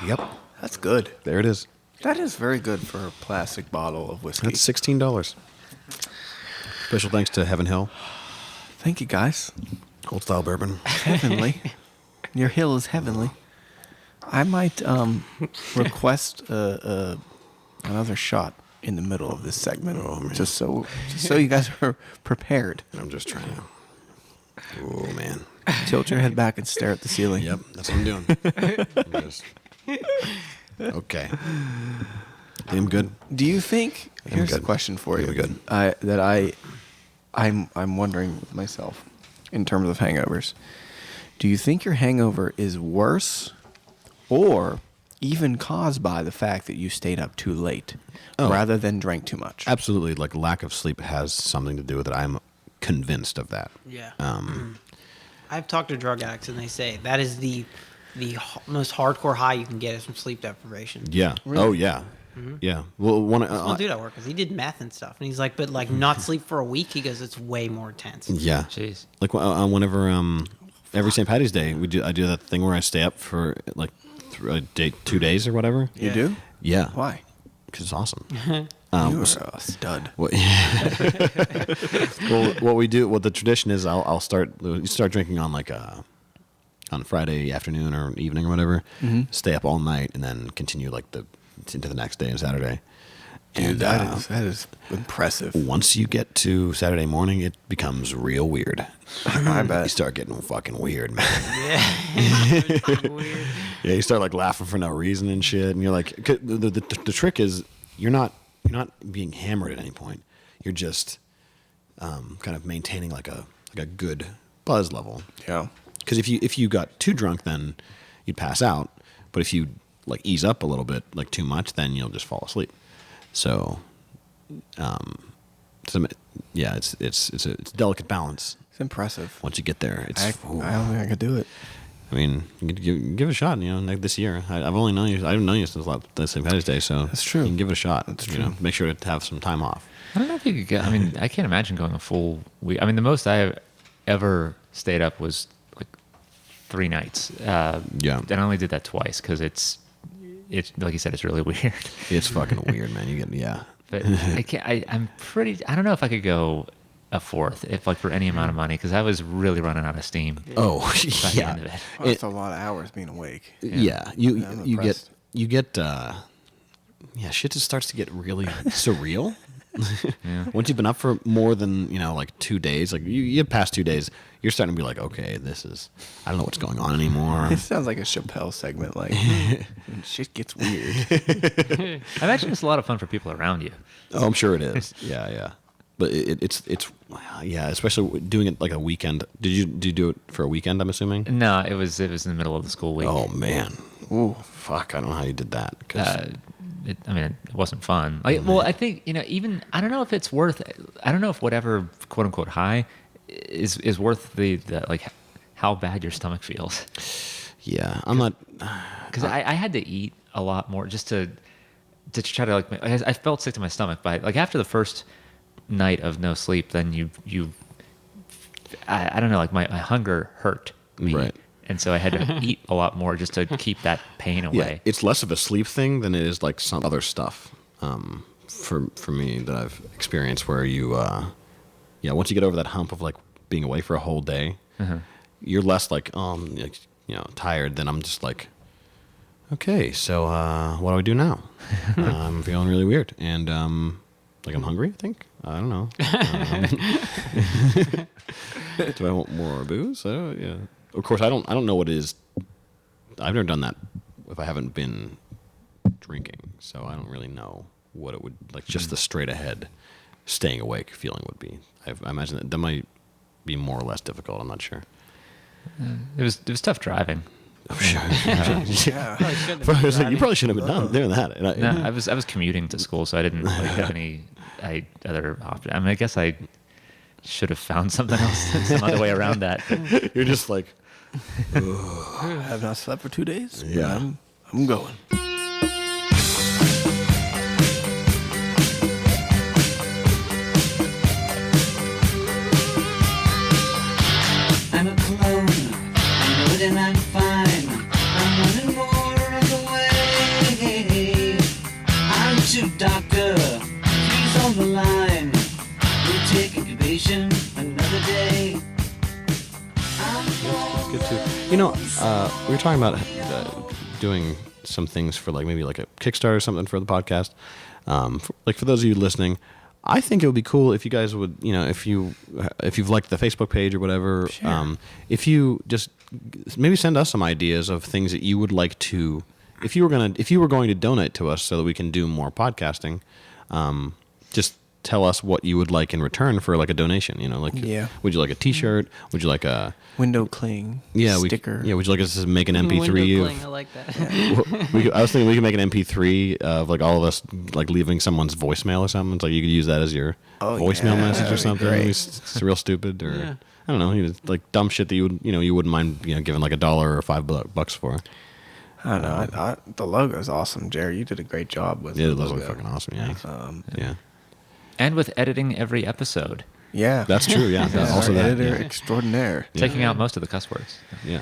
Yep. That's good. There it is. That is very good for a plastic bottle of whiskey. That's $16. Special thanks to Heaven Hill. Thank you, guys. Old style bourbon. Heavenly. Your hill is heavenly. I might request another shot in the middle of this segment, just so you guys are prepared. I'm just trying to. Oh man. Tilt your head back and stare at the ceiling. Yep, that's what I'm doing. Okay. I'm good. Do you think? Here's good. a question for you. I'm good. I'm wondering myself in terms of hangovers. Do you think your hangover is worse, or even caused by the fact that you stayed up too late, rather than drank too much? Absolutely. Like lack of sleep has something to do with it. I'm convinced of that. Yeah. I've talked to drug addicts, and they say that is the most hardcore high you can get is from sleep deprivation. Yeah. Really? Oh yeah. Mm-hmm. Yeah. Well, one Dude at work, because he did meth and stuff, and he's like, but like not sleep for a week. He goes, it's way more intense. Yeah. Jeez. Like whenever every St. Patty's Day I do that thing where I stay up for like 2 days or whatever. You do? Yeah. Why? Because it's awesome. You're a stud. Well, what the tradition is, you start drinking on like on Friday afternoon or evening or whatever. Mm-hmm. Stay up all night and then continue like into the next day and Saturday. Dude, And that is impressive. once you get to Saturday morning, it becomes real weird. I bet. You start getting fucking weird, man. Yeah. Weird. Yeah, you start like laughing for no reason and shit, and you're like, the trick is you're not being hammered at any point. You're just kind of maintaining like a good buzz level. Yeah. Because if you got too drunk, then you'd pass out. But if you like ease up a little bit, like too much, then you'll just fall asleep. So, yeah, it's a delicate balance. It's impressive. Once you get there, it's. I don't think I could do it. I mean, you could give it a shot. You know, like this year, I've only known you. I haven't known you since the St. Patty's Day, so that's true. You can give it a shot. That's true. true. You know, make sure to have some time off. I don't know if you could get. I mean, I can't imagine going a full week. I mean, the most I ever stayed up was like 3 nights. Yeah. And I only did that twice because it's like you said, it's really weird. It's fucking weird, man. You get But I can't. I don't know if I could go a fourth if like for any amount of money because I was really running out of steam. Oh by the yeah. end of it. Well, that's a lot of hours being awake. Yeah. I'm You impressed. get shit just starts to get really surreal. Yeah. Once you've been up for more than like 2 days, like you get past 2 days, you're starting to be like, okay, I don't know what's going on anymore. It sounds like a Chappelle segment. Like shit gets weird. I imagine it's a lot of fun for people around you. Oh, I'm sure it is. Yeah. But it's especially doing it like a weekend. Did you do it for a weekend? I'm assuming. No, it was in the middle of the school week. Oh man. Ooh, fuck! I don't know how you did that. It wasn't fun. Well, I think even I don't know if it's worth. I don't know if whatever quote unquote high is worth the like how bad your stomach feels. Yeah, I'm not. Because I had to eat a lot more just to try to like. I felt sick to my stomach, but like after the first night of no sleep, then I don't know, like my hunger hurt me. Right. And so I had to eat a lot more just to keep that pain away. Yeah, it's less of a sleep thing than it is like some other stuff. For me that I've experienced, where you, once you get over that hump of like being away for a whole day, you're less like tired. Then I'm just like, okay, so what do I do now? I'm feeling really weird, and like I'm hungry. I think I don't know. Do I want more booze? Yeah. Of course, I don't know what it is. I've never done that if I haven't been drinking, so I don't really know what it would like. Just the straight ahead, staying awake feeling would be. I imagine that might be more or less difficult. I'm not sure. It was tough driving. Oh, sure. Yeah. You probably shouldn't have been doing that. No, I was commuting to school, so I didn't like have any other option. I mean, I guess I should have found something else, some other way around that. You're just like, I have not slept for 2 days. Yeah. I'm going. I'm a clone. I'm good and I'm fine. I'm wanting more of the way. doing some things for like maybe like a Kickstarter or something for the podcast. For those of you listening, I think it would be cool if you guys would, if you've liked the Facebook page or whatever, Sure. if you just maybe send us some ideas of things that you would like to, if you were going to donate to us so that we can do more podcasting, just tell us what you would like in return for like a donation. Yeah. Would you like a T-shirt? Would you like a Window cling. Sticker. would you like us to make an MP3 Window of? cling, I like that. I was thinking we could make an MP3 of like all of us like leaving someone's voicemail or something. It's like you could use that as your voicemail yeah, message or that'd be something. great. It's real stupid or Yeah. I don't know, like dumb shit that you wouldn't mind giving like $1 or $5 for. I don't know. The logo's awesome, Jerry. You did a great job with Yeah, the it looks logo. fucking awesome. Yeah, yeah, And with editing every episode, Yeah. that's true. Yeah, Our also that. editor Yeah. extraordinaire. taking out most of the cuss words. Yeah.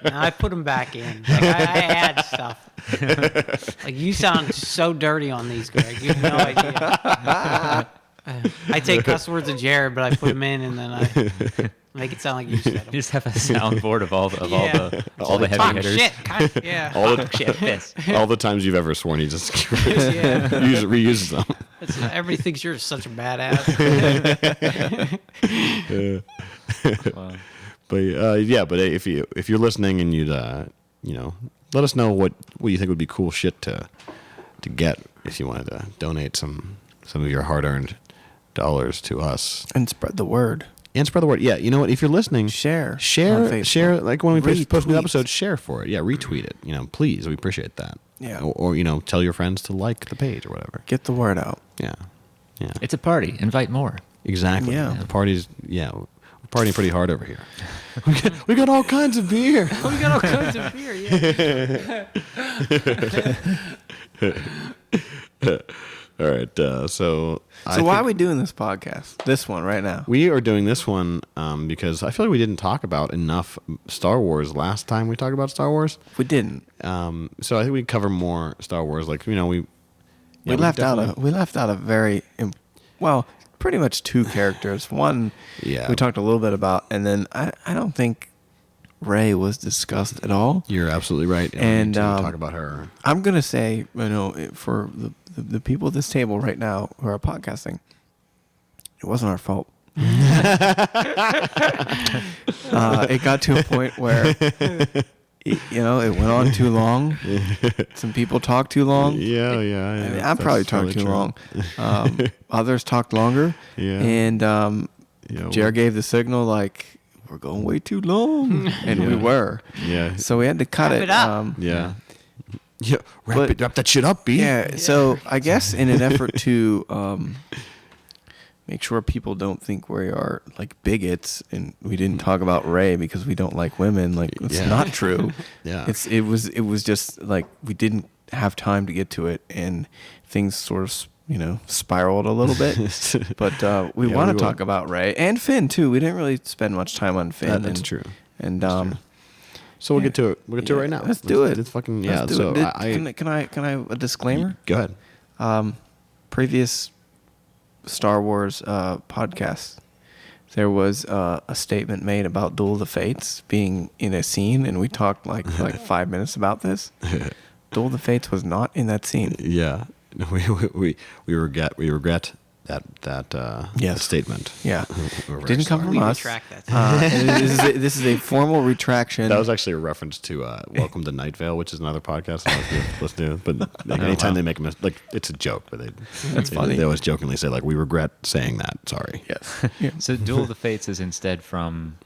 No, I put them back in. Like, I add stuff. Like you sound so dirty on these, Greg. You have no idea. I take cuss words of Jared, but I put them in and then I make it sound like you said them. You just have a soundboard of all the Yeah. all the heavy Talk hitters. shit. Yeah. All the Shit, piss. all the times you've ever sworn, he just Yeah. reuses them. Everybody thinks you're such a badass. Wow. But but if you're listening and you'd let us know what you think would be cool shit to get if you wanted to donate some of your hard-earned dollars to us And spread the word. and spread the word. Yeah, you know what? If you're listening, Share on Facebook. share. Like when we post new Retweet. episodes, share for it. Yeah, retweet it. Please, we appreciate that. Yeah. Or tell your friends to like the page or whatever. Get the word out. Yeah, yeah. It's a party. Invite more. Exactly. Yeah. The party's we're partying pretty hard over here. we got all kinds of beer. We got all kinds of beer. Yeah. All right. So Why are we doing this podcast? This one right now. we are doing this one because I feel like we didn't talk about enough Star Wars last time we talked about Star Wars. We didn't. So I think we cover more Star Wars. Like we We left out a very pretty much two characters. One, Yeah. we talked a little bit about, and then I don't think Rey was discussed at all. You're absolutely right. And, we need to talk about her. I'm gonna say, for the people at this table right now who are podcasting, it wasn't our fault. It got to a point where it went on too long. Some people talked too long. Yeah. I mean, I probably talked too long. Others talked longer. Yeah. And Yeah, Jared gave the signal like, we're going way too long. And we were. Yeah. So we had to cut Wrap it. it up. Yeah. Yeah. But- Wrap that shit up, B. Yeah. So I guess in an effort to make sure people don't think we are like bigots and we didn't talk about Rey because we don't like women, like it's Yeah. not true. Yeah. It was just like we didn't have time to get to it and things sort of spiraled a little bit. But we Yeah, want we to will. talk about Rey and Finn too. We didn't really spend much time on Finn. That's true. And So we'll get to it. We'll get to it right now. Let's do it. It's fucking let's do So it. Can I have a disclaimer? Go ahead. Previous Star Wars podcast, there was a statement made about Duel of the Fates being in a scene, and we talked like 5 minutes about this. Duel of the Fates was not in that scene. Yeah. We regret that Yes. statement. Yeah, We're it very didn't come sorry. from We us. retract that. And this is a formal retraction. That was actually a reference to Welcome to Night Vale, which is another podcast. Let's do it. But like, anytime they make a mistake, it's a joke, but That's funny. They always jokingly say like, "We regret saying that." Sorry. Yes. Yeah. So Duel of the Fates is instead from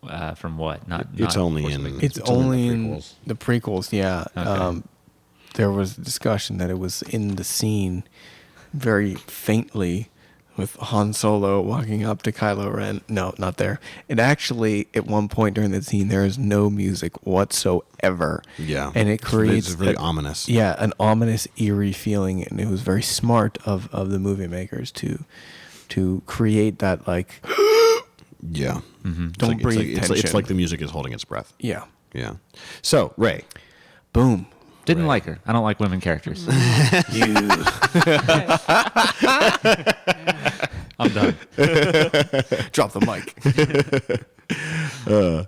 what? Not It's only Force in- Awakens. It's only in prequels. the prequels. Yeah. Okay. There was discussion that it was in the scene very faintly with Han Solo walking up to Kylo Ren. No, not there. It actually, at one point during the scene, there is no music whatsoever. Yeah. And it creates It's really ominous. Yeah, an ominous, eerie feeling, and it was very smart of the movie makers to create that like Yeah. Don't breathe It's tension. like the music is holding its breath. yeah, Yeah. So Ray. boom. Didn't like her. I don't like women characters. You. I'm done. Drop the mic. No,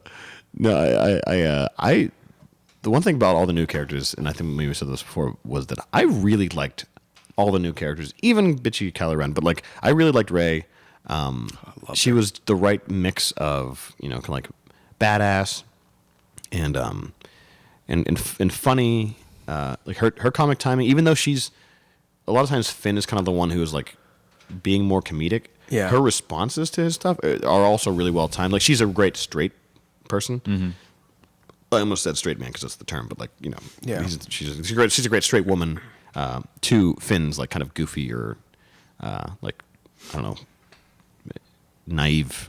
the one thing about all the new characters, and I think maybe we said this before, was that I really liked all the new characters, even bitchy Kylo Ren. But like, I really liked Rey. She was the right mix of kind of like badass and funny. Like her comic timing, even though she's a lot of times Finn is kind of the one who is like being more comedic. Yeah. Her responses to his stuff are also really well timed. Like she's a great straight person. Mm-hmm. I almost said straight man because that's the term, but like Yeah. she's a great straight woman to Finn's like kind of goofy or like I don't know naive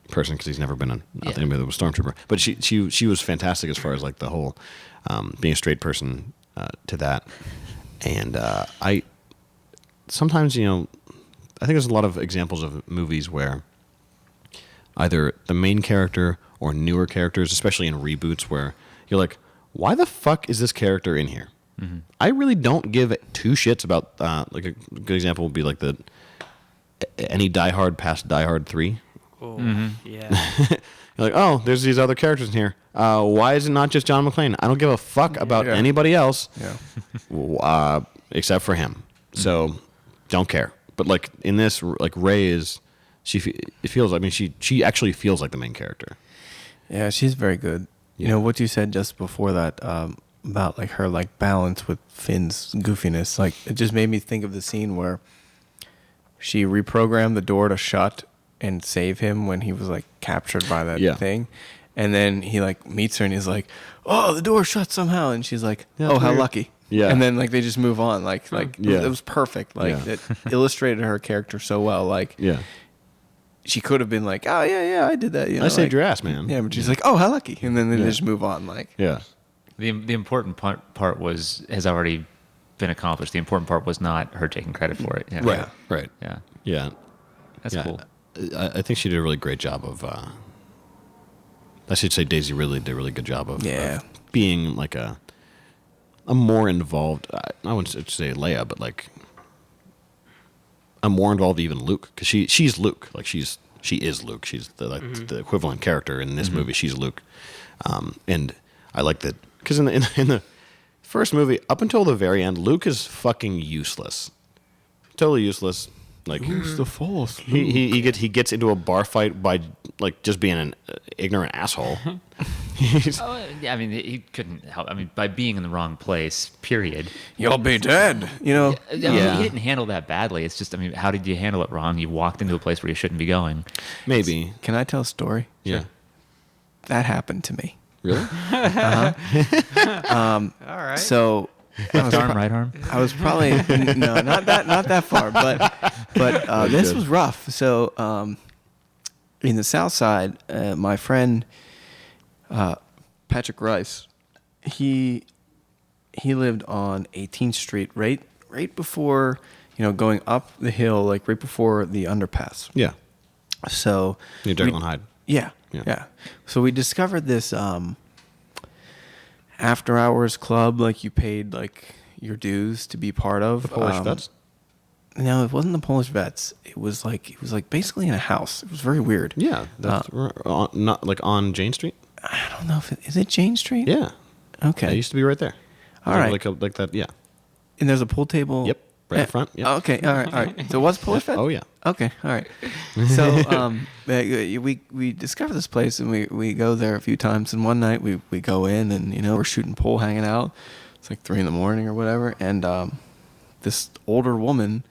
person because he's never been nothing but a stormtrooper. But she was fantastic as far as like the whole being a straight person to that, and I sometimes I think there's a lot of examples of movies where either the main character or newer characters, especially in reboots, where you're like, why the fuck is this character in here? Mm-hmm. I really don't give two shits about. Like a good example would be like any Die Hard past Die Hard 3. Oh, yeah. You're like, oh, there's these other characters in here. Why is it not just John McClane? I don't give a fuck about anybody else, except for him. So, don't care. But like in this, like Rey is, it feels. I mean, she actually feels like the main character. Yeah, she's very good. Yeah. You know what you said just before that about like her like balance with Finn's goofiness. Like it just made me think of the scene where she reprogrammed the door to shut and save him when he was like captured by that thing, and then he like meets her and he's like, "Oh, the door shut somehow," and she's like, "Oh, how lucky." Yeah. And then like they just move on. Like it was perfect. Like it illustrated her character so well. Like she could have been like, "Oh yeah, I did that." I saved your ass, man. Yeah, but she's like, "Oh, how lucky," and then they just move on. Like The important part has already been accomplished. The important part was not her taking credit for it. Yeah. Right. Yeah. That's cool. I think she did a really great job of. I should say Daisy Ridley did a really good job of being like a more involved. I wouldn't say Leia, but like a more involved even Luke, because she's Luke. Like she is Luke. She's the equivalent character in this movie. She's Luke, and I like that because in the first movie up until the very end, Luke is fucking useless, totally useless. Like who's the Force? He gets into a bar fight by like just being an ignorant asshole. I mean, he couldn't help. I mean, by being in the wrong place. Period. You'll be dead. You know. I mean, he didn't handle that badly. It's just, I mean, how did you handle it wrong? You walked into a place where you shouldn't be going. Maybe. Can I tell a story? Yeah. That happened to me. Really? All right. So. Left arm, right arm. I was probably no, not that far, but this was rough. So in the South Side, my friend Patrick Rice, he lived on 18th Street, right before going up the hill, like right before the underpass. Yeah. So Near Jekyll and Hyde. Yeah. So we discovered this after hours club, like you paid like your dues to be part of. The Polish Vets? No, it wasn't the Polish Vets. It was like basically in a house. It was very weird. Yeah. That's not like on Jane Street? I don't know if is it Jane Street? Yeah. Okay. It used to be right there. All right. Like that, yeah. And there's a pool table. Yep. Right in front. Yep. Okay. All right. So it was Polish Vets? Oh, yeah. Okay. All right. So we discovered this place and we go there a few times, and one night we go in and we're shooting pool, hanging out. It's like 3 a.m. or whatever, and this older woman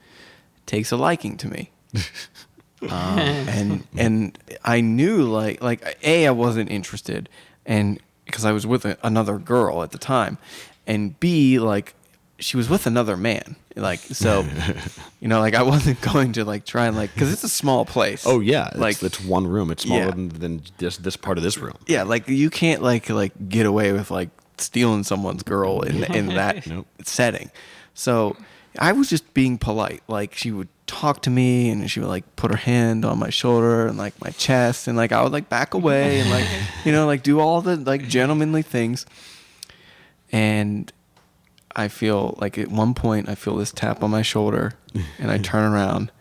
takes a liking to me. And I knew like A, I wasn't interested, and because I was with another girl at the time, and B, like she was with another man, like, so like I wasn't going to like try and like, because it's a small place. Oh yeah, like it's one room. It's smaller than just this part of this room. Yeah, like you can't like get away with like stealing someone's girl in that setting. So I was just being polite. Like she would talk to me and she would like put her hand on my shoulder and like my chest, and like I would like back away and like like do all the like gentlemanly things. And I feel like at one point I feel this tap on my shoulder, and I turn around.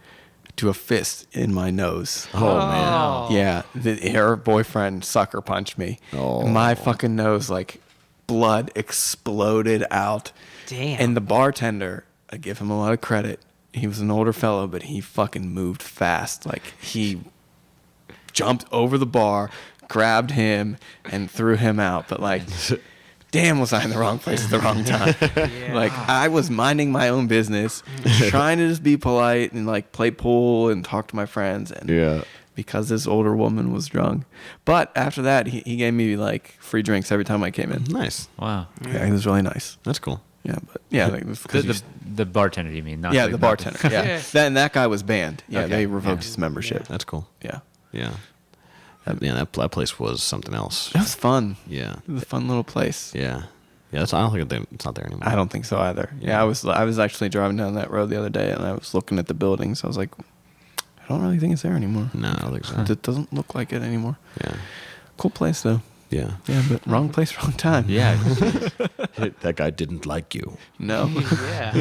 to a fist in my nose. Oh, man. Yeah, her boyfriend sucker punched me. Oh. My fucking nose, like, blood exploded out. Damn. And the bartender, I give him a lot of credit. He was an older fellow, but he fucking moved fast. Like, he jumped over the bar, grabbed him, and threw him out. But, like, damn, was I in the wrong place at the wrong time. Yeah. Like, I was minding my own business, trying to just be polite and, like, play pool and talk to my friends. And Yeah. because this older woman was drunk. But after that, he gave me, like, free drinks every time I came in. Nice. Wow. Yeah, he was really nice. That's cool. Yeah, but yeah, like, The bartender, you mean? Not yeah, the the bartender. Yeah, Yeah. that guy was banned. Yeah, Okay. they revoked Yeah. his membership. That's cool. Yeah, Yeah. That place was something else. it was fun. Yeah. It was a fun little place. Yeah. Yeah. I don't think it's not there anymore. I don't think so either. Yeah, I was actually driving down that road the other day, and I was looking at the buildings. I was like, I don't really think it's there anymore. No, I don't think so. It doesn't look like it anymore. Yeah. Cool place though. Yeah. Yeah, but wrong place, wrong time. Yeah. That guy didn't like you. No. Yeah.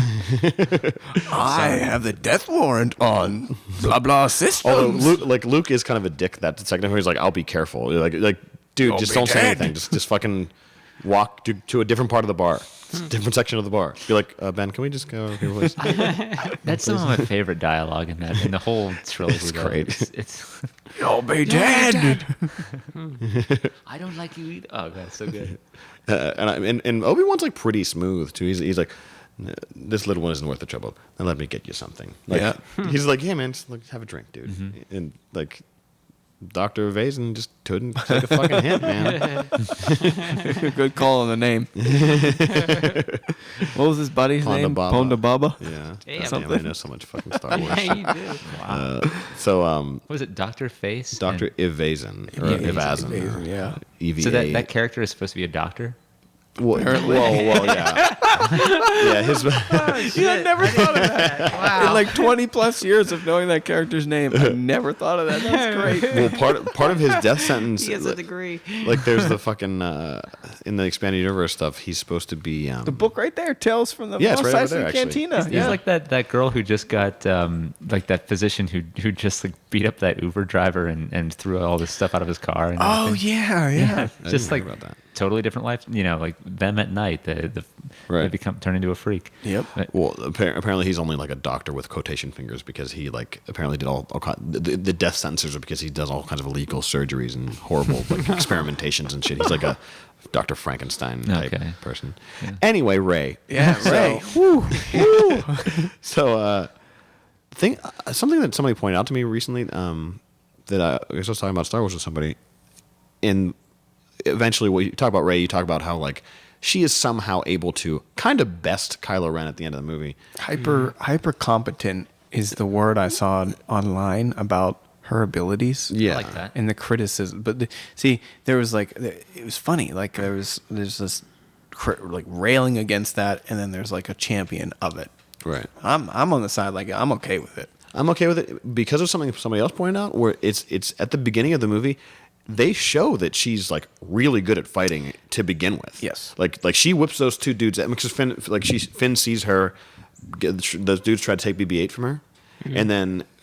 I have the death warrant on blah blah systems. Although Luke is kind of a dick that second. He's like, "I'll be careful." Like, dude, Don't just be don't say dead. anything. Just fucking walk to a different part of the bar, different section of the bar. Be like, Ben, can we just go here, please? That's some of my favorite dialogue in the whole trilogy. It's though. great. It's You'll be dead. I don't like you either. Oh, God, it's so good. And Obi-Wan's like pretty smooth too. He's like, this little one isn't worth the trouble. Then let me get you something. Like, Yeah. He's like, hey man, just have a drink, dude. And like, Dr. Evasion just couldn't take a fucking hint, man. Good call on the name. What was his buddy's Ponda name? Baba. Ponda Baba. Yeah. Damn. Damn, I know so much fucking Star Wars. Yeah, you do. Wow. So What was it, Dr. Face? Dr. Evasion or Evasion, Evazan. yeah. EVA. So that character is supposed to be a doctor? Well, yeah. Yeah, his Yeah, I never thought of that. Wow. In like 20 plus years of knowing that character's name, I never thought of that. That's great. well part of his death sentence He has a degree. like there's the fucking in the expanded universe stuff, he's supposed to be The book right there, Tales from the Yeah, it's Mos right over Eisley there, actually. Cantina. He's Yeah. like that girl who just got like that physician who just like beat up that Uber driver and threw all this stuff out of his car. And Oh, everything. yeah. I Just didn't like hear about that. totally different life. You know, like them at night. They Right. turn into a freak. Yep. But- Well, apparently he's only like a doctor with quotation fingers because he like apparently did the death sentences are because he does all kinds of illegal surgeries and horrible like experimentations and shit. He's like a Dr. Frankenstein type Okay. person. Anyway, Ray. Yeah, Ray. So, something that somebody pointed out to me recently, that I guess I was talking about Star Wars with somebody, and eventually, when you talk about Rey, you talk about how like she is somehow able to kind of best Kylo Ren at the end of the movie. Hyper competent is the word I saw online about her abilities. Yeah, I like that. And the criticism, but see, there was like it was funny. Like there's this like railing against that, and then there's like a champion of it. Right. I'm on the side, like I'm okay with it. I'm okay with it because of something somebody else pointed out, where it's at the beginning of the movie. They show that she's like really good at fighting to begin with. Yes. Like she whips those two dudes. Because Finn sees her. Those dudes try to take BB-8 from her,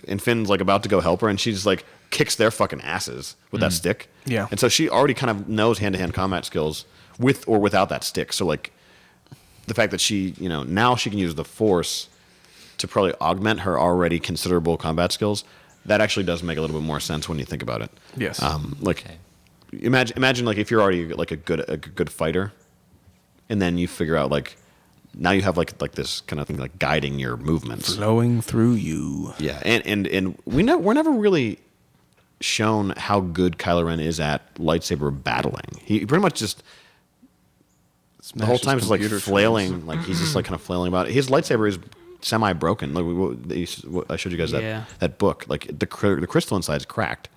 and Finn's like about to go help her, and she just like kicks their fucking asses with that stick. Yeah. And so she already kind of knows hand-to-hand combat skills with or without that stick. So like the fact that she, now she can use the Force to probably augment her already considerable combat skills. That actually does make a little bit more sense when you think about it. Yes. Imagine like if you're already like a good fighter, and then you figure out like now you have like this kind of thing like guiding your movements. Flowing through you. Yeah, and we're never really shown how good Kylo Ren is at lightsaber battling. He pretty much just the whole time is like flailing, like he's just like kind of flailing about it. His lightsaber is semi-broken. Like I showed you guys that book. Like the crystal inside is cracked,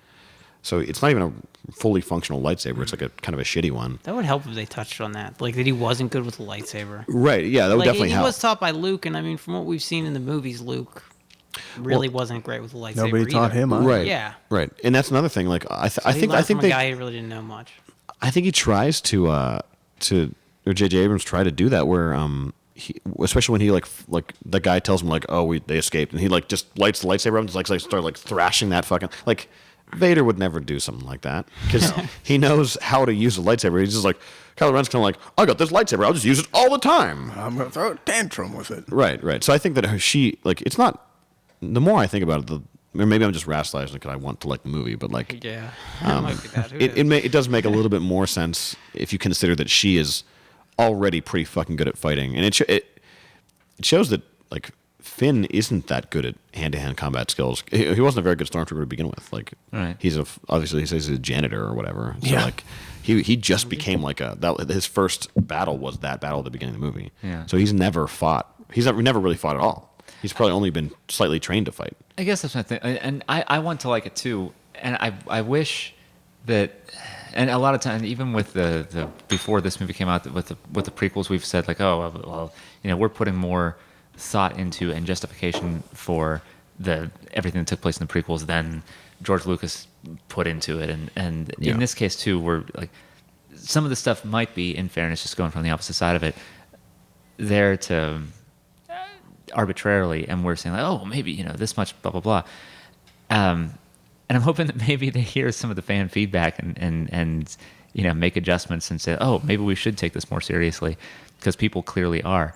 so it's not even a fully functional lightsaber. It's like a kind of a shitty one. That would help if they touched on that, like that he wasn't good with the lightsaber. Right? Yeah, that would Like definitely he help. was taught by Luke, and I mean, from what we've seen in the movies, Luke really wasn't great with the lightsaber. Nobody taught either. him. Huh? Right. Yeah. Right. And that's another thing. Like I He think learned from a they guy who really didn't know much. I think he tries to or J.J. Abrams tried to do that where especially when he like the guy tells him like, oh, they escaped, and he like just lights the lightsaber up and just like start like thrashing that fucking like. Vader would never do something like that because he knows how to use a lightsaber. He's just like, Kylo Ren's kind of like, I got this lightsaber, I'll just use it all the time. I'm gonna throw a tantrum with it. Right. So I think that it's not. The more I think about it, or maybe I'm just rationalizing it because I want to like the movie, but like, Yeah, that might be that. it does make a little bit more sense if you consider that she is already pretty fucking good at fighting, and it shows that like Finn isn't that good at hand-to-hand combat skills. He wasn't a very good stormtrooper to begin with. Like, right. Obviously he says he's a janitor or whatever. So Yeah. like he just became like his first battle was that battle at the beginning of the movie. Yeah. So he's never fought. He's never really fought at all. He's probably only been slightly trained to fight. I guess that's my thing, and I want to like it too, and I wish that, and a lot of times even with the before this movie came out with the prequels, we've said like, oh well, we're putting more thought into and justification for everything that took place in the prequels than George Lucas put into it, and in this case too, we're like, some of the stuff might be, in fairness, just going from the opposite side of it, there to arbitrarily, and we're saying like, oh, maybe this much, blah blah blah, and I'm hoping that maybe they hear some of the fan feedback and make adjustments and say, oh, maybe we should take this more seriously, because people clearly are.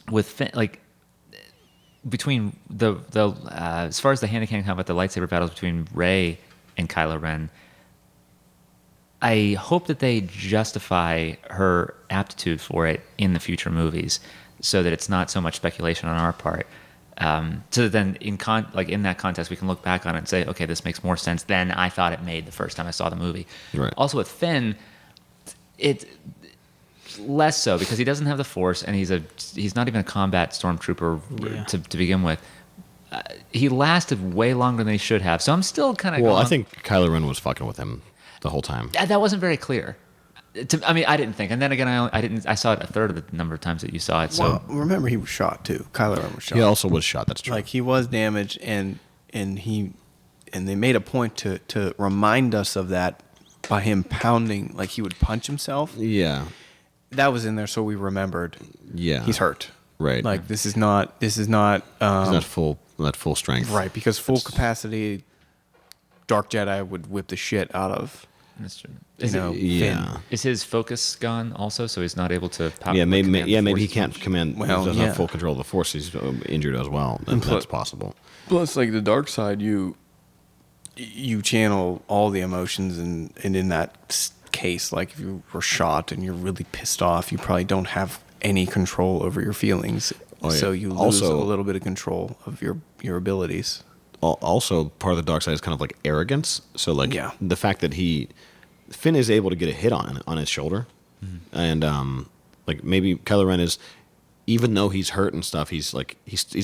With like between the as far as the hand-to-hand combat, the lightsaber battles between Rey and Kylo Ren, I hope that they justify her aptitude for it in the future movies, so that it's not so much speculation on our part. So that then in that context, we can look back on it and say, okay, this makes more sense than I thought it made the first time I saw the movie. Right. Also with Finn, it's less so because he doesn't have the Force, and he's not even a combat stormtrooper to begin with. He lasted way longer than he should have, so I'm still kind of. Well, I think Kylo Ren was fucking with him the whole time. That wasn't very clear. I didn't think, and then again, I saw it a third of the number of times that you saw it. So Well, remember he was shot too. Kylo Ren was shot. He also was shot. That's true. Like he was damaged, and they made a point to remind us of that by him pounding, like he would punch himself. Yeah. That was in there, so we remembered. Yeah. He's hurt. Right. Like this is not. He's not full strength. right, because full capacity, Dark Jedi would whip the shit out of. that's true. Finn. Is his focus gone also, so he's not able to? Maybe he Force can't much? command. Well, He doesn't yeah. have full control of the Force. He's injured as well. That's possible. Plus, like the dark side, you channel all the emotions, and in that case, like if you were shot and you're really pissed off, you probably don't have any control over your feelings. Oh, yeah. So you lose Also- a little bit of control of your abilities. Also, part of the dark side is kind of like arrogance. So like Yeah. the fact that Finn is able to get a hit on his shoulder, and like maybe Kylo Ren is, even though he's hurt and stuff, he's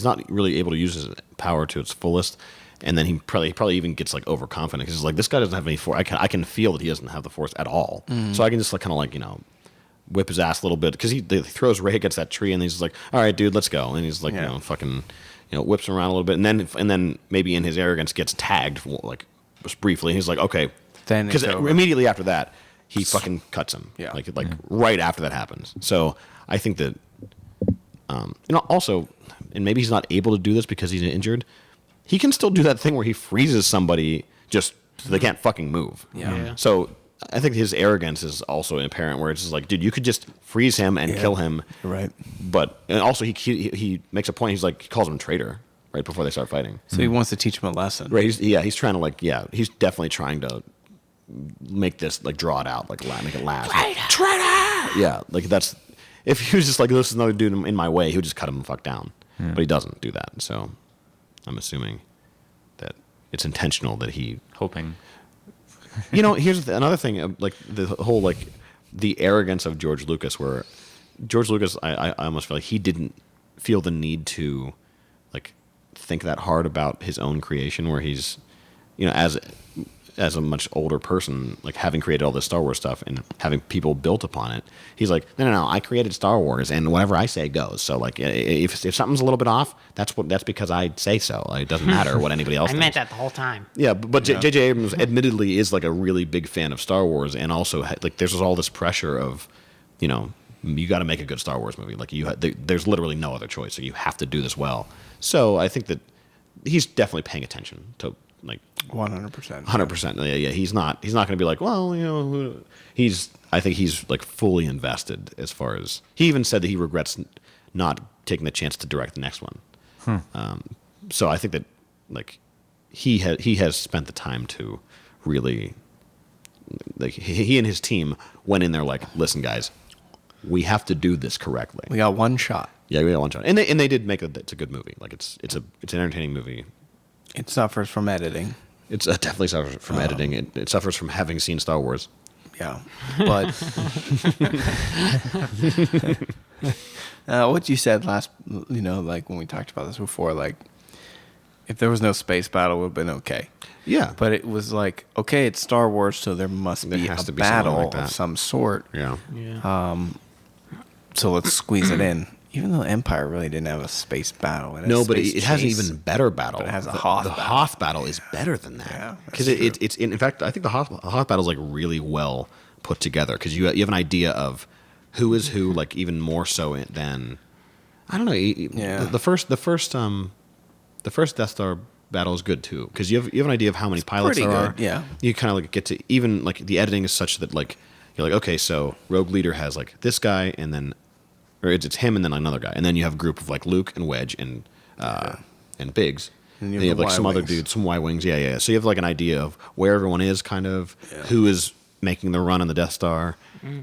not really able to use his power to its fullest. And then he probably even gets like overconfident because he's like, this guy doesn't have any force. I can feel that he doesn't have the Force at all. So I can just like kind of like whip his ass a little bit because he throws Rey against that tree and he's just like, all right, dude, let's go. And he's like, fucking whips him around a little bit, and then maybe in his arrogance gets tagged like just briefly. And he's like, okay, Then it's because over. immediately after that he fucking cuts him. Yeah. like right after that happens. So I think that also, and maybe he's not able to do this because he's injured. He can still do that thing where he freezes somebody just so they can't fucking move. Yeah. So I think his arrogance is also apparent, where it's just like, dude, you could just freeze him and kill him. Right. But and also he makes a point. He's like, he calls him traitor right before they start fighting. So he wants to teach him a lesson. Right. He's trying to he's definitely trying to make this like draw it out, like make it last. Traitor. Yeah. Like that's, if he was just like, this is another dude in my way, he would just cut him the fuck down. But he doesn't do that. So I'm assuming that it's intentional that he. Hoping. Here's another thing, like the whole like the arrogance of George Lucas, where George Lucas, I almost feel like he didn't feel the need to like think that hard about his own creation, where he's, as a much older person, like having created all this Star Wars stuff and having people built upon it, he's like, no, I created Star Wars, and whatever I say goes. So like, if something's a little bit off, that's because I say so. Like, it doesn't matter what anybody else I thinks. meant that the whole time. Yeah, but J.J. Abrams admittedly is like a really big fan of Star Wars, and also like there's all this pressure of, you got to make a good Star Wars movie. Like there's literally no other choice. So you have to do this well. So I think that he's definitely paying attention to like 100%. 100%. Yeah. He's not going to be like, well, you know, I think he's like fully invested as far as he even said that he regrets not taking the chance to direct the next one. So I think that like he has spent the time to really like he and his team went in there like, listen, guys, we have to do this correctly. We got one shot. Yeah, we got one shot, and they did make it's a good movie. Like it's an entertaining movie. It suffers from editing. It's definitely suffers from editing. It suffers from having seen Star Wars. Yeah, but what you said last, like when we talked about this before, like if there was no space battle, it would have been okay. Yeah, but it was like, okay, it's Star Wars, so there must be a battle of some sort. Yeah. So let's squeeze it in. Even though Empire really didn't have a space battle. No, but it has an even better battle. But it has a Hoth battle. The Hoth battle is better than that. Yeah, because it's in fact, I think the Hoth battle is like really well put together because you have an idea of who is who, like even more so than I don't know. Yeah. The first Death Star battle is good too because you have an idea of how many pilots there are. Yeah, you kind of like get to even like the editing is such that like you're like, okay, so Rogue Leader has like this guy and then. Or it's him and then another guy, and then you have a group of like Luke and Wedge and Biggs. And you have like some other dudes, some Y-wings. Yeah. So you have like an idea of where everyone is, kind of who is making the run on the Death Star,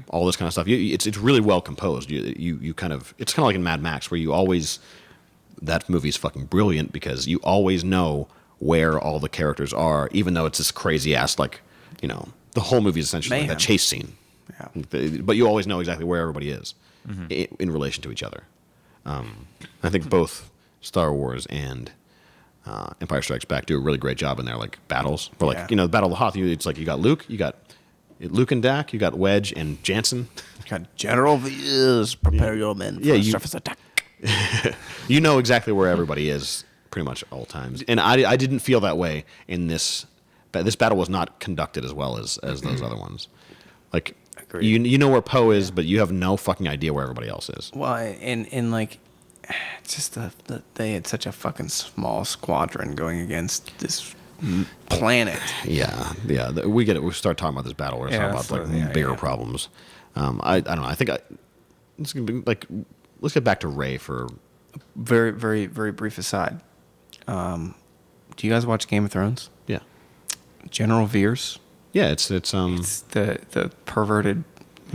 all this kind of stuff. It's really well composed. You kind of it's kind of like in Mad Max where you always that movie's fucking brilliant because you always know where all the characters are, even though it's this crazy ass like the whole movie is essentially like that chase scene. Yeah. But you always know exactly where everybody is. In relation to each other. I think both Star Wars and Empire Strikes Back do a really great job in their like battles. But like the Battle of the Hoth, it's like you got Luke and Dak, you got Wedge and Jansen. You got General Viz, prepare your men for a surface attack. You know exactly where everybody is pretty much all times. And I didn't feel that way in this. This battle was not conducted as well as those other ones. Like. You know where Poe is, but you have no fucking idea where everybody else is. Well, and like, it's just they had such a fucking small squadron going against this planet. Yeah. We get it. We start talking about this battle. We're talking about like bigger problems. I don't know. I think it's gonna be like let's get back to Rey for a very, very, very brief aside. Do you guys watch Game of Thrones? Yeah. General Veers. Yeah, it's the perverted.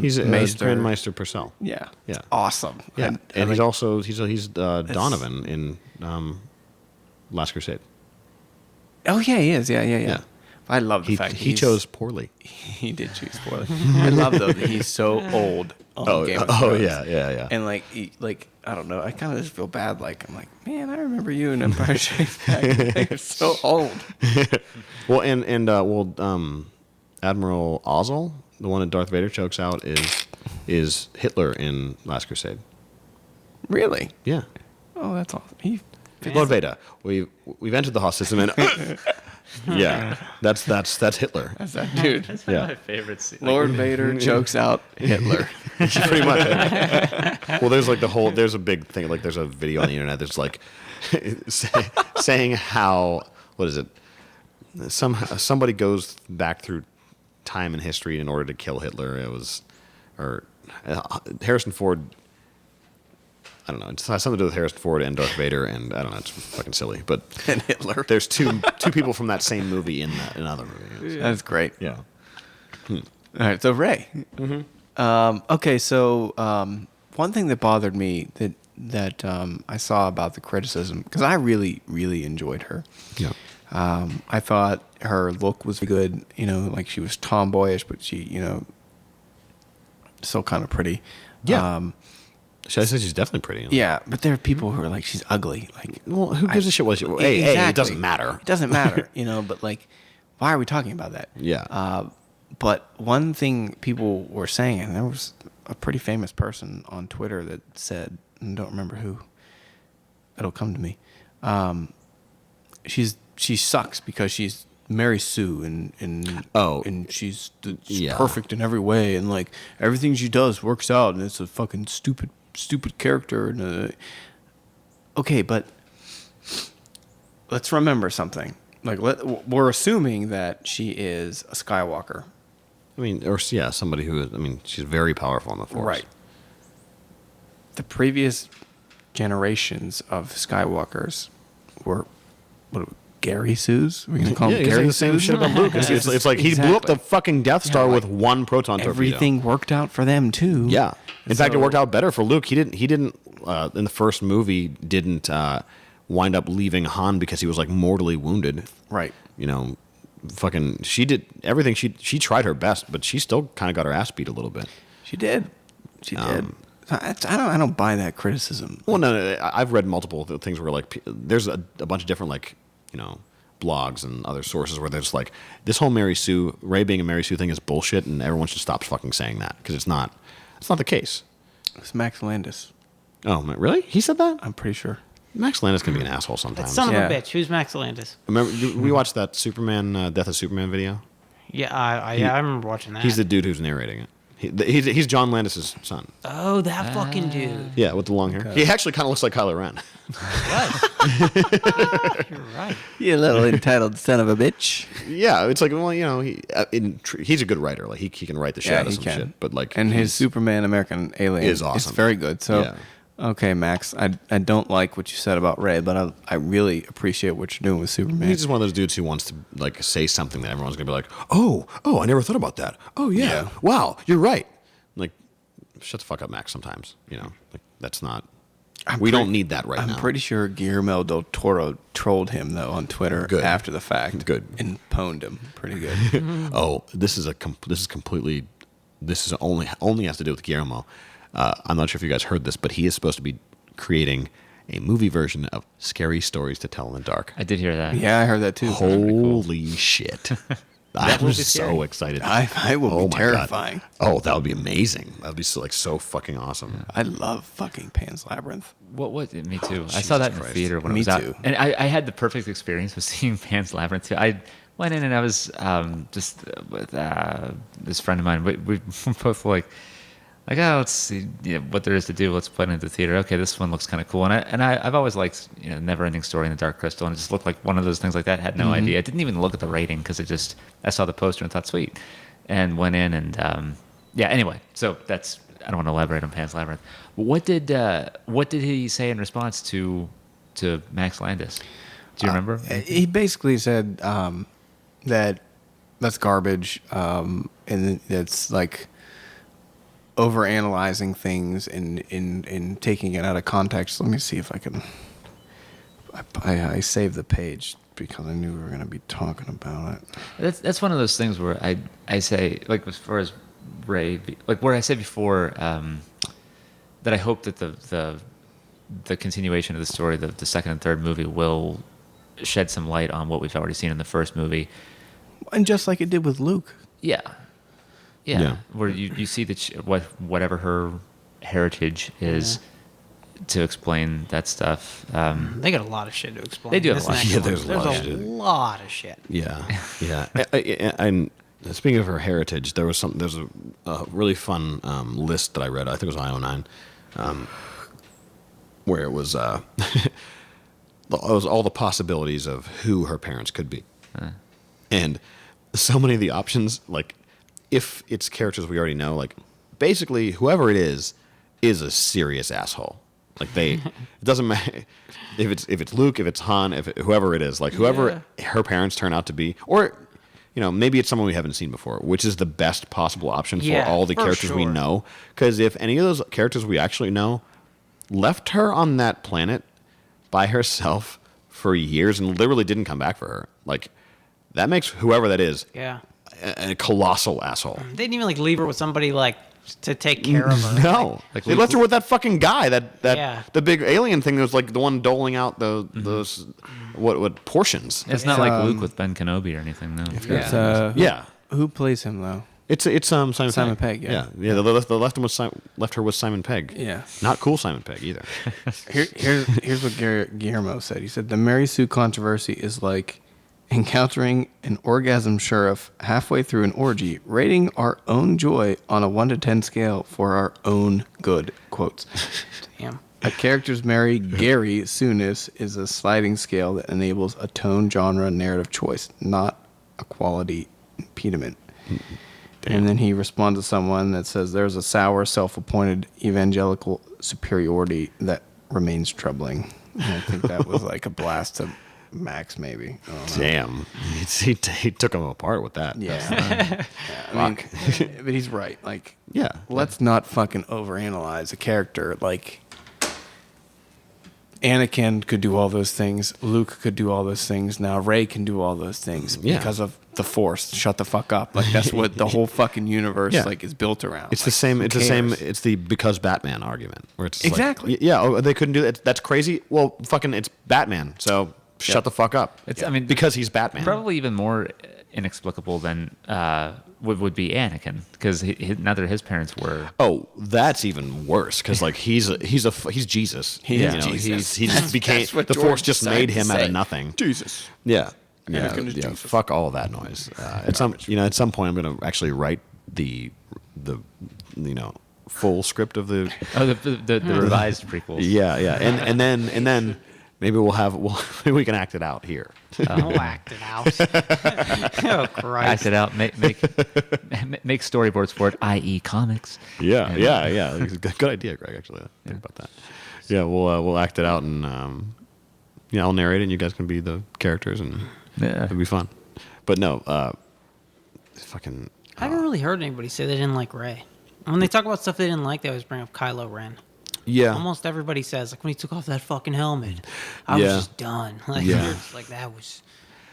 He's Grand Maester Purcell. Yeah, yeah, it's awesome. Yeah, and he's also Donovan in Last Crusade. Oh yeah, he is. Yeah. I love the fact he chose poorly. He did choose poorly. I love though that he's so old. Game of Thrones. Oh yeah. And like I don't know. I kind of just feel bad. Like I'm like, man, I remember you in Empire Strikes Back. You're so old. Well, and Admiral Ozzel, the one that Darth Vader chokes out, is Hitler in Last Crusade. Really? Yeah. Oh, that's awesome. Lord Vader, we've entered the Hoth system, and yeah, that's Hitler. That's that dude. That's one of my favorite scenes. Lord Vader chokes out Hitler. Pretty much. Well, there's a big thing. Like, there's a video on the internet that's like saying how what is it? Somebody goes back through time and history in order to kill Hitler. Harrison Ford. I don't know. It has something to do with Harrison Ford and Darth Vader, and I don't know. It's fucking silly. But and Hitler. There's two people from that same movie in another movie. That's great. Yeah. All right. So Rey. Mm-hmm. Okay. So one thing that bothered me that I saw about the criticism, because I really, really enjoyed her. Yeah. I thought her look was good. Like she was tomboyish, but she, still kind of pretty. Yeah. I say she's definitely pretty. Yeah, but there are people who are like, she's ugly. Like, well, who gives a shit what she? Hey, it doesn't matter. It doesn't matter, But like, why are we talking about that? Yeah. But one thing people were saying, and there was a pretty famous person on Twitter that said, I don't remember who. It'll come to me. She sucks because she's Mary Sue, and she's Yeah. perfect in every way, and like everything she does works out, and it's a fucking stupid character. And okay, but let's remember something. Like we're assuming that she is a Skywalker, I mean, or yeah, somebody who is. I mean, she's very powerful in the Force. right? The previous generations of Skywalkers were Gary Sues. We're gonna call Yeah, him he's Gary saying the same Sues? shit about Luke. It's like he blew up the Exactly. fucking Death Star like, with one proton Everything worked out for them too. torpedo. Yeah. In fact, it So- worked out better for Luke. He didn't in the first movie didn't wind up leaving Han because he was like mortally wounded. Right. You know, fucking she did everything. She tried her best, but she still kind of got her ass beat a little bit. She did. She did. I don't buy that criticism. Well, no, I've read multiple things where like there's a bunch of different like blogs and other sources where there's like this whole Rey being a Mary Sue thing is bullshit, and everyone should stop fucking saying that because it's not the case. It's Max Landis. Oh, really? He said that? I'm pretty sure. Max Landis can be an asshole sometimes. Son of Yeah. a bitch. Who's Max Landis? Remember we watched that Superman Death of Superman video? Yeah, I remember watching that. He's the dude who's narrating it. He's John Landis' son. Oh, that fucking dude. Yeah, with the long hair. He actually kind of looks like Kylo Ren. You're right. You little entitled son of a bitch. Yeah, it's like, well, he's a good writer. Like he can write the shit out of some shit. But like, and his he's- Superman American Alien is awesome. It's very good. So, Yeah. okay, Max, I don't like what you said about Ray, but I really appreciate what you're doing with Superman. He's just one of those dudes who wants to like say something that everyone's gonna be like, oh, I never thought about that. Oh yeah, wow, you're right. Like, shut the fuck up, Max. Sometimes, like that's not. We don't need that right now. I'm pretty sure Guillermo del Toro trolled him though on Twitter Good. after the fact. Good. And pwned him pretty good. Oh, this is only has to do with Guillermo. I'm not sure if you guys heard this, but he is supposed to be creating a movie version of Scary Stories to Tell in the Dark. I did hear that. Yeah, I heard that too. Holy shit! I'm will be so scary. excited. I will Oh be my terrifying. God. Oh, that would be amazing. That would be so fucking awesome. I love fucking Pan's Labyrinth. What was it? Me too. I saw that in the Christ. theater when Me it was too. out, and I had the perfect experience with seeing Pan's Labyrinth too. I went in and I was just with this friend of mine. We both like, oh, let's see what there is to do. Let's put it into the theater. Okay, this one looks kind of cool. And I've always liked Never Ending Story in the Dark Crystal, and it just looked like one of those things like that. Had no idea. I didn't even look at the rating because I saw the poster and thought sweet, and went in and Anyway, so that's. I don't want to elaborate on Pan's Labyrinth. What did he say in response to Max Landis? Do you remember? He basically said that that's garbage, and it's like overanalyzing things and taking it out of context. Let me see if I can. I saved the page because I knew we were going to be talking about it. That's one of those things where I say, like, as far as Ray, like where I said before that I hope that the continuation of the story, the second and third movie, will shed some light on what we've already seen in the first movie. And just like it did with Luke. Yeah. Yeah. Where you see that whatever her heritage is, to explain that stuff. They got a lot of shit to explain. They do have This a lot of next shit. one, There's a lot of shit. lot of shit. Yeah. And speaking of her heritage, there's a really fun list that I read. I think it was IO9, where it was it was all the possibilities of who her parents could be, and so many of the options, like if it's characters we already know, like basically whoever it is a serious asshole. Like it doesn't matter if it's Luke, if it's Han, whoever it is, like whoever her parents turn out to be, or maybe it's someone we haven't seen before, which is the best possible option for all the for characters we sure. know. Because if any of those characters we actually know left her on that planet by herself for years and literally didn't come back for her, like that makes whoever that is Yeah. a colossal asshole. They didn't even leave her with somebody to take care of her. No, Like they Luke- left her with that fucking guy. Yeah. The big alien thing that was like the one doling out those what portions. It's not like Luke with Ben Kenobi or anything, though. Yeah. Who plays him though? It's Simon Pegg, yeah. yeah. They left her with Simon Pegg. Yeah. Not cool Simon Pegg either. Here's what Guillermo said. He said the Mary Sue controversy is like encountering an orgasm sheriff halfway through an orgy, rating our own joy on a 1 to 10 scale for our own good. Quotes. Damn. A character's Mary Gary Souness is a sliding scale that enables a tone, genre, narrative choice, not a quality impediment. And then he responds to someone that says, there's a sour, self-appointed evangelical superiority that remains troubling. And I think that was like a blast to Max, maybe. I don't know. Damn. He took him apart with that. Yeah. I mean, but he's right. Like, Yeah. let's not fucking overanalyze a character. Like, Anakin could do all those things. Luke could do all those things. Now Rey can do all those things because of the Force. Shut the fuck up. Like, that's what the whole fucking universe like is built around. It's like, the same. who It's the same. cares? It's the because Batman argument where it's Exactly. Like, yeah. Oh, they couldn't do that. That's crazy. Well, fucking, it's Batman. So shut the fuck up. It's, I mean, because he's Batman. Probably even more inexplicable than would be Anakin, because neither his parents were. Oh, that's even worse because like he's Jesus. He is Jesus. Jesus. He just became That's what the George Force just made decided to him out say. of nothing. Jesus. Yeah. Anakin is Yeah. Jesus. Fuck all of that noise. At some point, I'm gonna actually write the full script of the. Oh, the revised prequels. Yeah, yeah, and then maybe maybe we can act it out here. Don't act it out. Oh, Christ. Act it out. Make storyboards for it, i.e., comics. Yeah, And- yeah. Good idea, Greg. Actually, think about that. Yeah, we'll act it out, and I'll narrate it, and you guys can be the characters, and it'll be fun. But no, fucking. I haven't really heard anybody say they didn't like Rey. When they talk about stuff they didn't like, they always bring up Kylo Ren. Yeah. Almost everybody says, like, when he took off that fucking helmet, I was Yeah. just done. Like, Yeah. you're just like,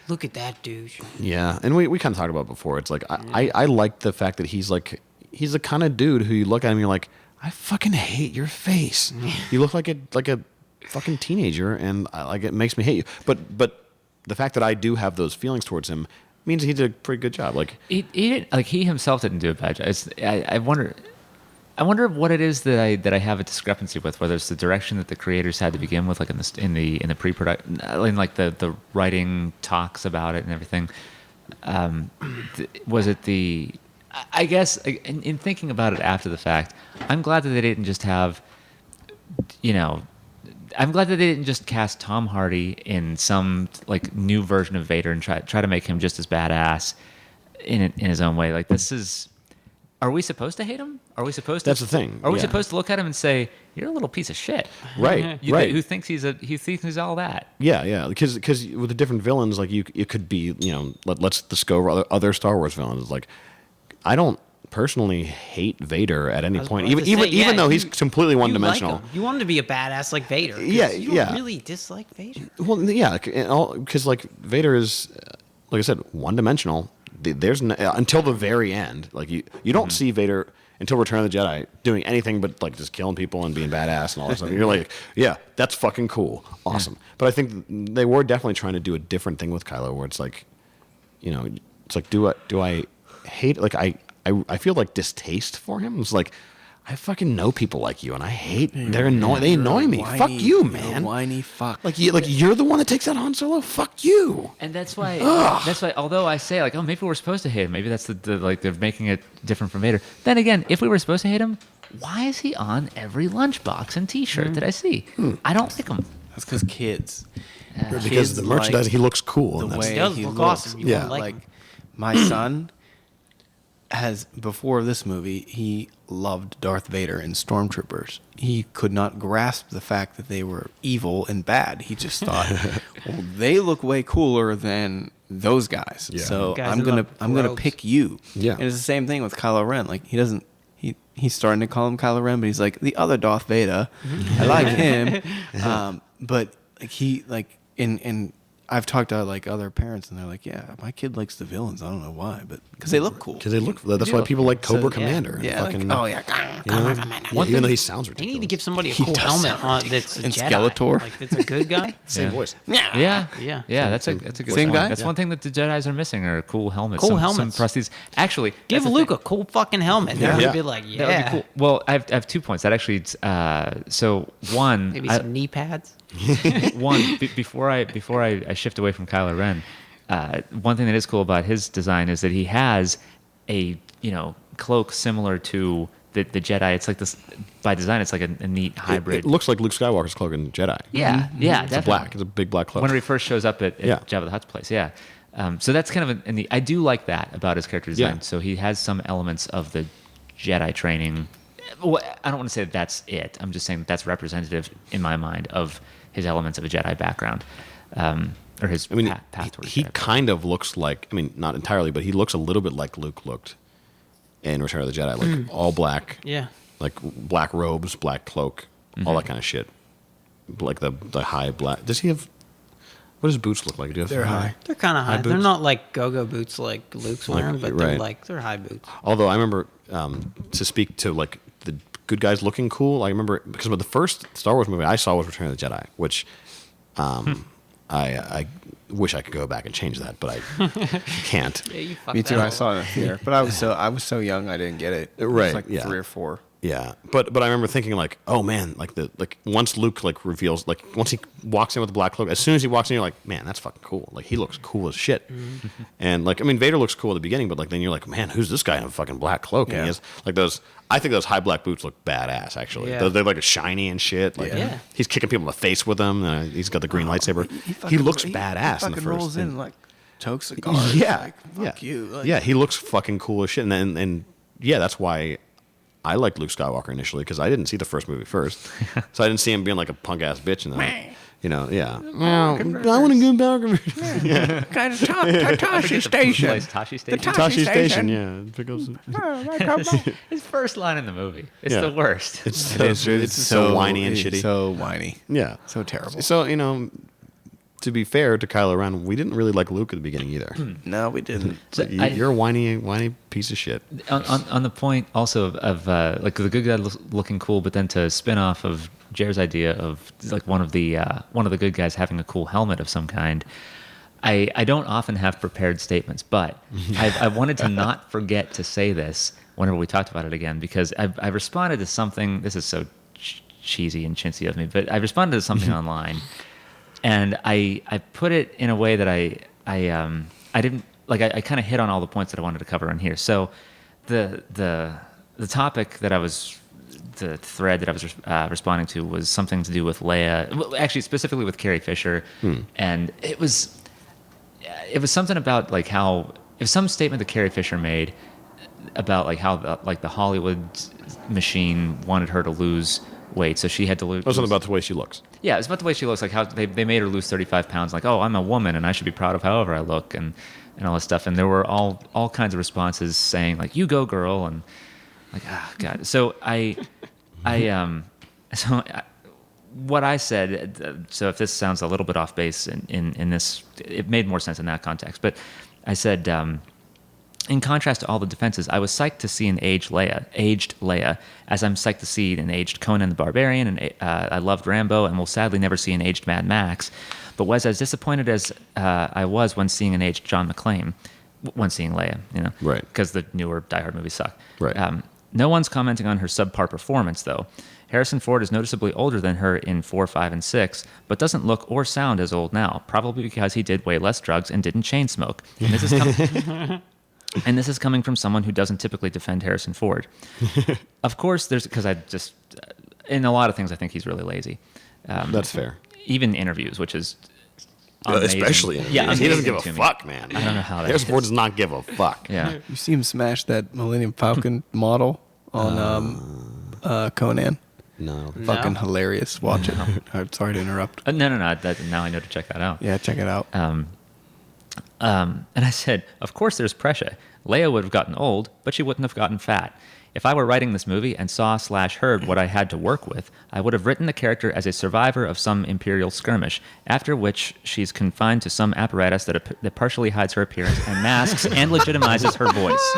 look at that douche. Yeah, and we kind of talked about it before. It's like I like the fact that he's the kind of dude who you look at him and you're like, I fucking hate your face. You look like a fucking teenager, and it makes me hate you. But the fact that I do have those feelings towards him means he did a pretty good job. Like He didn't, like, he himself didn't do a bad job. I wonder what it is that I have a discrepancy with. Whether it's the direction that the creators had to begin with, like in the pre-production, in like the writing talks about it and everything. Was it the? I guess in thinking about it after the fact, I'm glad that they didn't just have, I'm glad that they didn't just cast Tom Hardy in some like new version of Vader and try to make him just as badass in his own way. Like, this is. Are we supposed to hate him? Are we supposed to? That's the thing, Are we yeah. supposed to look at him and say, "You're a little piece of shit"? Right, You right. Who thinks he's all that? yeah, because with the different villains, like it could be, let's just go other Star Wars villains. Like, I don't personally hate Vader at any point, even though he's completely one dimensional. You want him to be a badass like Vader. 'cause Yeah, you don't yeah. really dislike Vader. Well, yeah, because like Vader is, like I said, one dimensional. There's until the very end. Like you don't see Vader until Return of the Jedi doing anything but like just killing people and being badass and all that stuff. And you're like, yeah, that's fucking cool, awesome. But I think they were definitely trying to do a different thing with Kylo, where it's like, it's like, do I hate? Like I feel like distaste for him. It's like, I fucking know people like you, and I hate. They're annoying. They annoy me. Fuck you, man. Whiny fuck. Like you're the one that takes out Han Solo. Fuck you. And that's why. Although I say like, oh, maybe we're supposed to hate him. Maybe that's the like they're making it different from Vader. Then again, if we were supposed to hate him, why is he on every lunchbox and T-shirt that I see? I don't like him. That's because kids. Because Kids of the merchandise, like he looks cool. The and that's- way He does he look looks. awesome. You Yeah. won't like Like him. my son has, before this movie, he loved Darth Vader and Stormtroopers. He could not grasp the fact that they were evil and bad. He just thought, well, they look way cooler than those guys. Yeah. So Guys I'm in gonna the I'm gonna robes. pick you. Yeah. And it's the same thing with Kylo Ren. Like he's starting to call him Kylo Ren, but he's like the other Darth Vader. I like him. But in I've talked to like other parents, and they're like, "Yeah, my kid likes the villains. I don't know why, but because they look cool. Because they look. That's why people like Cobra Commander. and Yeah, like, fucking, oh yeah, even though he sounds They ridiculous. need to give somebody a He cool does helmet sound on that's a And Jedi. Skeletor. Like, that's a good guy. Same voice. Yeah. Yeah. That's a good Same point. guy? That's one thing that the Jedis are missing are cool helmets. Cool some helmets. prosthetics. Actually, Give that's the Luke thing. a cool fucking helmet. They're Yeah. gonna be like, yeah. That would be cool. Well, I have 2 points. That actually, so one, Maybe some knee pads. before I shift away from Kylo Ren, one thing that is cool about his design is that he has a cloak similar to the Jedi. It's like this by design. It's like a neat hybrid. It looks like Luke Skywalker's cloak in Jedi. Yeah, yeah, It's definitely. black. It's a big black cloak. Whenever he first shows up at Jabba the Hutt's place, yeah. So that's kind of I do like that about his character design. Yeah. So he has some elements of the Jedi training. Well, I don't want to say that that's it. I'm just saying that that's representative in my mind of his elements of a Jedi background, or his path towards he Jedi. kind of looks like, not entirely, but he looks a little bit like Luke looked in Return of the Jedi, like all black, Yeah. like black robes, black cloak, all that kind of shit, like the high black. Does he have? What does boots look like? Do you have They're high. They're kind of high. They're boots? not like go-go boots like Luke's wearing, but right. they're high boots. Although I remember to speak to like the good guys looking cool. I remember because the first Star Wars movie I saw was Return of the Jedi, which I wish I could go back and change that, but I can't. Yeah, you fucked Me too. that I up. saw it in the theater, but I was so young I didn't get it. It was Right, like yeah. 3 or 4. Yeah, but I remember thinking like, oh man, like once Luke like reveals, like once he walks in with the black cloak, as soon as he walks in, you're like, man, that's fucking cool. Like he looks cool as shit. And like Vader looks cool at the beginning, but like then you're like, man, who's this guy in a fucking black cloak? And Yeah. he has like those. I think those high black boots look badass. Actually, Yeah. they're like shiny and shit. Like Yeah. he's kicking people in the face with them. He's got the green lightsaber. He looks badass He in the fucking first. rolls in and- like chokes cigars. yeah, Like, yeah, fuck you. Like, yeah. He looks fucking cool as shit, and yeah, that's why I liked Luke Skywalker initially because I didn't see the first movie first, so I didn't see him being like a punk ass bitch and yeah. Well, I want to go back. Yeah, kind of Tashi Station. Place Tashi Station. Tashi Station. Yeah, pick up some- His first line in the movie. It's Yeah. the worst. It's so whiny and shitty. So whiny. Yeah, So terrible. So to be fair to Kylo Ren, we didn't really like Luke at the beginning either. No, we didn't. So You're a whiny piece of shit. on the point also of like the good guy looking cool, but then to spin off of Jared's idea of like one of the good guys having a cool helmet of some kind. I don't often have prepared statements, but I wanted to not forget to say this whenever we talked about it again because I responded to something. This is so cheesy and chintzy of me, but I responded to something online, and I put it in a way that I didn't like. I kind of hit on all the points that I wanted to cover in here. So the topic that the thread that I was responding to was something to do with Leia, well, actually specifically with Carrie Fisher, and it was something about like how it was some statement that Carrie Fisher made about like how the Hollywood machine wanted her to lose weight, so she had to lose. It wasn't about the way she looks. Yeah, it's about the way she looks. Like how they made her lose 35 pounds. Like, oh, I'm a woman and I should be proud of however I look and all this stuff. And there were all kinds of responses saying like, "You go, girl," and like, ah, God. So what I said. So if this sounds a little bit off base in this, it made more sense in that context. But I said. In contrast to all the defenses, I was psyched to see an aged Leia, as I'm psyched to see an aged Conan the Barbarian, and I loved Rambo, and will sadly never see an aged Mad Max, but was as disappointed as I was when seeing an aged John McClane, when seeing Leia, Right. Because the newer Die Hard movies suck. Right. No one's commenting on her subpar performance, though. Harrison Ford is noticeably older than her in 4, 5, and 6, but doesn't look or sound as old now, probably because he did way less drugs and didn't chain smoke. And this is coming from someone who doesn't typically defend Harrison Ford. Of course, because I just, in a lot of things, I think he's really lazy. That's fair. Even interviews, which is amazing. Especially in yeah, he doesn't give amazing a to me. fuck, man. I don't know how that Harrison is. Ford does not give a fuck. Yeah. You see him smash that Millennium Falcon model on Conan. No. Fucking hilarious. Watch it. Sorry to interrupt. No. Now I know to check that out. Yeah, check it out. And I said, of course there's pressure. Leia would have gotten old, but she wouldn't have gotten fat. If I were writing this movie and saw/heard what I had to work with, I would have written the character as a survivor of some Imperial skirmish, after which she's confined to some apparatus that partially hides her appearance and masks and legitimizes her voice.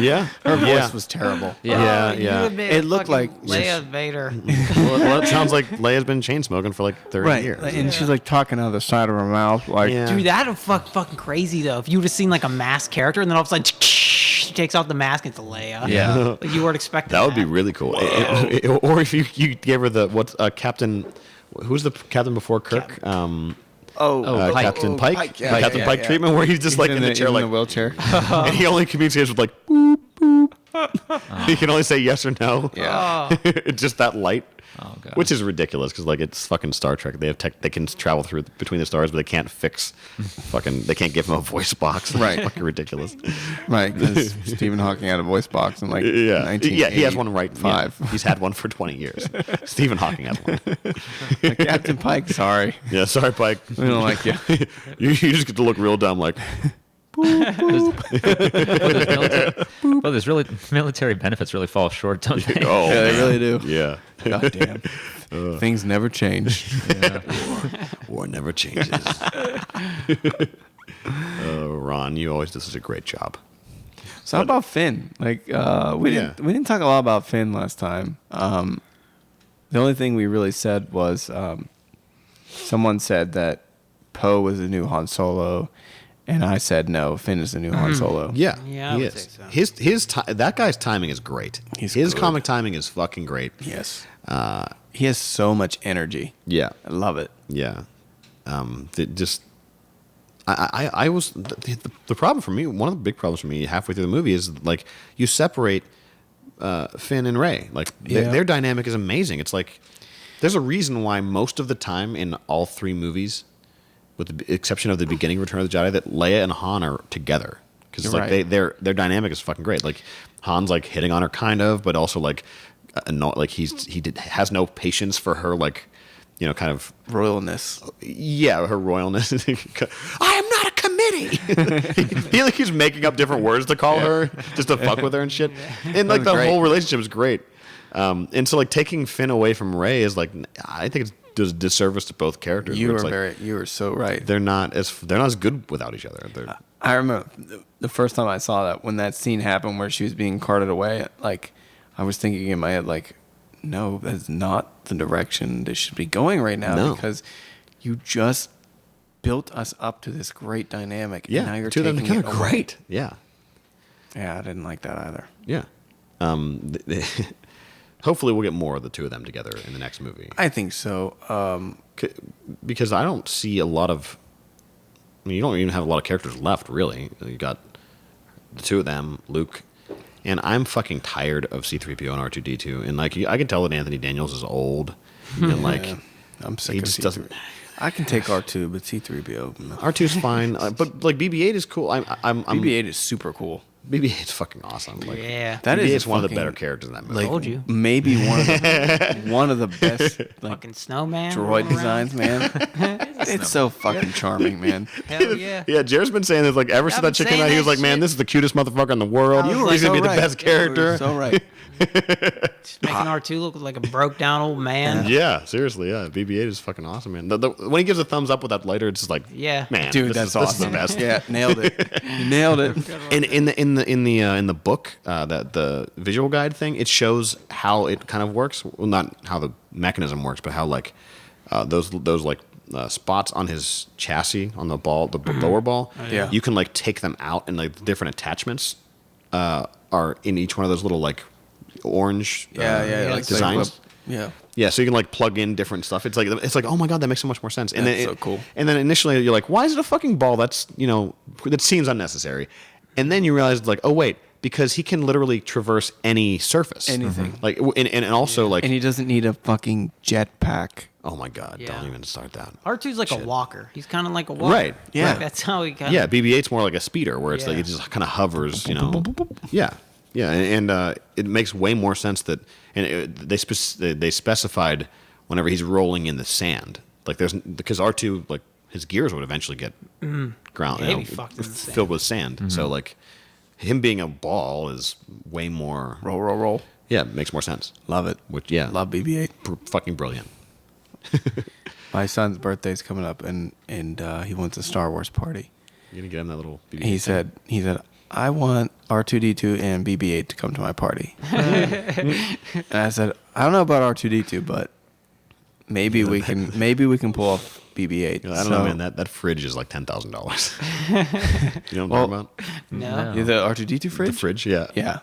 Yeah. Her voice yeah. was terrible. Yeah, You yeah. would've been It looked fucking like- Leia Vader. Well, it sounds like Leia's been chain smoking for like 30 years. And she's like talking out of the side of her mouth, like Yeah. Dude, that'd have fucking crazy though. If you would have seen like a masked character and then all of a sudden she takes off the mask and it's Leia. Yeah. Like you weren't expecting That would be really cool. Or if you gave her the Captain, who's the captain before Kirk? Captain Pike. Yeah, Captain yeah, Pike yeah. treatment where he's just like in the chair, in like the wheelchair. and he only communicates with like boop boop. He can only say yes or no. Yeah. It's just that light. Oh, God. Which is ridiculous because like it's fucking Star Trek. They have they can travel through between the stars, but they can't fix they can't give him a voice box. Right. It's fucking ridiculous. Right, because Stephen Hawking had a voice box in like Yeah, he has one right. 5. Yeah. He's had one for 20 years. Stephen Hawking has one. Captain Pike, sorry. Yeah, sorry, Pike. We don't like you. you just get to look real dumb, like Well, there's really military benefits really fall short, don't they? oh, Yeah, they really do. yeah. God damn. Things never change. War never changes. Ron, you always do such a great job. So how about Finn? Like we didn't talk a lot about Finn last time. The only thing we really said was someone said that Poe was the new Han Solo, and I said no, Finn is the new Han Solo. Yeah, Yeah, I he would is. say so. His that guy's timing is great. He's his good. comic timing is fucking great. Yes. He has so much energy. Yeah, I love it. yeah. Just I was the problem for me. One of the big problems for me halfway through the movie is like you separate Finn and Rey. Like their dynamic is amazing. It's like there's a reason why most of the time in all 3 movies, with the exception of the beginning of Return of the Jedi, that Leia and Han are together because like right. their dynamic is fucking great. Like Han's like hitting on her kind of, but also like like has no patience for her like kind of Royalness. yeah, her royalness. I am not a committee. He's making up different words to call her just to fuck with her and shit. And like That was the great. whole relationship is great. And so like taking Finn away from Rey is like I think it does disservice to both characters. You where were it's like, you were so right. they're not as good without each other. I remember the first time I saw that when that scene happened where she was being carted away. Like I was thinking in my head, like, no, that's not the direction this should be going right now. No. Because you just built us up to this great dynamic. Yeah, and now you're two of them taking together, it away. great. Yeah, Yeah, I didn't like that either. yeah. Hopefully, we'll get more of the two of them together in the next movie. I think so. Because I don't see a lot of. I mean, you don't even have a lot of characters left, really. You got the two of them, Luke, and I'm fucking tired of C-3PO and R2-D2. And like, I can tell that Anthony Daniels is old, and like, Yeah, I'm sick he of just C3. doesn't. I can take R2, but C3PO. R2's fine, but like BB-8 is cool. I'm BB-8 is super cool. BB-8's fucking awesome. Like, Yeah. That BB-8's is one of the fucking, better characters in that movie. Like, Told you. maybe one of the best like Fucking snowman. droid rolling designs, man. It's so fucking charming, man. around. Hell yeah. Yeah, Jared's been saying this like ever since I've that been chick came saying out. He was that like, "Man, shit. this is the cutest motherfucker in the world. You were He's gonna so be the right. best You were character." So right. Just making R2 look like a broke down old man. Yeah, seriously, yeah. BB-8 is fucking awesome, man. When he gives a thumbs up with that lighter, it's just like, Yeah. man, Dude, this that's is the awesome. best. Yeah, nailed it. You nailed it. And in the book, the visual guide thing, it shows how it kind of works. Well, not how the mechanism works, but how like those like spots on his chassis on the ball, the lower ball. Yeah. You can like take them out, and like different attachments are in each one of those little like orange Yeah, like designs. yeah. Yeah, so you can like plug in different stuff. It's like oh my god, that makes so much more sense. And That's then so cool. And then initially you're like, why is it a fucking ball? That's that seems unnecessary. And then you realize like, oh wait, because he can literally traverse any surface, Anything. Like and also like And he doesn't need a fucking jetpack. oh my god, Yeah. don't even start that. R2's like a walker. He's kind of like a walker. Right, yeah. Like, that's how he kind of. Yeah, BB-8's more like a speeder where it's like Yeah. it just kind of hovers, Yeah, yeah, and it makes way more sense that they specified whenever he's rolling in the sand, like because R2 like his gears would eventually get ground, Yeah, he'd be fucked in the sand. filled with sand. So like him being a ball is way more. Roll. Yeah, it makes more sense. Love it. Which yeah, Love BB-8. fucking brilliant. My son's birthday's coming up, and he wants a Star Wars party. You're gonna get him that little. BB-8 He said, I want R2-D2 and BB-8 to come to my party. And I said, I don't know about R2-D2, but maybe we can pull off BB-8. I don't know, man. That fridge is like $10,000. You know what I'm talking about? No. The R2-D2 fridge? The fridge, yeah. Yeah.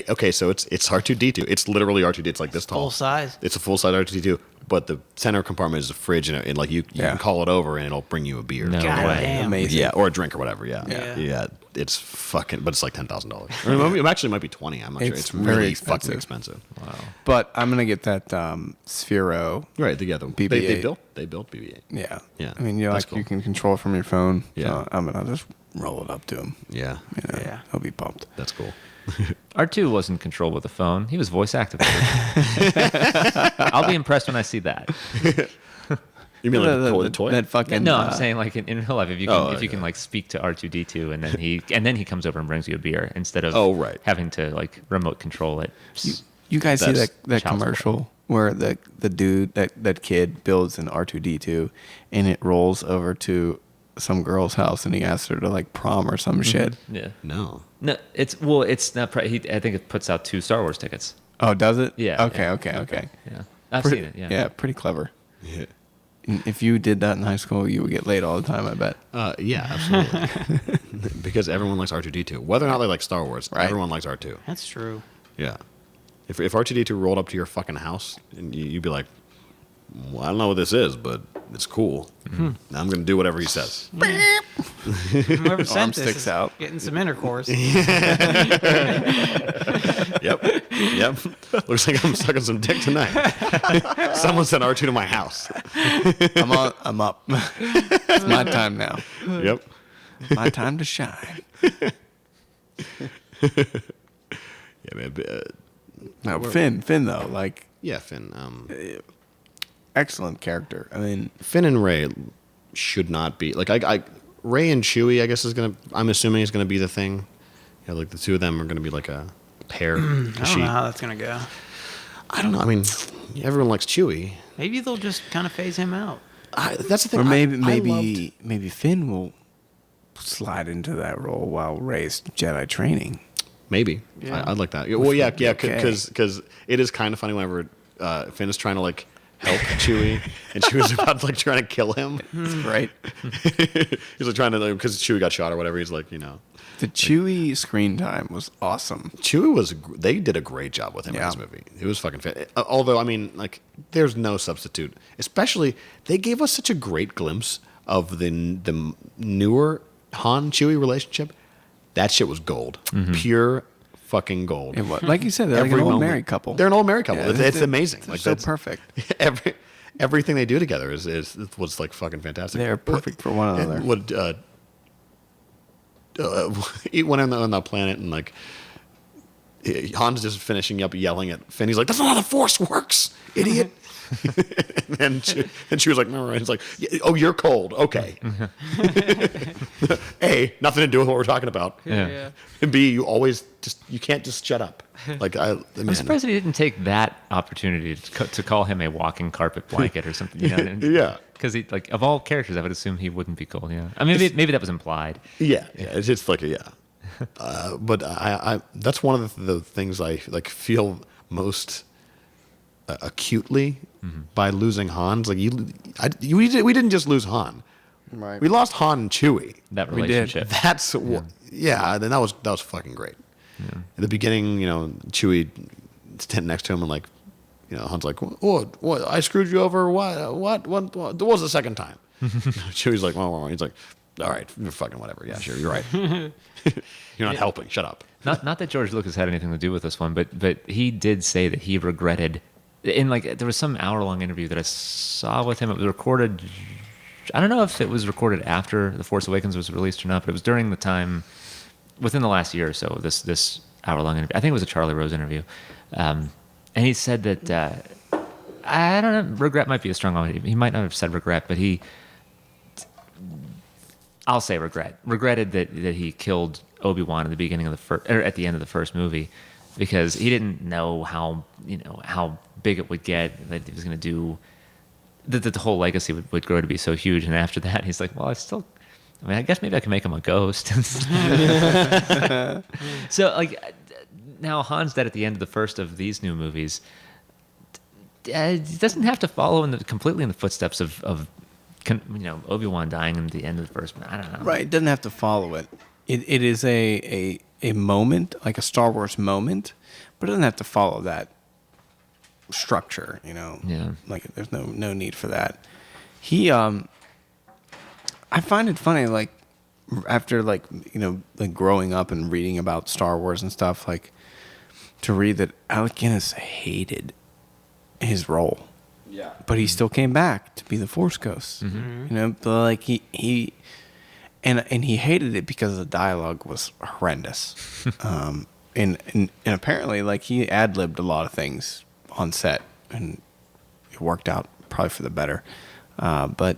Okay, so it's R2-D2. It's literally R2-D2. It's like this tall. Full size. It's a full size R2-D2. but the center compartment is a fridge, and like you can call it over, and it'll bring you a beer. No God way. damn. Amazing. Yeah, or a drink or whatever. Yeah, Yeah. It's fucking, but it's like $10,000. It actually might be 20. I'm not sure. It's very really expensive. fucking expensive. Wow. But I'm gonna get that Sphero. Right, together. BB-8. They built BB-8. Yeah. Yeah, I mean, that's cool. you can control it from your phone. Yeah. So I'm gonna just roll it up to him. Yeah, Yeah. He'll be pumped. that's cool. R2 wasn't controlled with a phone. He was voice activated. I'll be impressed when I see that. You mean like the toy? That fucking. No, I'm saying like in real life, if you can, Oh, if you can yeah. like speak to R2D2 and then he comes over and brings you a beer instead of Oh, right. having to like remote control it. You guys see That's that child's commercial where the dude that kid builds an R2D2 and it rolls over to some girl's house and he asks her to like prom or some shit. Yeah. No. No, it's not. I think it puts out 2 Star Wars tickets. Oh, does it? Yeah. Okay. yeah. Okay. Yeah, I've Pretty- seen it. Yeah. Yeah, pretty clever. Yeah. And if you did that in high school, you would get laid all the time. I bet. Yeah, absolutely. Because everyone likes R2D2. Whether or not they like Star Wars, Right. everyone likes R2. That's true. Yeah. If R2D2 rolled up to your fucking house, and you'd be like, well, I don't know what this is, but it's cool. Now I'm going to do whatever he says. Whoever sent this sticks is out. getting some intercourse. Yep. Yep. Looks like I'm sucking some dick tonight. Someone sent R2 to my house. I'm up. It's my time now. Yep. My time to shine. Yeah, man. No, Finn though, like Yeah, Finn. excellent character. I mean, Finn and Ray should not be like Ray and Chewie. I guess I'm assuming is gonna be the thing. Yeah, like the two of them are gonna be like a pair. I don't know how that's gonna go. I don't know. I mean, everyone likes Chewie. Maybe they'll just kind of phase him out. That's the thing. or maybe I loved- maybe Finn will slide into that role while Rey's Jedi training. Maybe. Yeah. I'd like that. Well, yeah, would be okay. because it is kind of funny whenever Finn is trying to like help Chewie, and Chewie's about to like trying to kill him. That's great. He's like trying to because Chewie got shot or whatever. He's like, The Chewie screen time was awesome. Chewie they did a great job with him in Yeah. this movie. It was fucking fan. Although I mean, like, there's no substitute. Especially they gave us such a great glimpse of the newer Han Chewie relationship. That shit was gold, pure fucking gold. It was, like you said, they're like an Every old moment. married couple. They're an old married couple. Yeah, It's they're- amazing. They're Like so that's perfect. everything they do together is was like fucking fantastic. They're perfect for one another. And would eat one on the planet and like Han's just finishing up yelling at Finn. He's like, "That's not how the Force works, idiot." and she was like, "No," and he's like, "Oh, you're cold. Okay." A, nothing to do with what we're talking about. Yeah. And B, you can't just shut up. Like I'm surprised he didn't take that opportunity to call him a walking carpet blanket or something. Yeah. Because he, like, of all characters, I would assume he wouldn't be cool. Yeah. I mean, maybe that was implied. Yeah, it's just like but I that's one of the things I like feel most acutely by losing Han. Like we didn't just lose Han, Right. We lost Han and Chewie. That We did. relationship. That's then that was fucking great. At the beginning, Chewie standing next to him and like, Han's like, what? I screwed you over. What? What was the second time? Chewie's like, well, he's like, all right, fucking whatever. Yeah, sure, you're right. You're not helping. Shut up. Not that George Lucas had anything to do with this one, but he did say that he regretted. In like, there was some hour-long interview that I saw with him. It was recorded. I don't know if it was recorded after The Force Awakens was released or not, but it was during the time within the last year or so. This hour-long interview. I think it was a Charlie Rose interview, and he said that I don't know. Regret might be a strong one. He might not have said regret, but I'll say regretted that he killed Obi-Wan at the beginning of at the end of the first movie, because he didn't know how big it would get, that he was going to do, that the whole legacy would grow to be so huge. And after that, he's like, well, I guess maybe I can make him a ghost. So like, now Han's dead at the end of the first of these new movies. He doesn't have to follow completely in the footsteps of Obi-Wan dying in the end of the first one. I don't know. Right. It doesn't have to follow it. It is a moment, like a Star Wars moment, but it doesn't have to follow that structure, you know. Yeah. Like there's no need for that. I find it funny, like after like growing up and reading about Star Wars and stuff, like to read that Alec Guinness hated his role. Yeah. But he still came back to be the Force Ghost. Mm-hmm. You know, but like he hated it because the dialogue was horrendous. And apparently like he ad-libbed a lot of things on set and it worked out probably for the better. But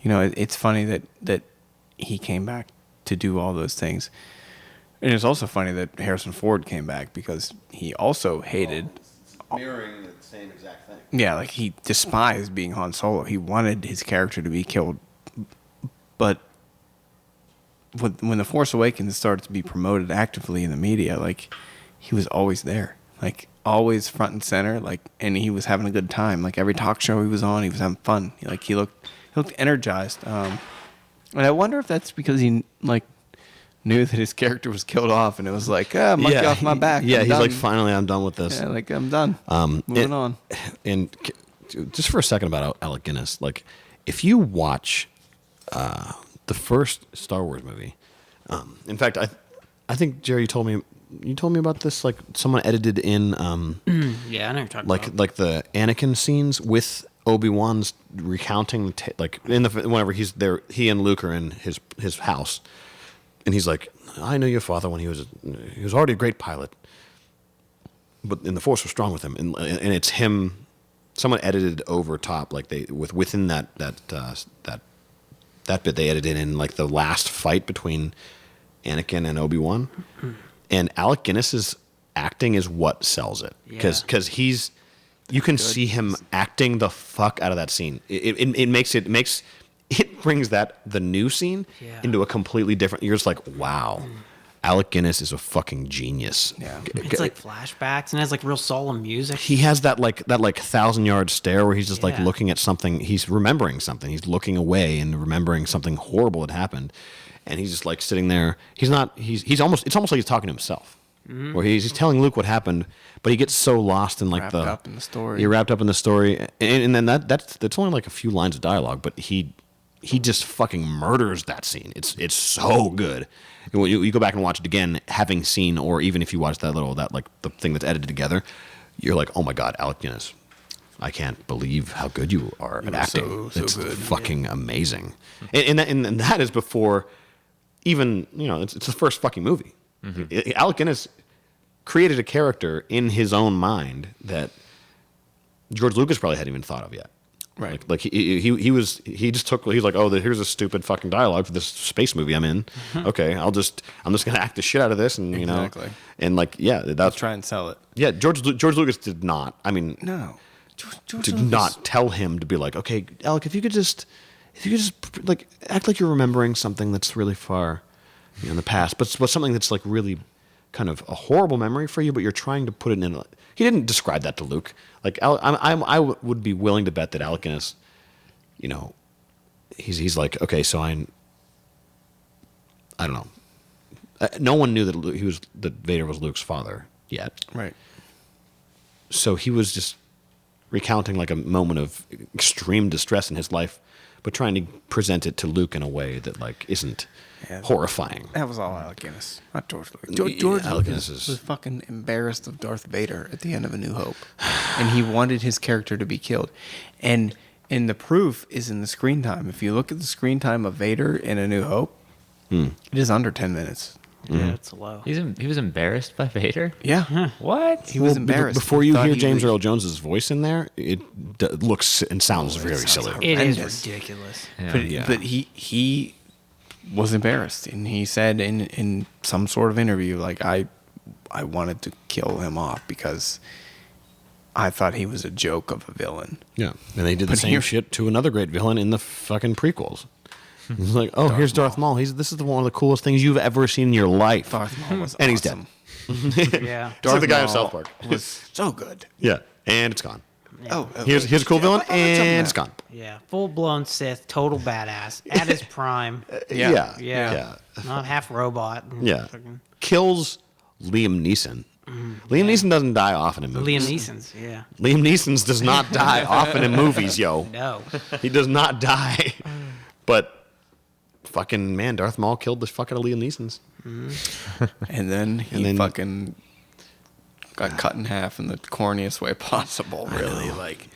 you know, it's funny that he came back to do all those things. And it's also funny that Harrison Ford came back because he also hated mirroring the same exact thing. Yeah, like he despised being Han Solo. He wanted his character to be killed. But when The Force Awakens started to be promoted actively in the media, like he was always there. Like always front and center, like, and he was having a good time. Like every talk show he was on, he was having fun. Like he looked energized. And I wonder if that's because he like knew that his character was killed off, and it was like, monkey off my back. Yeah, I'm he's done. like, finally, I'm done with this. Yeah, like I'm done. Moving on. And just for a second about Alec Guinness, like if you watch the first Star Wars movie, in fact, I think Jerry, you told me about this. Like someone edited in, Yeah, I know you're talking like about. like the Anakin scenes with Obi-Wan's recounting, like in the whenever he's there, he and Luke are in his house, and he's like, I knew your father when he was already a great pilot, but and the Force was strong with him, and it's him. Someone edited over top, like within that bit they edited in like the last fight between Anakin and Obi-Wan, and Alec Guinness's acting is what sells it because you can see him acting the fuck out of that scene. It brings the new scene into a completely different. You're just like, wow, Alec Guinness is a fucking genius. Yeah. It's like flashbacks and it has like real solemn music. He has that 1,000-yard stare where he's just like Yeah. looking at something. He's remembering something. He's looking away and remembering something horrible had happened, and he's just like sitting there. He's not. It's almost like he's talking to himself. Where he's telling Luke what happened, but he gets so lost in like Wrapped up in the story. You're wrapped up in the story, and then that's only like a few lines of dialogue, but he just fucking murders that scene. It's so good. You go back and watch it again, having seen, or even if you watch that the thing that's edited together, you're like, oh my god, Alec Guinness, I can't believe how good you are at acting. so it's good. fucking amazing, and that is before even it's the first fucking movie. Alec Guinness created a character in his own mind that George Lucas probably hadn't even thought of yet. Right. Like he's like, oh, here's a stupid fucking dialogue for this space movie I'm in. Okay, I'm just gonna act the shit out of this, and Exactly. and like Let's that's try and sell it. yeah. George Lucas did not. I mean, No. did not tell him to be like, okay, Alec, if you could just like act like you're remembering something that's really far in the past, but something that's like really kind of a horrible memory for you, but you're trying to put it in. He didn't describe that to Luke. Like I would be willing to bet that Alec Guinness, he's like, okay, so I don't know. No one knew that Vader was Luke's father yet. Right. So he was just recounting like a moment of extreme distress in his life, but trying to present it to Luke in a way that like isn't horrifying. That was all Alec Guinness, not George Lucas. Yeah, George Alec Lucas Guinness was fucking embarrassed of Darth Vader at the end of A New Hope, and he wanted his character to be killed. And the proof is in the screen time. If you look at the screen time of Vader in A New Hope, it is under 10 minutes. Yeah, it's low. He was embarrassed by Vader. Yeah. What? He was embarrassed. Before He you thought hear he James was- Earl Jones's voice in there, it looks and sounds very sounds silly. horrible. It is Horrendous. ridiculous. Yeah. But he was embarrassed, and he said in some sort of interview, like, I wanted to kill him off because I thought he was a joke of a villain. Yeah, and they did the But same here- shit to another great villain in the fucking prequels. He's like, oh, here's Darth Maul. This is one of the coolest things you've ever seen in your life. Darth Maul was And he's awesome. Yeah. It's like the guy in Maul South Park. was so good. Yeah, and it's gone. Oh, Here's a cool villain, and it's gone. Yeah. Full blown Sith, total badass. At his prime. Yeah, Yeah. Not half robot. yeah. Fucking- Kills Liam Neeson Liam Neeson doesn't die often in movies. Liam Neeson's, yeah. Liam Neeson's does not die often in movies, yo. No. He does not die. But fucking man, Darth Maul killed the fuck out of Liam Neeson's. And then he fucking got cut in half in the corniest way possible. Really, like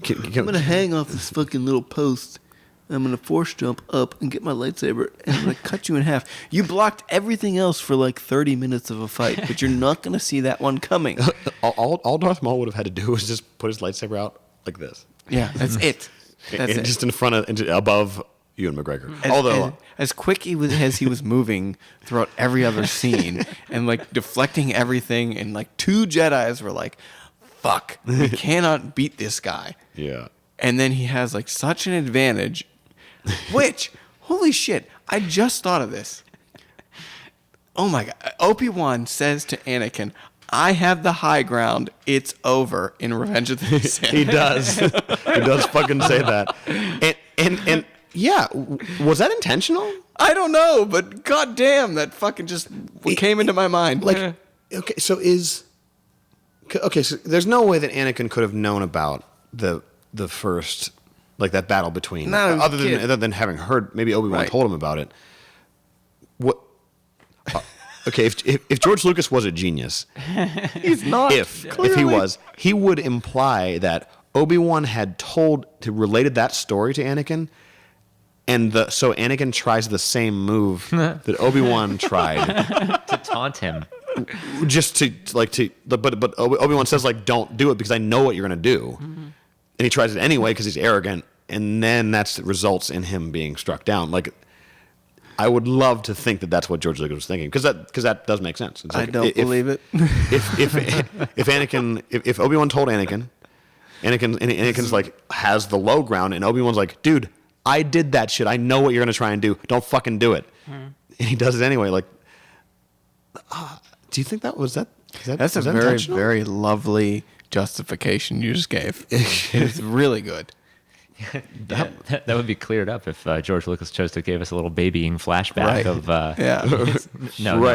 I'm gonna hang off this fucking little post. I'm gonna force jump up and get my lightsaber, and I'm gonna cut you in half. You blocked everything else for like 30 minutes of a fight, but you're not gonna see that one coming. All Darth Maul would have had to do was just put his lightsaber out like this. Yeah, that's it. That's it. Just in front of, above Ewan McGregor. Although as quick as he was moving throughout every other scene and like deflecting everything, and like 2 Jedis were like, "Fuck, we cannot beat this guy." Yeah. And then he has like such an advantage. Which, holy shit, I just thought of this. Oh my god. Obi-Wan says to Anakin, "I have the high ground. It's over," in Revenge of the Sith. He does. He does fucking say that. And yeah, was that intentional? I don't know, but goddamn, that fucking just came into my mind. Like, so there's no way that Anakin could have known about the first, like that battle between, other than having heard, maybe Obi-Wan told him about it. What? Okay, if George Lucas was a genius, he's not. If he was, he would imply that Obi-Wan had related that story to Anakin, and so Anakin tries the same move that Obi-Wan tried To taunt him. just but Obi-Wan says like, "Don't do it because I know what you're gonna do." And he tries it anyway because he's arrogant, and then that results in him being struck down. Like, I would love to think that that's what George Lucas was thinking, because that does make sense. It's like, I don't believe it. If Obi-Wan told Anakin's like has the low ground, and Obi-Wan's like, "Dude, I did that shit. I know what you're gonna try and do. Don't fucking do it." And he does it anyway. Like, do you think that's a very, very lovely justification you just gave. It's really good. That would be cleared up if George Lucas chose to give us a little babying flashback of. No,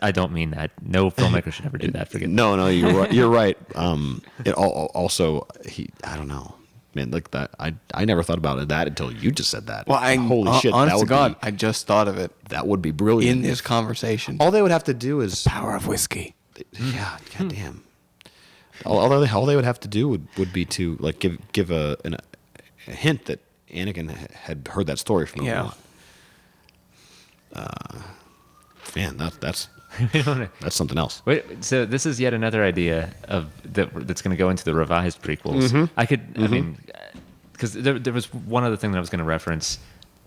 I don't mean that. No filmmaker should ever do that. Forget. No, you're right. You're right. It also I don't know, man. Like that, I never thought about that until you just said that. Well, holy shit! Honest to God, I just thought of it. That would be brilliant in this conversation. All they would have to do is power of whiskey. Yeah, goddamn. All they would have to do would be to like give a hint that Anakin had heard that story from Obi-Wan. Man, that's something else. Wait, so this is yet another idea that's going to go into the revised prequels. Mm-hmm. I mean, because there was one other thing that I was going to reference,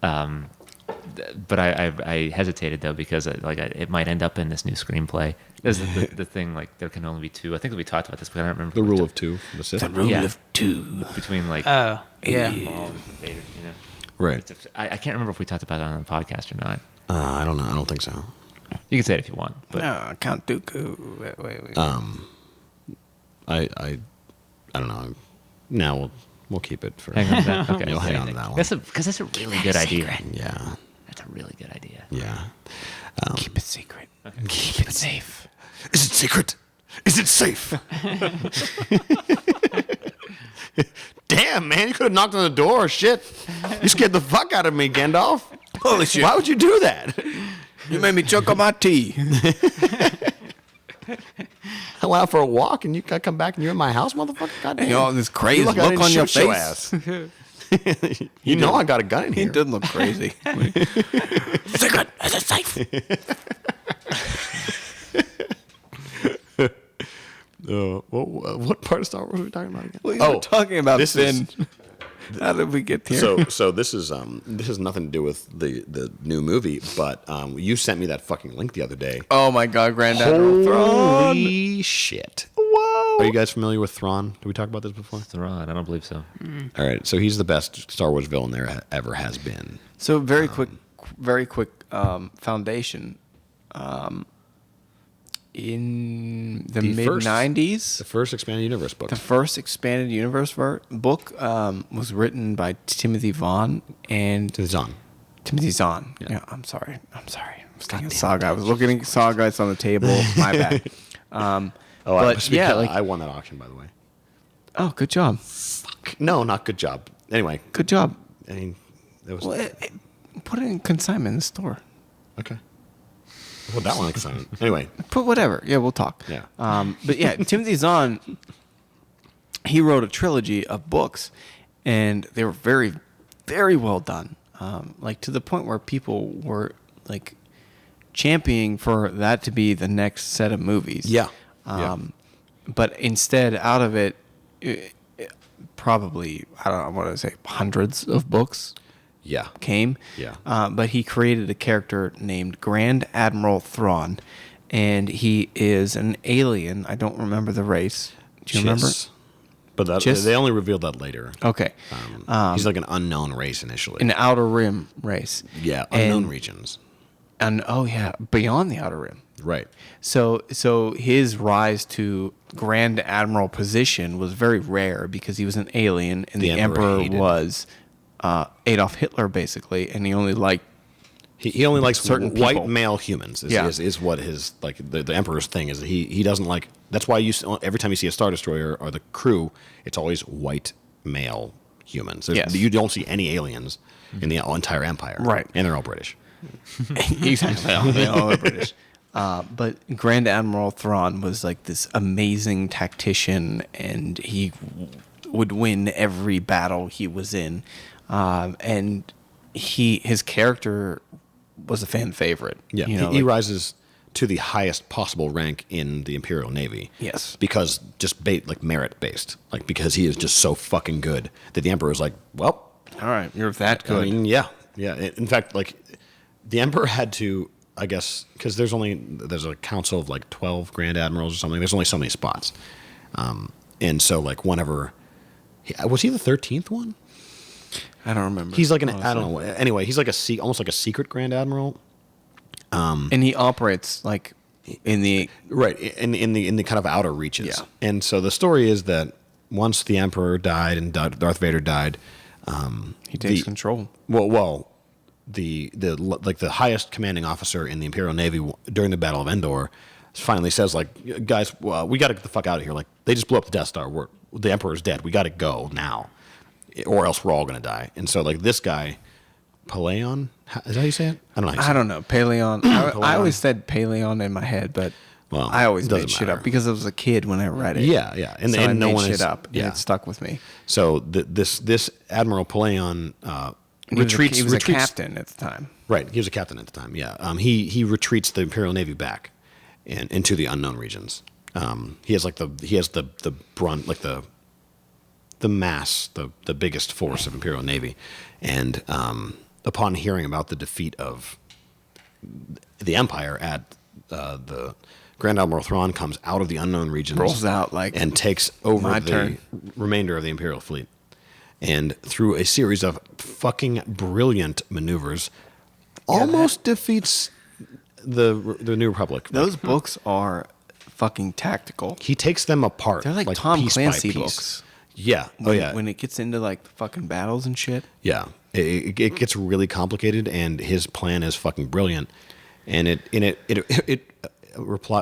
but I hesitated though because it might end up in this new screenplay. There's the thing like there can only be 2. I think that we talked about this, but I don't remember. The rule of 2. The rule of 2 between like yeah, Maul and Vader, you know. Right. I can't remember if we talked about it on the podcast or not. I don't know. I don't think so. You can say it if you want. But. No, Count Dooku. Wait. I don't know. Now we'll keep it for. Hang on to that. Okay. You'll hang on to that one. Because that's a really good idea. Yeah. That's a really good idea. Yeah. Keep it secret. Okay. Keep it safe. Is it secret? Is it safe? Damn, man, you could have knocked on the door. Shit. You scared the fuck out of me, Gandalf. Holy shit. Why would you do that? You made me choke on my tea. I went out for a walk and you come back and you're in my house, motherfucker? Goddamn. You know, this crazy look on your face. You know I got a gun in here. He did look crazy. Secret. Is it safe? What part of Star Wars are we talking about again? We're talking about this Finn. How did we get here? So this is nothing to do with the new movie, but you sent me that fucking link the other day. Oh my God, Grand Admiral Thrawn! Holy shit! Whoa! Are you guys familiar with Thrawn? Did we talk about this before? Thrawn? I don't believe so. All right, so he's the best Star Wars villain there ever has been. So very quick foundation. In the mid-90s, the first expanded universe book. The first expanded universe book was written by Timothy Zahn and Timothy Zahn. Yeah, I'm sorry. I was thinking Saga. I was looking at Saga. It's on the table. My bad. But yeah, like I won that auction, by the way. oh, good job, No, not good job. Anyway, good job. I mean, that was Well, put it in consignment in the store. okay. Well, that one excited. Anyway, Put whatever. Yeah, we'll talk. Yeah. But yeah, Timothy Zahn, he wrote a trilogy of books, and they were very, very well done. Like to the point where people were like championing for that to be the next set of movies. Yeah. But instead, out of it, probably I don't know what to say, hundreds of books yeah. came. Yeah. But he created a character named Grand Admiral Thrawn, and he is an alien. I don't remember the race. Do you remember? But Chiss? they only revealed that later. Okay. He's like an unknown race initially. An Outer Rim race. Yeah, unknown regions. And oh yeah, beyond the Outer Rim. Right. So his rise to Grand Admiral position was very rare because he was an alien, and the Emperor hated. was Adolf Hitler basically, and he only liked He only likes certain white people. male humans. Yeah. Is what his like the Emperor's thing is. That he doesn't like. That's why every time you see a Star Destroyer or the crew, it's always white male humans. Yes. You don't see any aliens in the entire Empire. Right. And they're all British. exactly. They all are British. But Grand Admiral Thrawn was like this amazing tactician, and he would win every battle he was in. And his character was a fan favorite. Yeah. You know, he like- rises to the highest possible rank in the Imperial Navy. Yes. Because just merit based. Like because he is just so fucking good that the Emperor is like, well, all right, you're that good. I mean, yeah. In fact, like the Emperor had to, I guess, because there's a council of like 12 Grand Admirals or something. There's only so many spots, and so like whenever was he the 13th one? I don't remember. He's like I don't know. Anyway, he's like almost like a secret Grand Admiral. And he operates like in the Right, in the kind of outer reaches. Yeah. And so the story is that once the Emperor died and Darth Vader died, he takes control. Well, the highest commanding officer in the Imperial Navy during the Battle of Endor finally says like, guys, we got to get the fuck out of here. Like they just blew up the Death Star. The Emperor's dead. We got to go now, or else we're all gonna die. And so like this guy, Paleon, is that how you say it? I don't know. I don't know. Paleon. I always said Paleon in my head, but Well, I always doesn't made shit matter. up because I was a kid when I read it. Yeah, yeah. And And no I made one shit is- up, yeah. and it stuck with me. So this Admiral Paleon retreats. He was a captain at the time. Right, he was a captain at the time. Yeah, he retreats the Imperial Navy back and into the unknown regions. He has the brunt, like the mass, the biggest force of Imperial Navy, and upon hearing about the defeat of the Empire at the Grand Admiral Thrawn comes out of the unknown regions, Rolls out like and takes over my the turn. remainder of the Imperial fleet. And through a series of fucking brilliant maneuvers, almost defeats the New Republic. Those books are fucking tactical. He takes them apart. They're like Tom piece by Clancy piece. books. Yeah. When it gets into like the fucking battles and shit. Yeah. It gets really complicated, and his plan is fucking brilliant. And it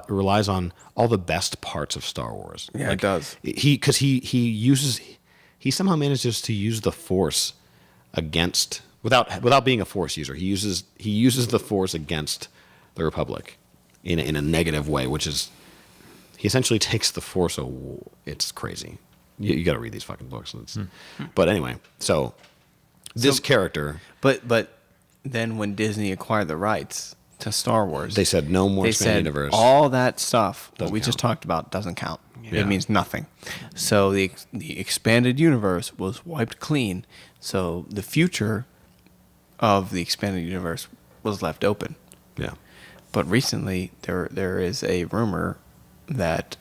relies on all the best parts of Star Wars. Yeah, it does. He somehow manages to use the Force against without being a Force user. He uses the Force against the Republic in a negative way, which is he essentially takes the Force. It's crazy. You got to read these fucking books. But anyway, so this character. But then when Disney acquired the rights to Star Wars, They said no more they expanded said universe. all that stuff that Doesn't we just count. talked about doesn't count. Yeah. It means nothing. So the expanded universe was wiped clean. So the future of the expanded universe was left open. Yeah. But recently there is a rumor that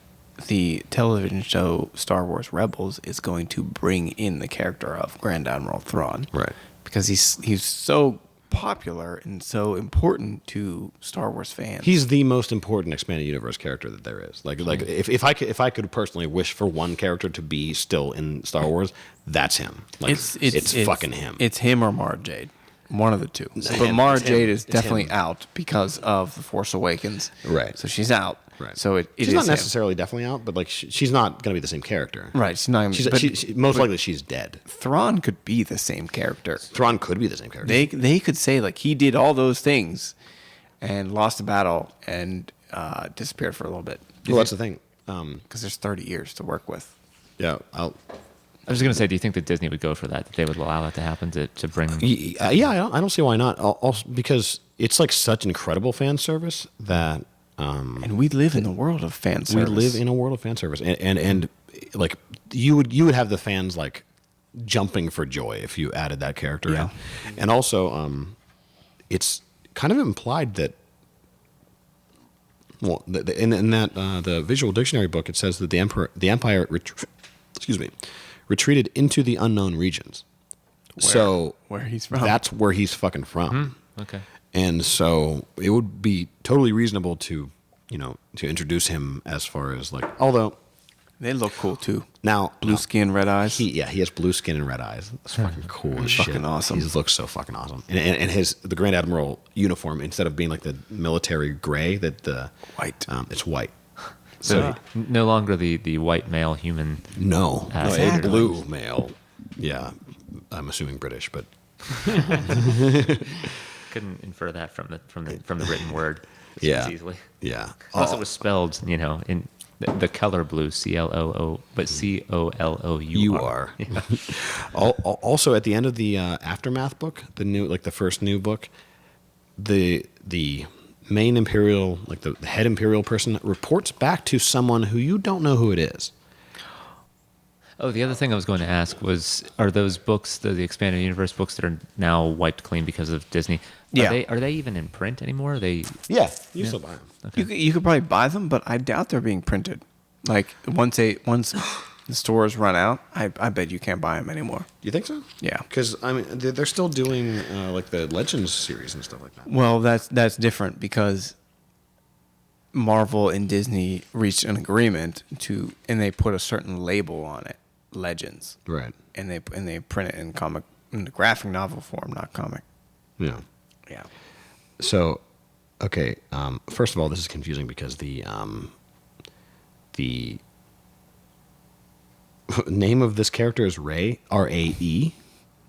the television show Star Wars Rebels is going to bring in the character of Grand Admiral Thrawn. Right. Because he's so popular and so important to Star Wars fans. He's the most important expanded universe character that there is. Like if I could personally wish for one character to be still in Star Wars, that's him. Like it's fucking him. It's him or Mara Jade. One of the two. But him. Mara It's him. Jade is It's definitely him. out because of The Force Awakens. Right. So she's out. Right. So it she's is not him. necessarily definitely out, but like she's not going to be the same character. Right. She's not. Most likely she's dead. Thrawn could be the same character. Thrawn could be the same character. They could say like he did all those things, and lost the battle and disappeared for a little bit. Well, that's the thing. Because there's 30 years to work with. Yeah, I was going to say, do you think that Disney would go for that? That they would allow that to happen to bring? yeah. I don't see why not. Also, because it's like such incredible fan service that. And we live in the world of fan service. We live in a world of fan service, and like you would have the fans like jumping for joy if you added that character in, and also it's kind of implied that. Well, in that the visual dictionary book, it says that the empire retreated into the unknown regions. Where he's from. That's where he's fucking from. Okay. And so it would be totally reasonable to introduce him as far as like, although They look cool too. now Blue skin, red eyes. he has blue skin and red eyes. That's fucking cool as shit. Fucking awesome. He looks so fucking awesome. And the Grand Admiral uniform, instead of being like the military gray, White. It's white. So no longer the white male human. No, it's a Exactly. blue male. Yeah, I'm assuming British, but Couldn't infer that from the written word. yeah, Easily. yeah. Plus, it was spelled, in the color blue, CLOO, but COLOUR. You are. Also, at the end of the Aftermath book, the first new book, the main Imperial, like the head Imperial person, reports back to someone who you don't know who it is. Oh, the other thing I was going to ask was, are those books, the expanded universe books that are now wiped clean because of Disney? Are they even in print anymore? Yeah, you still buy them. You could probably buy them, but I doubt they're being printed. Like once the stores run out, I bet you can't buy them anymore. You think so? Yeah. Because I mean, they're still doing like the Legends series and stuff like that. Well, that's different because Marvel and Disney reached an agreement and they put a certain label on it, Legends, Right. and they print it in the graphic novel form, not comic. Yeah. Yeah. So, okay. First of all, this is confusing because the name of this character is Ray, R-A-E,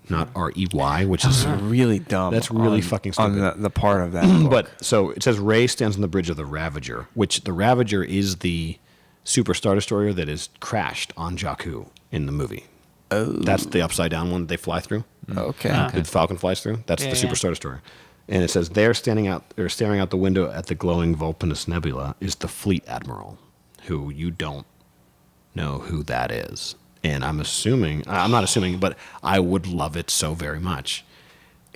not R-E-Y, which is Really dumb. That's really on- fucking on stupid. the part of that. book. But so it says Ray stands on the bridge of the Ravager, which the Ravager is the Super Star Destroyer that is crashed on Jakku in the movie. Oh. That's the upside down one that they fly through. Okay. The Falcon flies through. That's Yeah, the Super yeah. Star Destroyer. And it says there, staring out the window at the glowing Vulpinus Nebula, is the Fleet Admiral, who you don't know who that is. And I'm not assuming, but I would love it so very much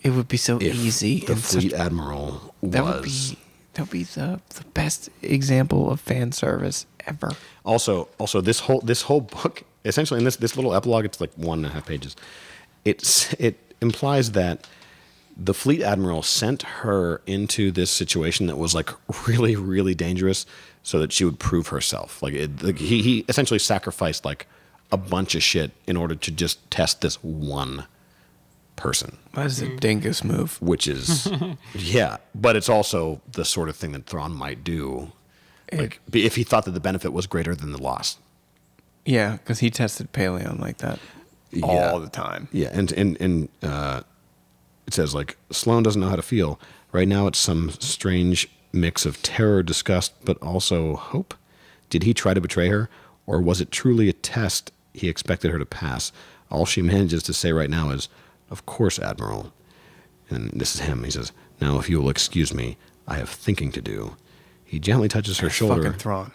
It would be so if easy. the and such- Fleet Admiral that was. would be the best example of fan service ever. Also, this whole book, essentially in this little epilogue, it's like 1.5 pages. It implies that the Fleet Admiral sent her into this situation that was like really, really dangerous, so that she would prove herself. He essentially sacrificed like a bunch of shit in order to just test this one person, That is a dingus move. which is yeah, but it's also the sort of thing that Thrawn might do, like if he thought that the benefit was greater than the loss. Yeah, because he tested Paleon like that all the time. Yeah, and it says like Sloane doesn't know how to feel right now. It's some strange mix of terror, disgust, but also hope. Did he try to betray her, or was it truly a test he expected her to pass? All she manages to say right now is, "Of course, Admiral." And this is him. He says, "Now, if you will excuse me, I have thinking to do." He gently touches her shoulder. Fucking Thrawn.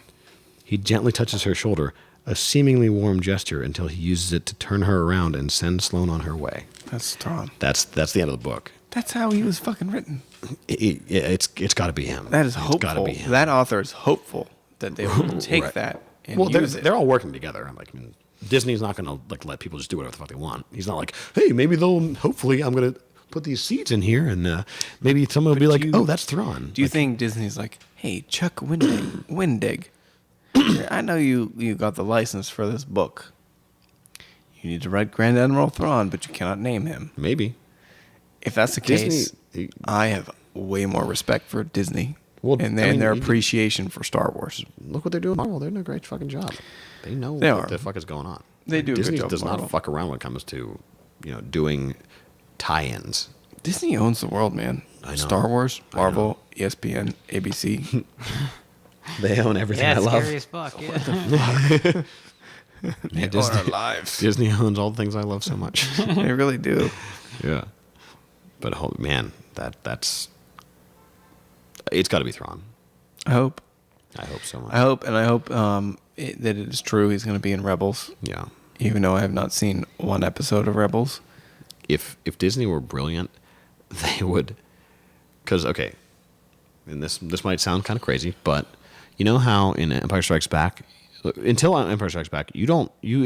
He gently touches her shoulder, a seemingly warm gesture, until he uses it to turn her around and send Sloane on her way. That's Thrawn. That's the end of the book. That's how he was fucking written. It's got to be him. That is It's hopeful. gotta be him. That author is hopeful that they will take Right. that and Well, use it. they're all working together. Disney's not going to let people just do whatever the fuck they want. He's not like, hey, maybe hopefully I'm going to put these seeds in here, and maybe someone will be like, oh, that's Thrawn. Do you think Disney's like, hey, Chuck Wendig, I know you got the license for this book. You need to write Grand Admiral Thrawn, but you cannot name him. Maybe. if that's the case, I have way more respect for Disney and their appreciation for Star Wars. Look what they're doing. Marvel, they're doing a great fucking job. They know They what are. the fuck is going on. They do a Disney good job does with not Marvel. fuck around when it comes to doing tie-ins. Disney owns the world, man. I know. Star Wars, Marvel, ESPN, ABC. They own everything Yeah, I love. scary as fuck. Yeah. Yeah, They own our lives. Disney owns all the things I love so much. They really do. Yeah, but man, that's it's got to be Thrawn. I hope. I hope so much. I hope that it is true. He's going to be in Rebels. Yeah. Even though I have not seen one episode of Rebels. If Disney were brilliant, they would. Because and this might sound kind of crazy, but you know how in Empire Strikes Back, until Empire Strikes Back, you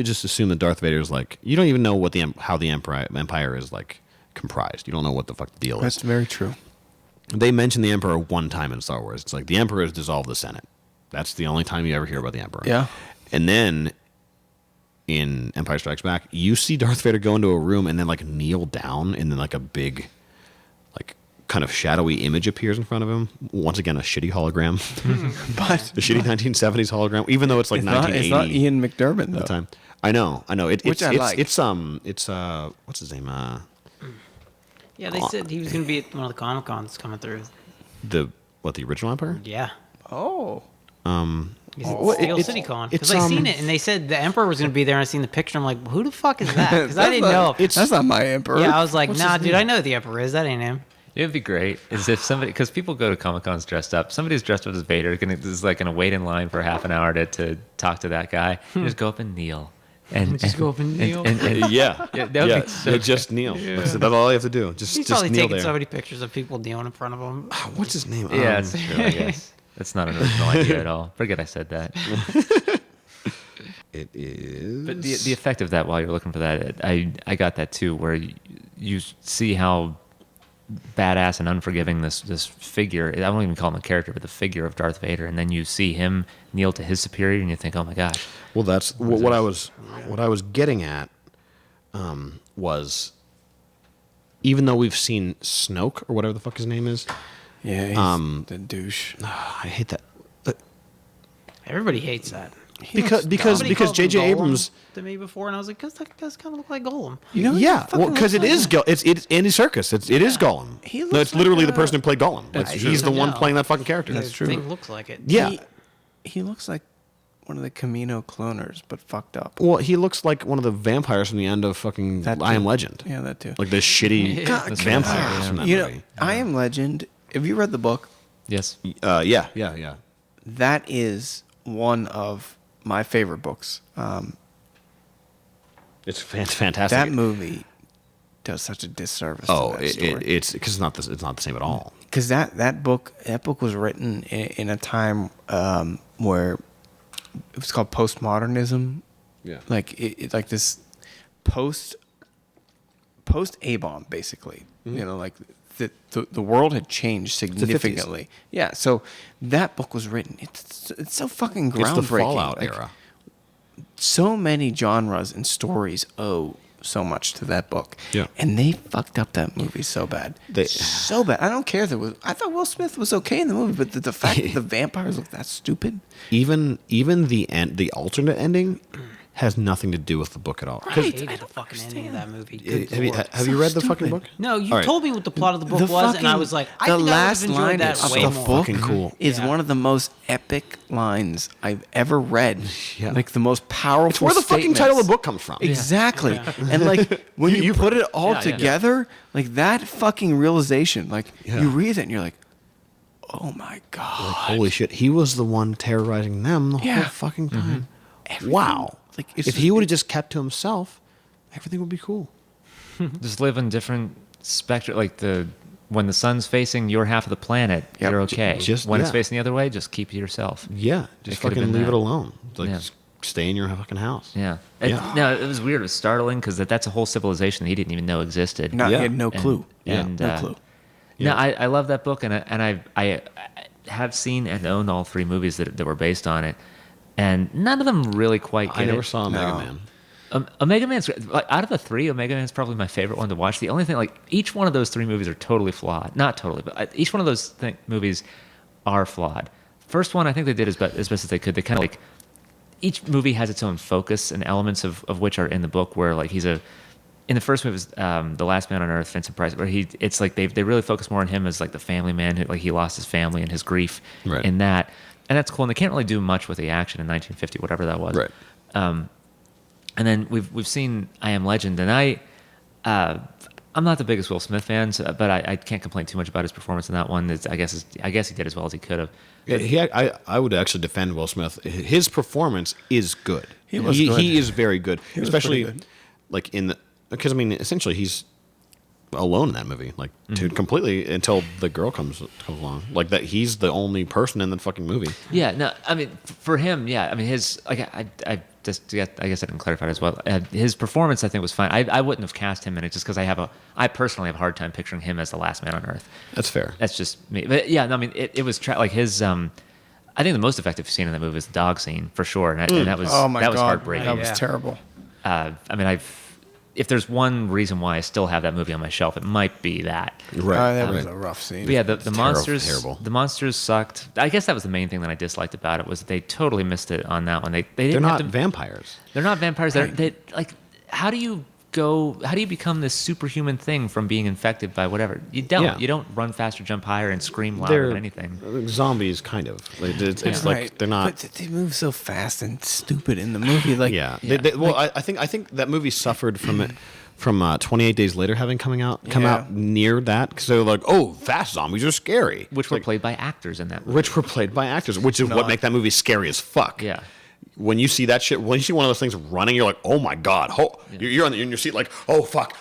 just assume that Darth Vader is like, you don't even know what how the Empire is like comprised. You don't know what the fuck the deal That's is. very true. They mention the Emperor one time in Star Wars. It's like the Emperor has dissolved the Senate. That's the only time you ever hear about the Emperor. Yeah. And then in Empire Strikes Back, you see Darth Vader go into a room and then like kneel down, and then like a big, like kind of shadowy image appears in front of him. Once again, a shitty hologram. But The shitty 1970s hologram, even though it's like it's 1980 not Ian McDermott, at though. the time. I know. Which I like. It's what's his name? Yeah, they said he was going to be at one of the Comic Cons coming through. The original Empire? Yeah. Oh. He's at Well, Steel it's- City Con. it's, Because I seen it, and they said the Emperor was going to be there, and I seen the picture. I'm like, who the fuck is that? Because I didn't know. That's not my emperor. Yeah, I was like, What's nah, his dude, name? I know who the Emperor is. That ain't him. It would be great is if somebody, because people go to Comic Cons dressed up. Somebody's dressed up as Vader, is like gonna wait in line for half an hour to talk to that guy. You just go up and kneel, and Just go up and kneel? yeah, that would be so just kneel. That's all you have to do. He's Just probably kneel taking there. so many pictures of people kneeling in front of him. What's his name? Yeah, it's true. I guess that's not an original idea at all. Forget I said that. It is. But the effect of that while you're looking for that, I got that too, where you see how badass and unforgiving this figure. I won't even call him a character, but the figure of Darth Vader, and then you see him kneel to his superior, and you think, oh my gosh. Well, that's what I was getting at. Was even though we've seen Snoke or whatever the fuck his name is, Yeah, he's the douche. I hate that. Everybody hates that. Because Somebody called him J.J. Gollum Abrams. to me before, and I was like, "Cause that does kind of look like Gollum." You know, Yeah, well, because it is it's Andy Serkis. It is Gollum. He No, looks it's literally like the person who played Gollum. That's Like, true. he's the I one know. playing that fucking character. That's true. Thing looks like it. Yeah. He looks like one of the Camino cloners, but fucked up. Well, he looks like one of the vampires from the end of fucking That I Am too. Legend. Yeah, that too. Like the shitty God, vampires from that You know, movie. I Am Legend. Have you read the book? Yes. Yeah. That is one of my favorite books. It's fantastic. That movie does such a disservice to that story. it's because it's not the same at all. Because that book was written in a time where it was called postmodernism. Yeah. Like it like this post A-bomb, basically. Mm-hmm. You know, like the world had changed significantly. Yeah. So that book was written. It's so fucking groundbreaking. It's the Fallout Like, era. so many genres and stories owe so much to that book. Yeah. And they fucked up that movie so bad. So bad. I don't care I thought Will Smith was okay in the movie, but the fact that the vampires look that stupid. Even the alternate ending has nothing to do with the book at all. I 'Cause hated the fucking ending of that movie. Good Have you, Lord. have you read the fucking stupid. book? No, you All right. told me what the plot of the book was, and I was like, I the think last I would have line enjoyed that of way the more. book Fucking cool. is Yeah. one of the most epic lines I've ever read. Yeah. Like the most powerful. It's where the fucking title of the book comes from. Exactly. And like when you put it all Yeah, yeah. together, like that fucking realization, like Yeah. you read it and you're like, oh my God. Holy shit, he was the one terrorizing them the Yeah. whole fucking time. Wow. Like, it's if just- he would have just kept to himself, everything would be cool. Just live in different spectra. Like when the sun's facing your half of the planet, Yep. you're okay. Just- when it's yeah. facing the other way, just keep it yourself. Yeah, just It could've fucking been leave that. it alone. Like, Yeah. just stay in your fucking house. Yeah. Yeah. No, it was weird. It was startling because that's a whole civilization that he didn't even know existed. No, Yeah. he had no clue. And, no clue. No, I love that book, and I have seen and own all three movies that were based on it, and none of them really quite get I never it. saw Mega No. Man. Omega Man's like, out of the three, Omega Man's probably my favorite one to watch. The only thing, like, each one of those three movies are totally flawed. Not totally, but each one of those movies are flawed. First one, I think they did as best as they could. They kind of like, each movie has its own focus and elements of which are in the book. Where like in the first movie was The Last Man on Earth, Vincent Price, where it's like they really focus more on him as like the family man, who, like he lost his family and his grief in that, and that's cool. And they can't really do much with the action in 1950, whatever that was. Right. And then we've seen I Am Legend, and I'm not the biggest Will Smith fan, but I can't complain too much about his performance in that one. I guess he did as well as he could have. Yeah, I would actually defend Will Smith. His performance is good. He was good. He is very good, He was especially pretty good. like because I mean, essentially he's alone in that movie, like to completely until the girl comes along. Like that, he's the only person in the fucking movie. Yeah, no, I mean for him, yeah, I mean his like I guess I didn't clarify it as well. His performance, I think, was fine. I wouldn't have cast him in it just because I personally have a hard time picturing him as the last man on Earth. That's fair. That's just me. But yeah, no, I mean it was like his. I think the most effective scene in that movie was the dog scene for sure, and that was Oh my that was God, heartbreaking. that was terrible. I mean, if there's one reason why I still have that movie on my shelf, it might be that. Right. That was a rough scene. But yeah, the monsters. terrible. The monsters sucked. I guess that was the main thing that I disliked about it was they totally missed it on that one. They didn't They're not have to, vampires. They're not vampires. They like. How do you become this superhuman thing from being infected by whatever? You don't. Yeah. You don't run faster, jump higher, and scream louder than anything. Zombies, kind of. Like, it's like Right. they're not. But they move so fast and stupid in the movie. Like, Yeah. I think that movie suffered from it. From 28 Days Later having come out near that, because they were like, oh, fast zombies are scary, Which were played by actors in that movie. which were played by actors, which is what make that movie scary as fuck. Yeah. When you see that shit, when you see one of those things running, you're like, oh my god, you're in your seat like, oh fuck.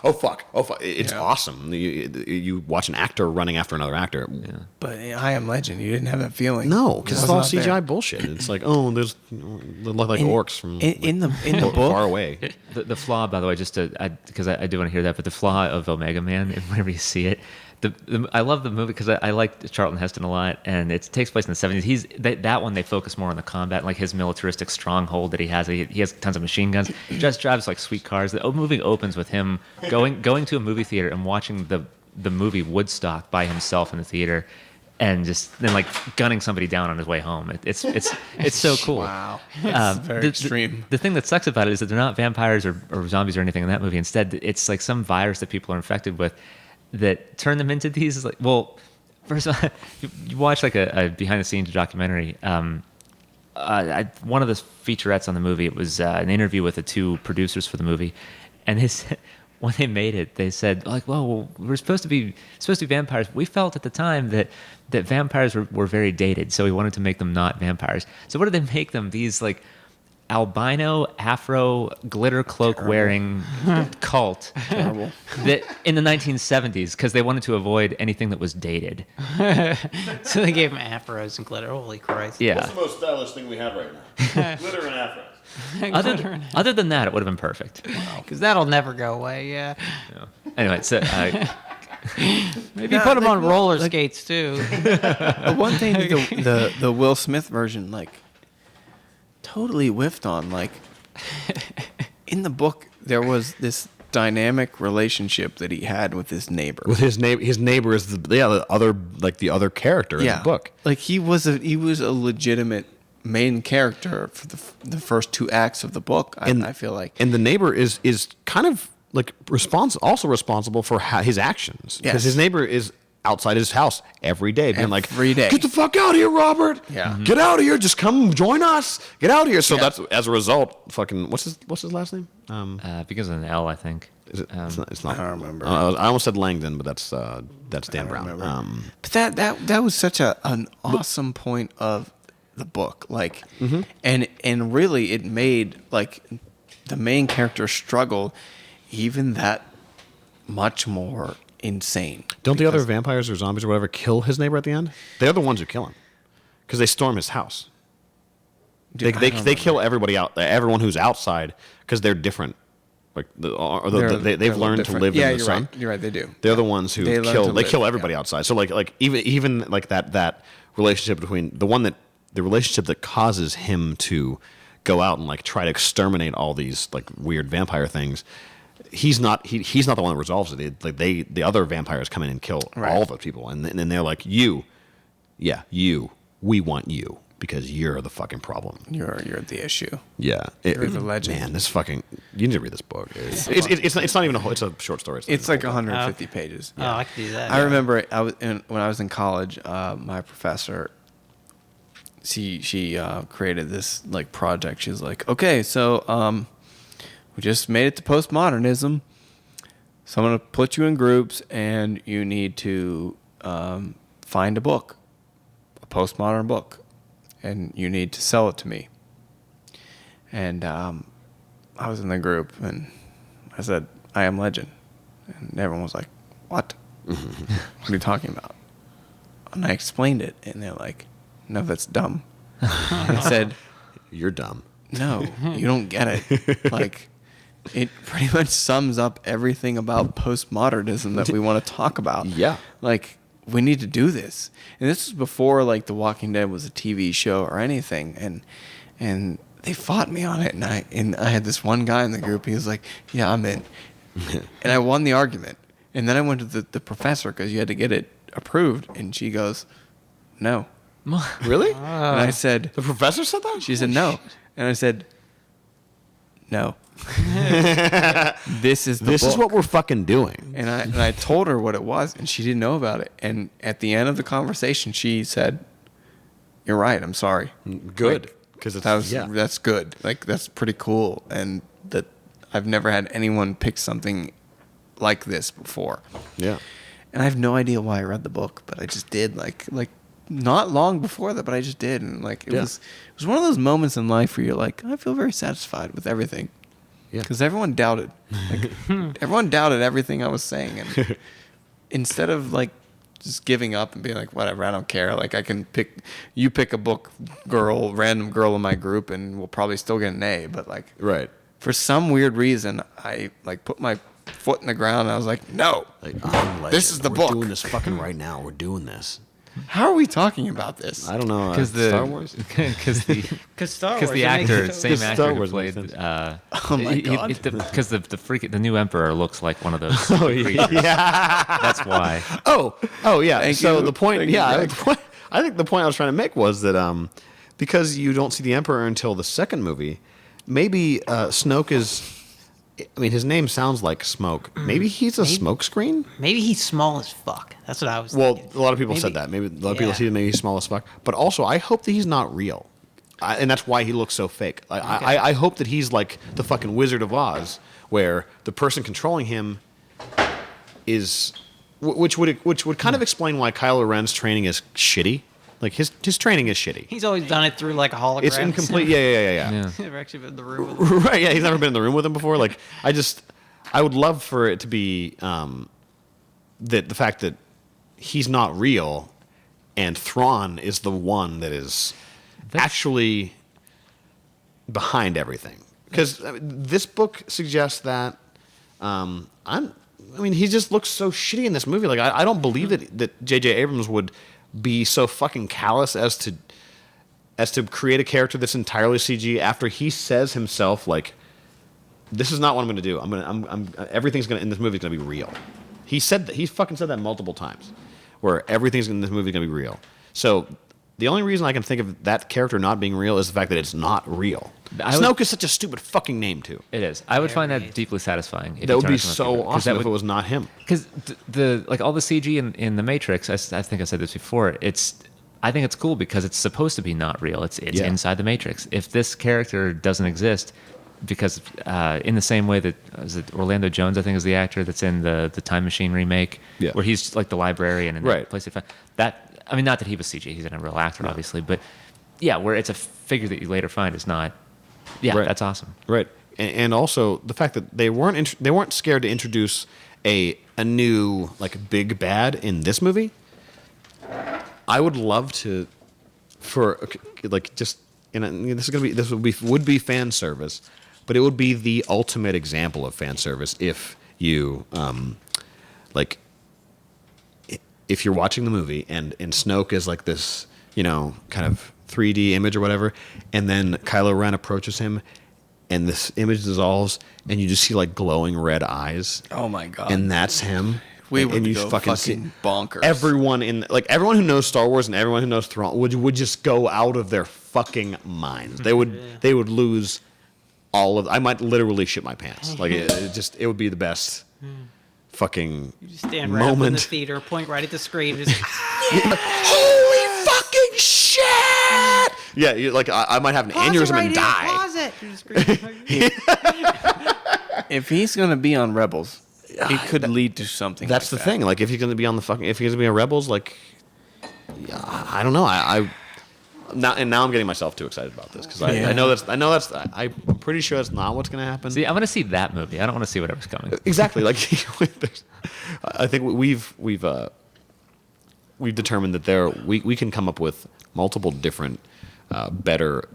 It's awesome. You watch an actor running after another actor. Yeah. but in I Am Legend, you didn't have that feeling. No, because it's all not there. CGI bullshit. It's like, oh, they look like orcs from in the book. far away. The flaw, by the way, just because I do want to hear that, but the flaw of Omega Man, whenever you see it, I love the movie because I like Charlton Heston a lot, and it takes place in the 70s. That one they focus more on the combat, like his militaristic stronghold that he has. He has tons of machine guns. Just drives like sweet cars. The movie opens with him going to a movie theater and watching the movie Woodstock by himself in the theater, and just then like gunning somebody down on his way home. It's so cool. Wow, that's very extreme. The thing that sucks about it is that they're not vampires or zombies or anything in that movie. Instead, it's like some virus that people are infected with that turn them into these. Like, well, first of all, you watch like a behind the scenes documentary. One of the featurettes on the movie, it was an interview with the two producers for the movie, and they said, when they made it, they said like, well, we're supposed to be vampires. We felt at the time that vampires were very dated, so we wanted to make them not vampires. So what did they make them? These like albino afro glitter cloak wearing cult that in the 1970s, because they wanted to avoid anything that was dated. So they gave him afros and glitter. Holy Christ. Yeah. What's the most stylish thing we have right now? Glitter and afros. Other than that, it would have been perfect. Because that'll never go away, yeah. Anyway, so Maybe put him on roller skates, too. The one thing the Will Smith version, like, totally whiffed on, like, in the book, there was this dynamic relationship that he had with his neighbor. With his neighbor is the other character in the book. Like he was a legitimate main character for the first two acts of the book. I feel like, and the neighbor is kind of like also responsible for his actions, because his neighbor is outside his house every day, being like, "Get the fuck out of here, Robert! Yeah, get out of here! Just come join us! Get out of here!" So that's as a result, fucking what's his last name? Because of an L, I think. Is it? It's not. I don't remember. I almost said Langdon, but that's Dan Brown. But that was such an awesome point of the book, like, and really it made like the main character struggle even that much more insane. Don't the other vampires or zombies or whatever kill his neighbor at the end? They're the ones who kill him because they storm his house. Dude, they kill everyone who's outside because they're different. Like they've learned to live in the sun. Right. You're right. They do. They're the ones who kill everybody outside. So like even like that relationship between the relationship that causes him to go out and like try to exterminate all these like weird vampire things. He's not the one that resolves it. The other vampires come in and kill all the people, and they're like, we want you because you're the fucking problem. You're the issue. Yeah, You're the legend. Man, this fucking you need to read this book. It's not even it's a short story. It's like 150 pages. Oh, I could do that. I remember when I was in college, my professor, she created this like project. She was like, okay, so we just made it to postmodernism. So I'm going to put you in groups, and you need to find a book, a postmodern book, and you need to sell it to me. And I was in the group, and I said, I Am Legend. And everyone was like, what? What are you talking about? And I explained it, and they're like, no, that's dumb. I said, you're dumb. No, you don't get it. Like, it pretty much sums up everything about postmodernism that we want to talk about. Yeah. Like, we need to do this. And this was before, like, The Walking Dead was a TV show or anything. And they fought me on it. And I had this one guy in the group. He was like, yeah, I'm in. And I won the argument. And then I went to the professor because you had to get it approved. And she goes, no. Really? And I said, The professor said that? she said, no. And I said, no. This is the This is book. what we're fucking doing. And I told her what it was, and she didn't know about it. And at the end of the conversation, she said, you're right, I'm sorry. Good. Because That's good. Like, that's pretty cool. And that I've never had anyone pick something like this before. Yeah. And I have no idea why I read the book, but I just did. Like not long before that, but I just did. And like it was one of those moments in life where you're like, I feel very satisfied with everything. Yeah. Because everyone doubted. Like, everyone doubted everything I was saying. And instead of like just giving up and being like, whatever, I don't care. Like, I can pick a book, random girl in my group, and we'll probably still get an A. But like, Right. for some weird reason, I like put my foot in the ground and I was like, no, Like, this is the we're book. doing this fucking right now. We're doing this. How are we talking about this? I don't know. Because Star Wars? because Star Wars. the it makes actor, it same Star actor who Wars played. makes Oh my God. Because the new emperor looks like one of those. Oh, yeah. That's why. Oh, yeah. Thank So you. the point, Thank you, yeah, Greg. I think the point I was trying to make was that because you don't see the Emperor until the second movie, maybe Snoke is. I mean, his name sounds like smoke. Maybe he's a smoke screen. Maybe he's small as fuck. That's what I was Well, thinking. a lot of people Maybe- said that. Maybe a lot of people Yeah. see that maybe he's small as fuck. But also, I hope that he's not real, and that's why he looks so fake. I hope that he's like the fucking Wizard of Oz, where the person controlling him is, which would kind of explain why Kylo Ren's training is shitty. Like his training is shitty. He's always done it through like a hologram. It's incomplete. Yeah. He's never actually been in the room with him. Right, yeah, he's never been in the room with him before. Like, I would love for it to be that the fact that he's not real, and Thrawn is the one that is actually behind everything. Because this book suggests that he just looks so shitty in this movie. Like, I don't believe that J.J. Abrams would be so fucking callous as to create a character that's entirely CG after he says himself, like, this is not what I'm going to do. Everything's going to in this movie is going to be real. He fucking said that multiple times, where everything's in this movie is going to be real. So the only reason I can think of that character not being real is the fact that it's not real. Snoke is such a stupid fucking name too. It is. I would find that deeply satisfying. That would be so awesome if it was not him. Because the like all the CG in the Matrix, I think I said this before. I think it's cool because it's supposed to be not real. It's inside the Matrix. If this character doesn't exist, because in the same way that is it Orlando Jones, I think, is the actor that's in the Time Machine remake, where he's like the librarian and Right. place that. I mean, not that he was CG. He's a real actor, obviously, but yeah, where it's a figure that you later find is not. Yeah, Right. that's awesome. Right, and also the fact that they weren't scared to introduce a new like big bad in this movie. I would love to, for like just this would be fan service, but it would be the ultimate example of fan service if you if you're watching the movie and Snoke is like this kind of 3D image or whatever, and then Kylo Ren approaches him, and this image dissolves, and you just see like glowing red eyes. Oh my god! And that's him. We would and you go fucking see bonkers. everyone who knows Star Wars and everyone who knows Thrawn would just go out of their fucking minds. They would lose all of. I might literally shit my pants. Like it would be the best fucking You just stand right up in the moment. theater, point right at the screen, just Holy fucking shit! Yeah, like I might have an aneurysm and die. Pause it. You just scream. If he's gonna be on Rebels, it could lead to something. That's like the that. thing. Like if he's gonna be on if he's gonna be on Rebels, like I don't know. Now I'm getting myself too excited about this because Yeah. I'm pretty sure that's not what's gonna happen. See, I want to see that movie. I don't want to see whatever's coming. Exactly. Like I think we've determined that we can come up with multiple different better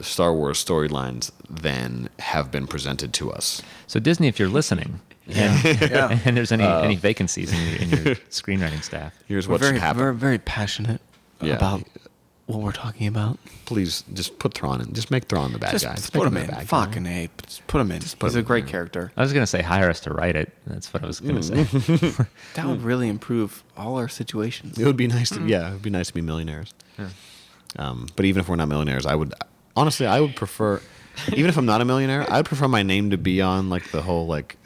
Star Wars storylines than have been presented to us. So Disney, if you're listening, Yeah. and there's any vacancies in your screenwriting staff, Here's We're what very, should happen. we're very passionate Yeah. about what we're talking about. Please just put Thrawn in. Just make Thrawn the bad Just guy. put make him the in. bad guy. Fucking A. Just put him in. put He's him a great in. character. I was gonna say hire us to write it. That's what I was gonna say. That would really improve all our situations. It would be nice to it would be nice to be millionaires. But even if we're not millionaires, I would prefer, even if I'm not a millionaire, I'd prefer my name to be on like the whole like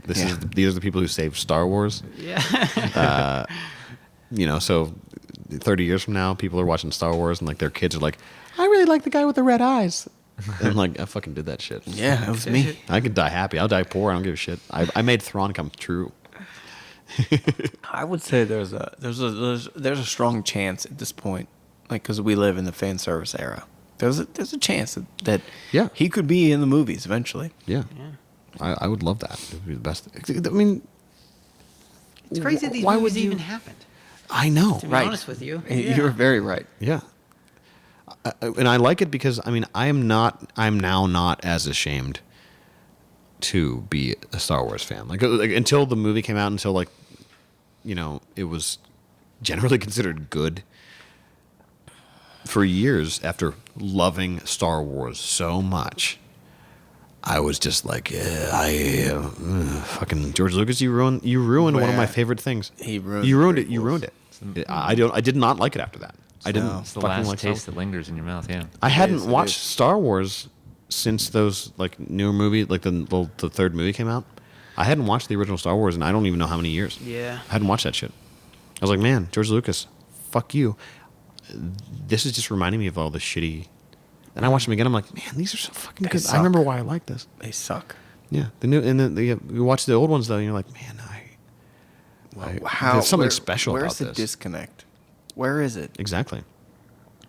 these are the people who saved Star Wars. Yeah. So 30 years from now, people are watching Star Wars and like their kids are like, I really like the guy with the red eyes. And like I fucking did that shit. Yeah, it was me. I could die happy. I'll die poor. I don't give a shit. I made Thrawn come true. I would say there's a strong chance at this point, like because we live in the fan service era. There's a chance that Yeah. he could be in the movies eventually. Yeah. I would love that. It would be the best. I mean, It's crazy that these why movies would you- even happened. I know. To be Right. honest with you. You're very right. Yeah. And I like it because I mean I'm now not as ashamed to be a Star Wars fan. Like until the movie came out, until like it was generally considered good. For years after loving Star Wars so much, I was just like, fucking George Lucas, you ruined one of my favorite things. He ruined You ruined the it. You prequels. ruined it. I did not like it after that. I didn't. No. It's the fucking last like taste Star that lingers in your mouth. Yeah. I hadn't is, it watched is. Star Wars since those like newer movie, like the third movie came out. I hadn't watched the original Star Wars in I don't even know how many years. Yeah. I hadn't watched that shit. I was like, man, George Lucas, fuck you. This is just reminding me of all this shitty. And I watched them again. I'm like, man, these are so fucking They good. suck. I remember why I like this. They suck. Yeah, the new and then you watch the old ones though, and you're like, man, there's something special where's about the this. Disconnect? Where is it? Exactly.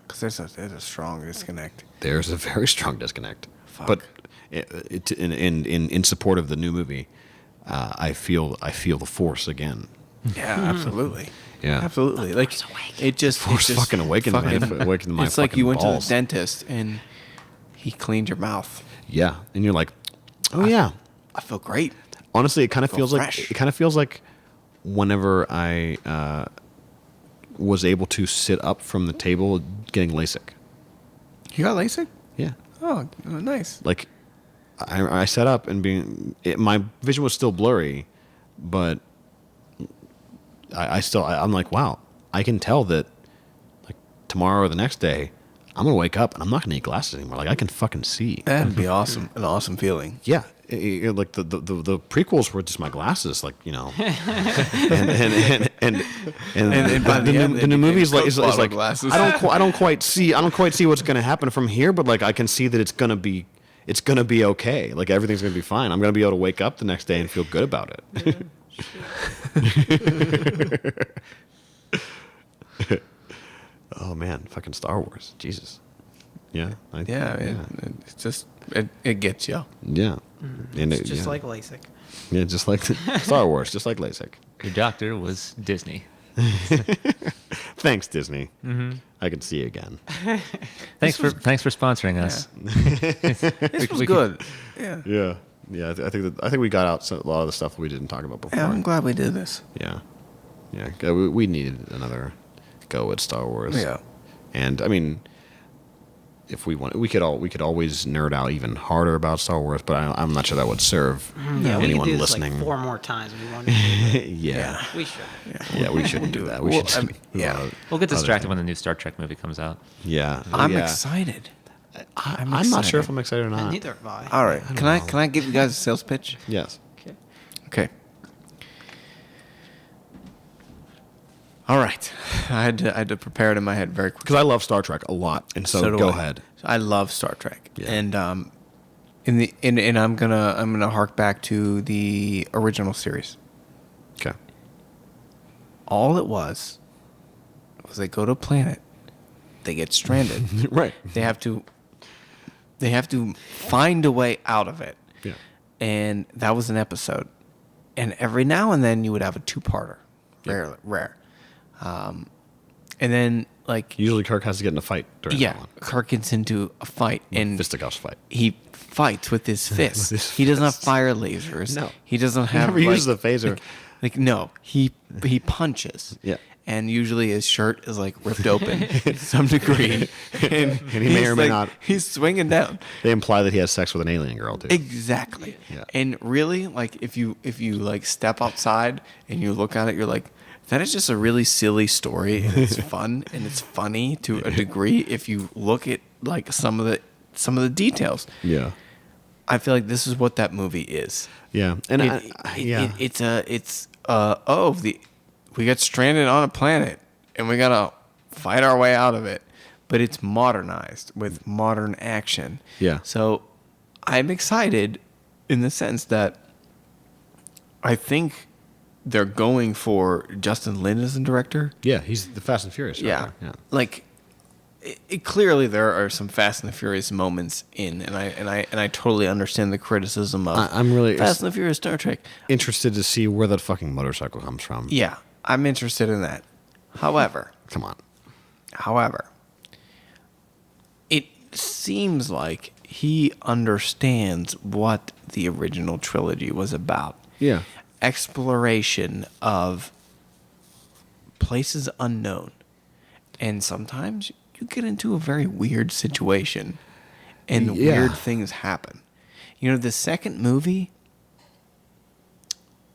Because there's a strong disconnect. There's a very strong disconnect. Fuck. But in support of the new movie, I feel the force again. Yeah, absolutely. Yeah. absolutely. Like it just Force fucking awakened my It's like fucking you went to balls. the dentist and he cleaned your mouth. Yeah, and you're like, oh yeah. I feel great. Honestly, it kind of Feel feels fresh. like whenever I was able to sit up from the table getting LASIK. You got LASIK? Yeah. Oh, nice. Like I sat up and my vision was still blurry, but I'm like, wow, I can tell that like tomorrow or the next day I'm gonna wake up and I'm not gonna need glasses anymore. Like I can fucking see. That'd be awesome. An awesome feeling. Yeah, like the prequels were just my glasses, like and by the end, the they new became movies Coke is bottle like glasses. I don't quite see what's gonna happen from here, but like I can see that it's gonna be okay. Like everything's gonna be fine. I'm gonna be able to wake up the next day and feel good about it. Oh man, fucking Star Wars, Jesus. Yeah, It's just it gets you. yeah. And It's just like LASIK. yeah, just like Star Wars, just like LASIK. Your doctor was Disney. Thanks, Disney. I can see you again. Thanks for sponsoring us. This was good. Yeah. Yeah. I think we got out a lot of the stuff that we didn't talk about before. Yeah, I'm glad we did this. Yeah. We needed another go at Star Wars. Yeah. And I mean, if we want, we could always nerd out even harder about Star Wars, but I'm not sure that would serve Yeah, we anyone could do this listening. like 4 more times if we wanted to. Yeah. We should. Yeah, we shouldn't do that. We Well, should. I mean, yeah. We'll get distracted when the new Star Trek movie comes out. Yeah. I'm yeah. excited. I'm not sure if I'm excited or not. Neither have I. All right. Can I give you guys a sales pitch? Yes. Okay. All right. I had to prepare it in my head very quickly. Because I love Star Trek a lot, and so, do go I. ahead. I love Star Trek, Yeah. and I'm gonna hark back to the original series. Okay. All it was they go to a planet, they get stranded, Right. they have to find a way out of it, Yeah. and that was an episode, and every now and then you would have a 2-parter, rare, and then like Usually Kirk has to get in a fight during yeah, that one. Kirk gets into a fight and Fisticuffs fight. he fights with his fists. his He doesn't have fists. fire lasers. No. He doesn't He have never uses the phaser. No, he punches. Yeah. And usually his shirt is like ripped open to some degree. And he may or may not- He's swinging down. They imply that he has sex with an alien girl, too. Exactly. Yeah. And really, like if you like step outside and you look at it, you're like, that is just a really silly story, and it's fun and it's funny to a degree if you look at like some of the details. Yeah. I feel like this is what that movie is. Yeah. And We got stranded on a planet and we gotta fight our way out of it, but it's modernized with modern action. Yeah. So I'm excited in the sense that I think they're going for Justin Lin as the director. Yeah, he's the Fast and Furious. Yeah. Yeah. Like clearly there are some Fast and the Furious moments in, and I totally understand the criticism of I'm really Fast and the Furious Star Trek. interested to see where that fucking motorcycle comes from. Yeah, I'm interested in that. However, Come on. it seems like he understands what the original trilogy was about. Yeah. Exploration of places unknown. And sometimes you get into a very weird situation and Yeah. weird things happen. You know, the second movie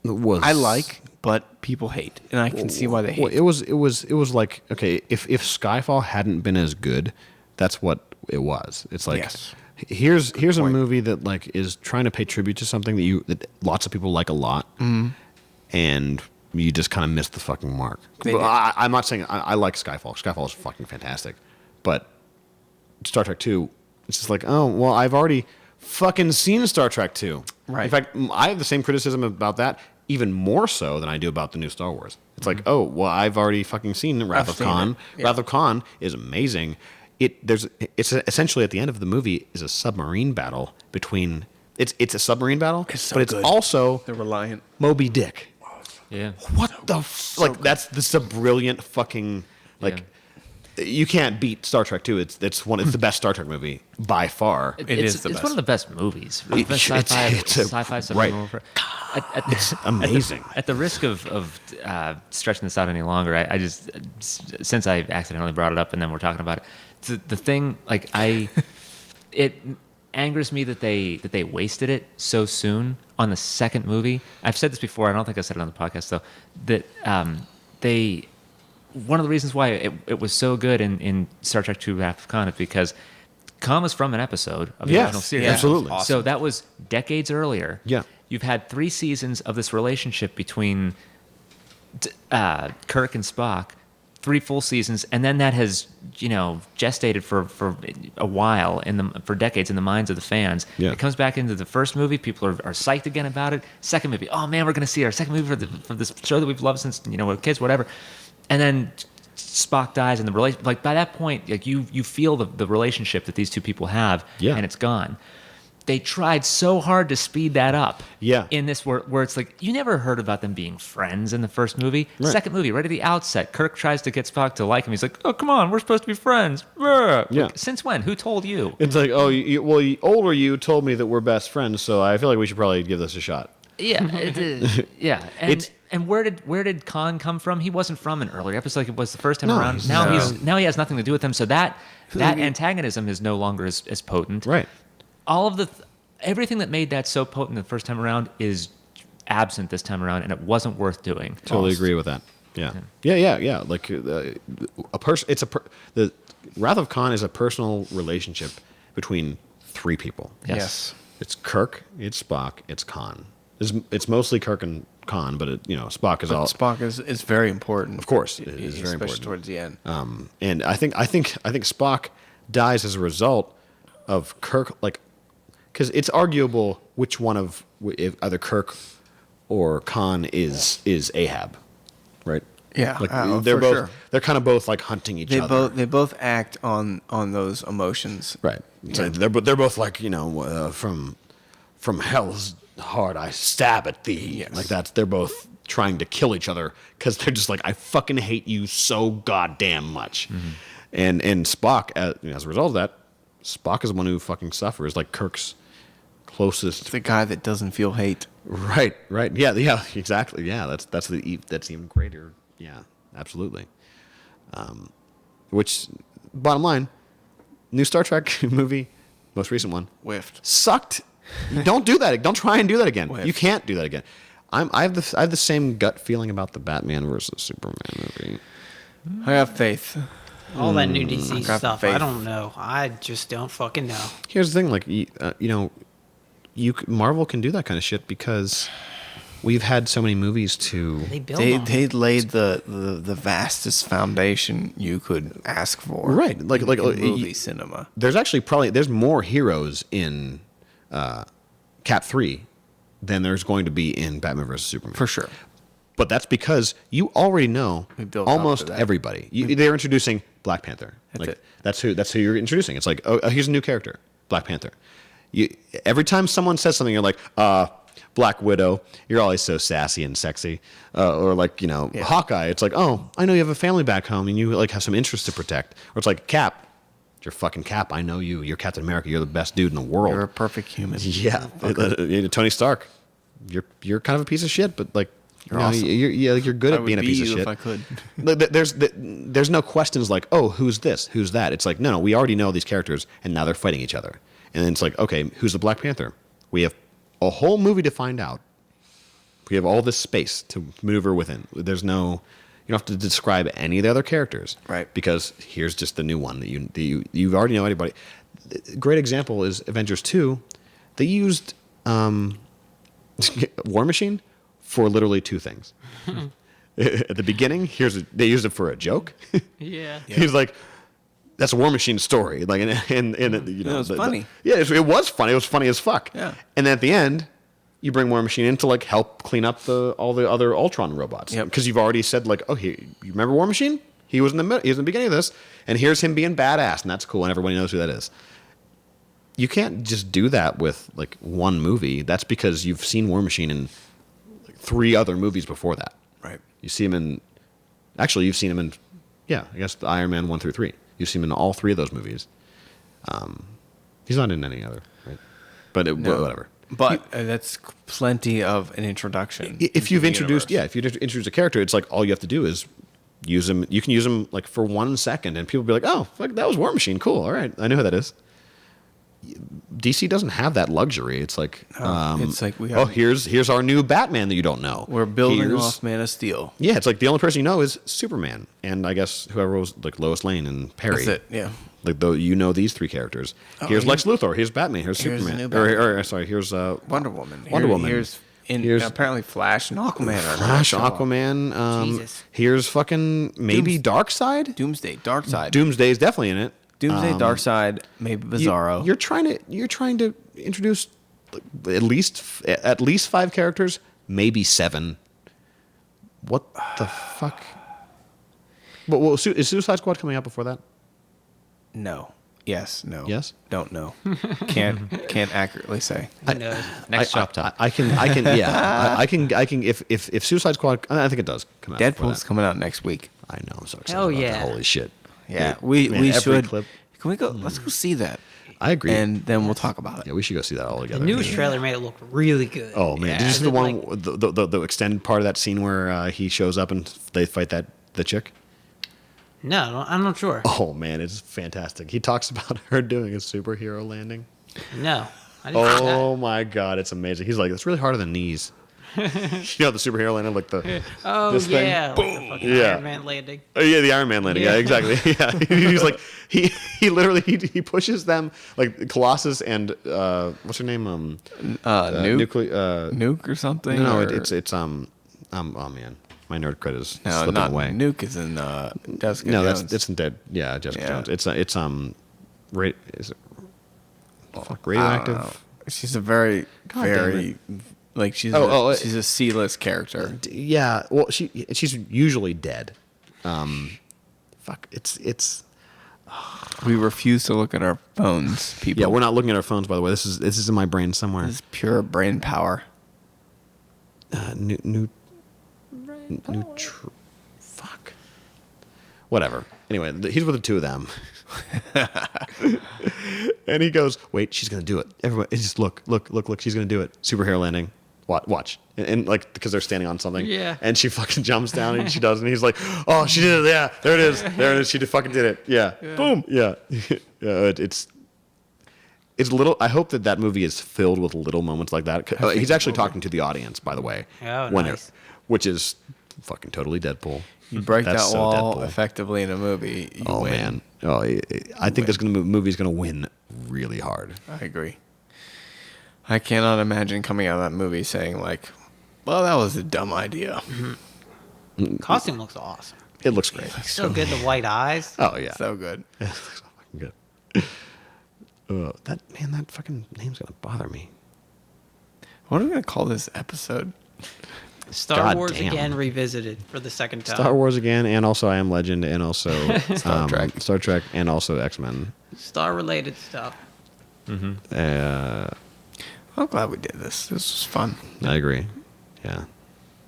I like, but people hate. And I can see why they hate. Well, it was like, okay, if Skyfall hadn't been as good, that's what it was. It's like Yes. here's a movie that like is trying to pay tribute to something that lots of people like a lot, and you just kind of missed the fucking mark. They But did. I'm not saying I like Skyfall. Skyfall is fucking fantastic, but Star Trek 2, it's just like, oh well, I've already fucking seen Star Trek 2. Right. In fact, I have the same criticism about that, even more so than I do about the new Star Wars. It's like, oh well, I've already fucking seen Wrath of seen Khan. it. Yeah. Wrath of Khan is amazing. It's essentially at the end of the movie is a submarine battle between. It's a submarine battle, It's so but it's good. also They're reliant. Moby Dick. Yeah. What the like? That's a brilliant fucking like. You can't beat Star Trek 2. It's the best Star Trek movie by far. It's one of the best movies. The best it's a- sci-fi right. submarine. It's amazing. At the risk of stretching this out any longer, I just since I accidentally brought it up and then we're talking about it, the thing like it angers me that they wasted it so soon on the second movie. I've said this before. I don't think I said it on the podcast though. That they one of the reasons why it was so good in Star Trek II: Wrath of Khan is because Khan was from an episode of the Yes, original series. yeah, absolutely. Awesome. So that was decades earlier. Yeah. You've had 3 seasons of this relationship between Kirk and Spock, 3 full seasons, and then that has gestated for a while for decades in the minds of the fans. Yeah. It comes back into the first movie, people are psyched again about it. Second movie, oh man, we're gonna see our second movie for this show that we've loved since we're kids, whatever. And then Spock dies, and the like by that point, like you feel the relationship that these two people have, Yeah. and it's gone. They tried so hard to speed that up. Yeah. In this where it's like you never heard about them being friends in the first movie. Right. Second movie, right at the outset, Kirk tries to get Spock to like him. He's like, "Oh, come on, we're supposed to be friends." Yeah. Yeah. Since when? Who told you? It's like, oh, older you told me that we're best friends, so I feel like we should probably give this a shot. Yeah, yeah. And where did Khan come from? He wasn't from an earlier episode. Like it was the first time around. Now he has nothing to do with him. So that antagonism is no longer as potent. Right. All of everything that made that so potent the first time around is absent this time around, and it wasn't worth doing. Totally agree with that. Yeah. Like a person. The Wrath of Khan is a personal relationship between three people. Yes. It's Kirk, it's Spock, it's Khan. It's mostly Kirk and Khan, but Spock is all. Spock is very important. Of course, it is very important towards the end. And I think Spock dies as a result of Kirk, like, because it's arguable which one of if either Kirk or Khan is Ahab, right? Yeah, like they're both. Sure. They're kind of both like hunting each other. They both act on those emotions. Right. Yeah. So they're both like from hell's heart I stab at thee. Yes. Like that's they're both trying to kill each other because they're just like I fucking hate you so goddamn much. Mm-hmm. And Spock as a result of that, Spock is the one who fucking suffers. Like Kirk's closest. The guy that doesn't feel hate. Right. Yeah, exactly. Yeah, that's even greater. Yeah, absolutely. Which, bottom line, new Star Trek movie, most recent one, whiffed, sucked. Don't do that. Don't try and do that again. Whiffed. You can't do that again. I have the same gut feeling about the Batman versus Superman movie. I have faith. All that new DC stuff, faith. I don't know. I just don't fucking know. Here's the thing, like Marvel can do that kind of shit because we've had so many movies to. They laid the vastest foundation you could ask for. Right, like movie cinema. There's actually there's more heroes in Cap 3 than there's going to be in Batman vs Superman for sure. But that's because you already know almost everybody. They're introducing Black Panther. That's who you're introducing. It's like, oh, here's a new character, Black Panther. Every time someone says something, you're like, Black Widow, you're always so sassy and sexy. Or like, Hawkeye, it's like, oh, I know you have a family back home and you like have some interests to protect. Or it's like, Cap, you're fucking Cap. I know you. You're Captain America. You're the best dude in the world. You're a perfect human. Yeah. Tony Stark, you're kind of a piece of shit, but like, you're awesome. You're good at being a piece of shit. If I could. There's no questions like, oh, who's this? Who's that? It's like, no, we already know these characters, and now they're fighting each other. And then it's like, okay, who's the Black Panther? We have a whole movie to find out. We have all this space to maneuver within. You don't have to describe any of the other characters, right? Because here's just the new one that you already know anybody. Great example is Avengers 2. They used War Machine for literally two things. At the beginning, they used it for a joke. Yeah. He's like, that's a War Machine story. Like, and it was funny. It was funny. It was funny as fuck. Yeah. And then at the end, you bring War Machine in to like help clean up all the other Ultron robots. Because you've already said like, oh, you remember War Machine? He was in the beginning of this, and here's him being badass, and that's cool, and everybody knows who that is. You can't just do that with like one movie. That's because you've seen War Machine in like 3 other movies before that. Right. You've seen him in, I guess the Iron Man 1 through 3. You've seen him in all 3 of those movies. He's not in any other, right? But whatever. But that's plenty of an introduction. If you've introduced a character, it's like all you have to do is use him. You can use him like for 1 second, and people will be like, "Oh, fuck, that was War Machine. Cool. All right, I know who that is." DC doesn't have that luxury. It's like, it's like we have. Here's our new Batman that you don't know. We're building off Man of Steel. Yeah, it's like the only person you know is Superman, and I guess whoever was like Lois Lane and Perry. That's it. Yeah. Like though these 3 characters. Here's Lex Luthor. Here's Batman. Here's Superman. Here's Wonder Woman. Wonder Woman. Here's apparently Flash and Aquaman. Aquaman. Jesus. Here's fucking maybe Darkseid. Doomsday. Darkseid. Doomsday is definitely in it. Doomsday, Darkseid, maybe Bizarro. You're trying to introduce at least 5 characters, maybe 7. What the fuck? Well, is Suicide Squad coming out before that? No. Yes. No. Yes. Don't know. Can't accurately say. Next shop talk. I can. Yeah. I can. If Suicide Squad, I think it does come out. Deadpool's coming out next week. I know. I'm so excited. About that. Holy shit. Yeah. We should. clip. Can we go? Let's go see that. I agree. And then we'll talk about it. Yeah, we should go see that all The together. newest trailer made it look really good. Oh man, Yeah. did you see Is the it one, like- the extended part of that scene where he shows up and they fight the chick? No, I'm not sure. Oh man, it's fantastic. He talks about her doing a superhero landing. No, I didn't see that. Oh my god, it's amazing. He's like, it's really harder than knees. You know the superhero landing, like the Oh this thing? yeah, like the fucking Yeah. Iron Man landing. Oh yeah, the Iron Man landing. Yeah, Yeah. exactly. Yeah, he's like he literally he pushes them like Colossus and what's her name Nuke or something. no, or... it's oh man, my nerd credit is no, slipping not away. Nuke is in Jessica No, Jones. it's in Dead. Yeah, Jessica Yeah. Jones. It's is it fuck, I don't know. radioactive? She's a very God damn very like she's she's a C-list character. Yeah, well she's usually dead. Fuck, it's We refuse to look at our phones, people. yeah. We're not looking at our phones, by the way. This is in my brain somewhere. This is pure brain power. Fuck. Whatever. Anyway, he's with the two of them. And he goes, wait, she's going to do it. Everybody, just look. She's going to do it. Superhero landing. Watch. And like, because they're standing on something. Yeah. And she fucking jumps down and she does. And he's like, oh, she did it. Yeah, there it is. There it is. She fucking did it. Yeah. Boom. Yeah. Yeah. It's little. I hope that movie is filled with little moments like that. He's actually talking to the audience, by the way. Oh, when nice. which is fucking totally Deadpool. You break That's that so wall Deadpool. effectively in a movie. You Oh win. man. Oh, I think this movie's gonna win really hard. I agree. I cannot imagine coming out of that movie saying like, "Well, that was a dumb idea." Costume looks awesome. It looks great. So good, the white eyes. Oh yeah. So good. It looks so fucking good. That fucking name's gonna bother me. What are we gonna call this episode? Star God Wars damn. again revisited for the second time. Star Wars again, and also I Am Legend, and also Star Trek, and also X-Men. Star related stuff. I'm glad we did this. This was fun. I agree. Yeah.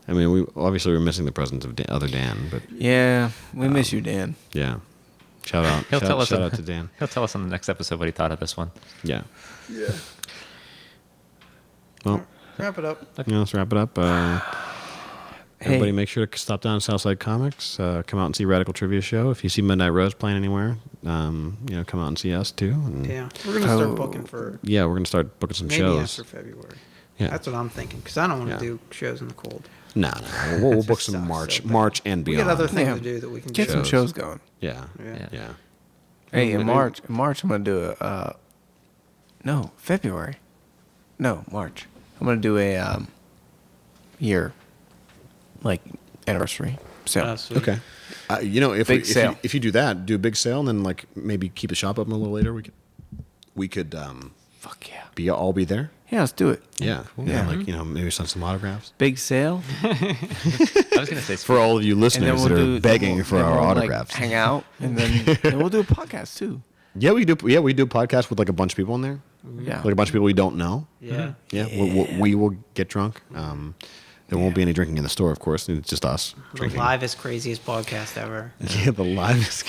I mean, we were missing the presence of other Dan, but Yeah, we miss you, Dan. yeah. Shout out. He'll tell us. Shout out to Dan. He'll tell us on the next episode what he thought of this one. Yeah. Yeah. Well, Wrap it up. let's wrap it up. Everybody, make sure to stop down to Southside Comics. Come out and see Radical Trivia Show. If you see Midnight Rose playing anywhere, come out and see us too. And Yeah, we're gonna start booking for yeah, we're gonna start booking some maybe shows. after February. Yeah. That's what I'm thinking because I don't want to Yeah. do shows in the cold. No, we'll book just some sucks March, so bad. March and We beyond. got other things Yeah. to do that we can Get do. some shows going. Yeah, Yeah. yeah. Hey, in March, I'm gonna do a. No, February. No, March. I'm gonna do a year, like anniversary sale. Oh, sweet. Okay. If Big sale. if you do that, do a big sale, and then like maybe keep the shop open a little later. We could Fuck yeah. be there. Yeah, let's do it. Yeah, Yeah. Like maybe send some autographs Big sale. I was gonna say for all of you And listeners that are begging for then our we'll, like, autographs. hang out, and then we'll do a podcast too. Yeah, we do. Yeah, we do a podcast with like a bunch of people in there, Yeah. like a bunch of people we don't know. Yeah. Yeah, we will get drunk. There won't be any drinking in the store, of course. It's just us The drinking. livest, craziest podcast ever. Yeah, the livest.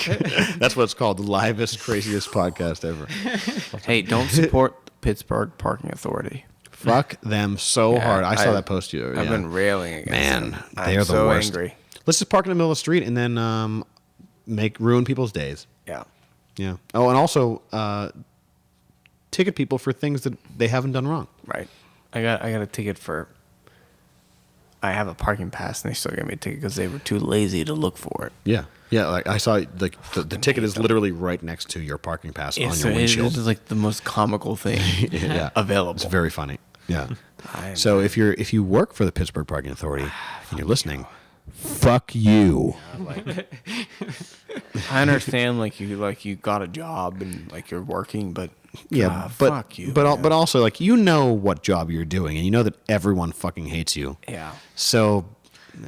That's what it's called. The livest, craziest podcast ever. Hey, don't support the Pittsburgh Parking Authority. Fuck them so Yeah, hard. I saw that post you. I've yeah. been railing against Man, them. they I'm are the so worst. angry. Let's just park in the middle of the street and then ruin people's days. Yeah. Yeah. Oh, and also ticket people for things that they haven't done wrong. Right. I got a ticket for. I have a parking pass, and they still gave me a ticket because they were too lazy to look for it. Yeah. Yeah. Like I saw, like the ticket is literally right next to your parking pass on So your it windshield. is like the most comical thing Yeah. available. It's very funny. Yeah. I- So if you work for the Pittsburgh Parking Authority and you're listening, fuck you. I understand, like you got a job and like you're working, but Yeah, but fuck you. but also like what job you're doing and you know that everyone fucking hates you. yeah. So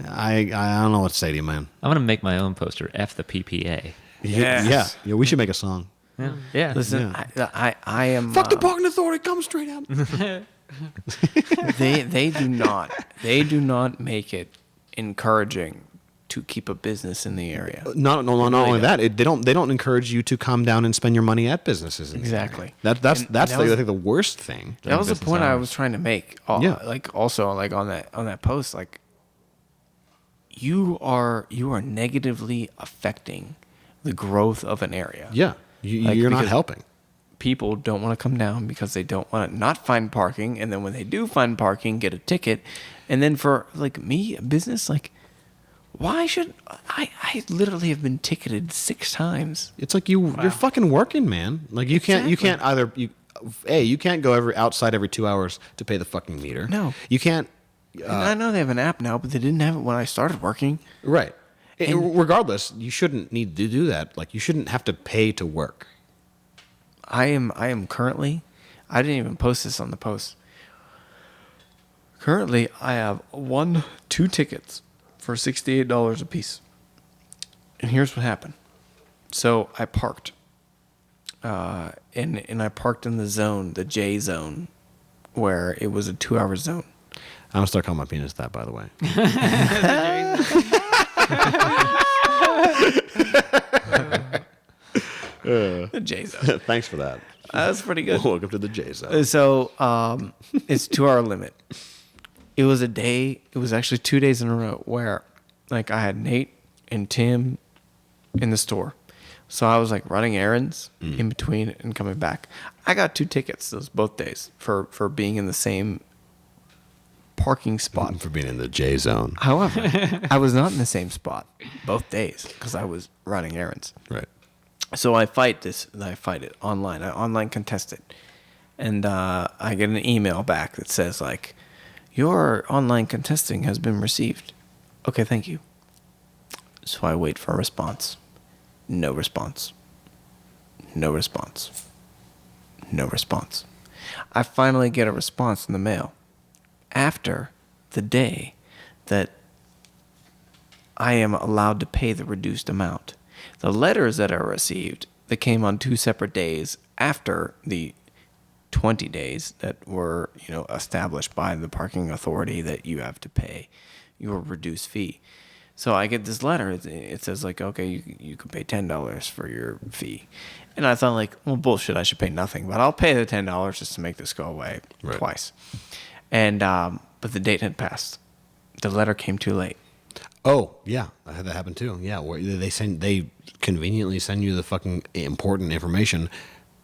I don't know what to say to you, man. I'm gonna make my own poster. F the PPA. Yes. Yeah. We should make a song. Yeah. Yeah. Listen, Yeah. I am. Fuck the parking authority. Come straight out. They do not make it encouraging to keep a business in the area. Not really only don't. that, they don't encourage you to come down and spend your money at businesses. In the Exactly. area. That's that was- I think the worst thing. That was the business point I hours. was trying to make. Yeah. Like also like on that post, like you are negatively affecting the growth of an area. Yeah, Like, you're not because helping. People don't want to come down because they don't want to not find parking, and then when they do find parking, get a ticket, and then for like me, a business, like why should I literally have been ticketed 6 times. It's like you're fucking working, man. Like you can't you can't go outside every 2 hours to pay the fucking meter. No. You can't. And I know they have an app now, but they didn't have it when I started working. Right. And- Regardless, you shouldn't need to do that. Like you shouldn't have to pay to work. I am currently, I didn't even post this on the post. Currently, I have 2 tickets for $68 a piece. And here's what happened. So I parked, and I parked in the zone, the J zone, where it was a 2-hour zone. I'm gonna start calling my penis that, by the way. The J zone. Thanks for that. That's pretty good. Welcome to the J Zone. So it's 2-hour limit. It was actually 2 days in a row where like I had Nate and Tim in the store. So I was like running errands in between and coming back. I got 2 tickets both days for being in the same parking spot. For being in the J Zone. However, I was not in the same spot both days because I was running errands. Right. So I fight it online. I online contest it. And I get an email back that says, like, your online contesting has been received. Okay, thank you. So I wait for a response. No response. No response. No response. I finally get a response in the mail after the day that I am allowed to pay the reduced amount. The letters that I received that came on 2 separate days after the 20 days that were, established by the parking authority that you have to pay your reduced fee. So I get this letter. It says like, okay, you can pay $10 for your fee. And I thought like, well, bullshit, I should pay nothing, but I'll pay the $10 just to make this go away twice. And, but the date had passed. The letter came too late. Oh yeah, I had that happen too. Yeah, where they conveniently send you the fucking important information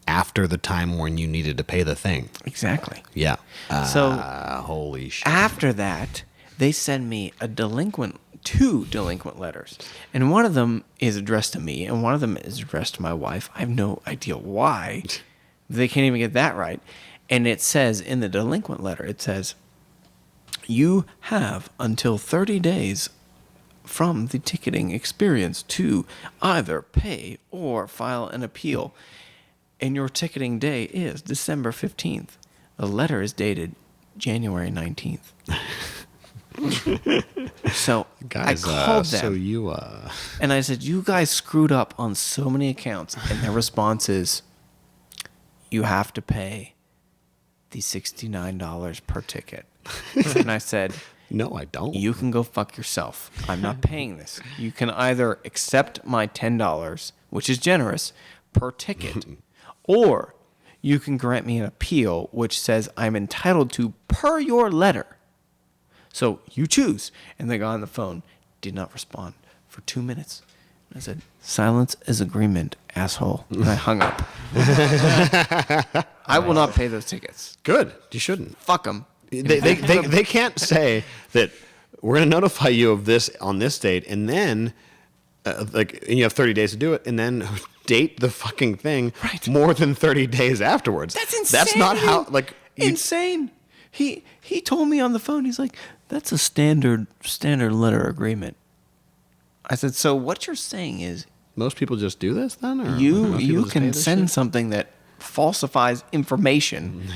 after the time when you needed to pay the thing. Exactly. Yeah. So holy shit. after that, they send me 2 delinquent letters, and one of them is addressed to me, and one of them is addressed to my wife. I have no idea why. They can't even get that right. And it says in the delinquent letter, it says, you have until 30 days from the ticketing experience to either pay or file an appeal. And your ticketing day is December 15th. The letter is dated January 19th. So Guys, I called them. so you And I said, you guys screwed up on so many accounts. And their response is, you have to pay the $69 per ticket. And I said, no, I don't. you can go fuck yourself. I'm not paying this. You can either accept my $10, which is generous, per ticket, or you can grant me an appeal, which says I'm entitled to per your letter. So you choose. And the guy on the phone did not respond for 2 minutes. I said, silence is agreement, asshole. And I hung up. I will not pay those tickets. Good. You shouldn't. Fuck them. They can't say that we're going to notify you of this on this date, and then and you have 30 days to do it, and then date the fucking thing more than 30 days afterwards. That's insane. That's not how Insane. He told me on the phone, he's like, that's a standard letter agreement. I said, so what you're saying is most people just do this then, or most you people just pay can this send shit? something that falsifies information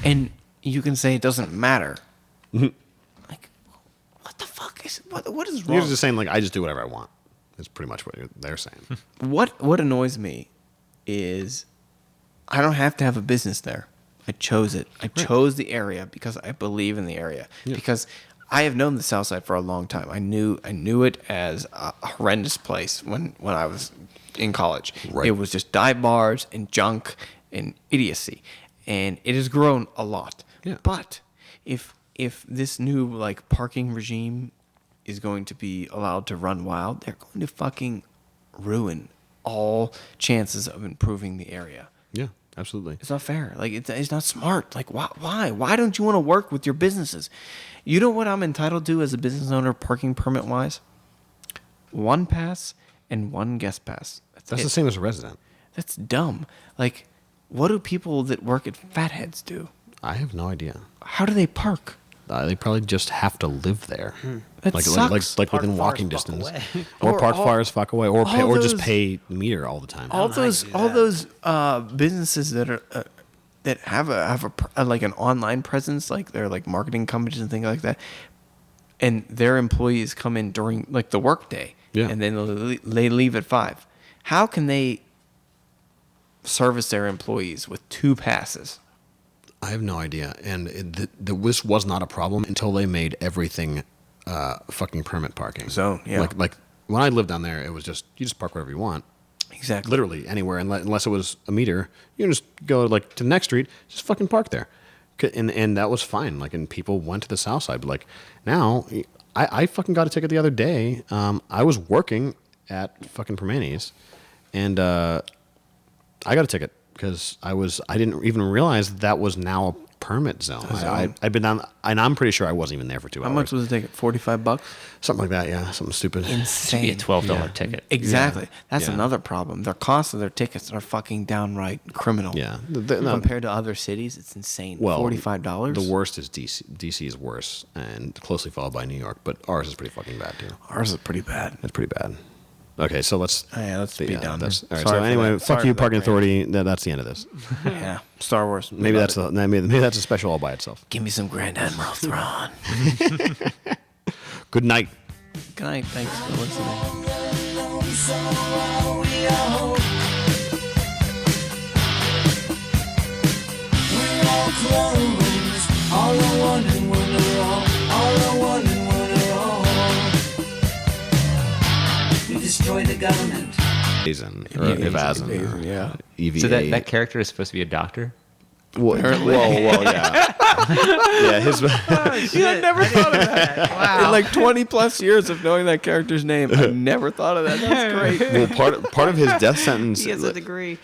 and you can say it doesn't matter. Like, what the fuck is what is wrong? You're just saying like I just do whatever I want. That's pretty much what they're saying. What annoys me is I don't have to have a business there. I chose it. I chose the area because I believe in the area. Yeah. Because I have known the South Side for a long time. I knew it as a horrendous place when I was in college. Right. It was just dive bars and junk and idiocy, and it has grown a lot. Yeah. But if this new like parking regime is going to be allowed to run wild, they're going to fucking ruin all chances of improving the area. Yeah, absolutely. It's not fair. Like it's not smart. Like why don't you want to work with your businesses? You know what I'm entitled to as a business owner, parking permit wise? 1 pass and 1 guest pass. That's it. the same as a resident. That's dumb. Like, what do people that work at Fatheads do? I have no idea. How do they park? They probably just have to live there. That sucks. Like Park within far walking as fuck distance, away. or park Or far as fuck away, or pay, all or just those- pay the meter all the time. all don't know how those you do all that. those businesses that are that have a like an online presence, like they're like marketing companies and things like that, and their employees come in during like the workday, Yeah. and then they leave at 5. How can they service their employees with 2 passes? I have no idea, and this was not a problem until they made everything fucking permit parking. So, yeah. like when I lived down there, it was just you just park wherever you want, Exactly. literally anywhere, unless it was a meter. You can just go like to the next street, just fucking park there, and that was fine. Like, and people went to the south side, but like now, I fucking got a ticket the other day. I was working at fucking Permanis, and I got a ticket because I didn't even realize that was now a permit zone. I'd been down, and I'm pretty sure I wasn't even there for 2 How hours. much was the ticket? $45? Something like that, yeah. Something stupid. Should be a Insane. $12 ticket. Exactly. Yeah. That's Yeah. another problem. Their cost of their tickets are fucking downright criminal. Yeah. Compared to other cities, it's insane. Well, $45? The worst is DC. DC is worse, and closely followed by New York. But ours is pretty fucking bad too. Ours is pretty bad. It's pretty bad. Okay, so let's. Yeah, let's be done. That's, all right. Sorry So for anyway, that. fuck Sorry you, for that parking rant. authority. That's the end of this. Yeah. Star Wars. Maybe Love that's it. maybe that's a special all by itself. Give me some Grand Admiral Thrawn. Good night. Good night. Thanks for listening. Destroy the government. Evasion or Evasion. Evasion, yeah. EVA. So that character is supposed to be a doctor? Whoa, yeah. Yeah, his. I never thought of that. Wow. In like 20 plus years of knowing that character's name, I never thought of that. That's great. Well, part of his death sentence. He has a degree.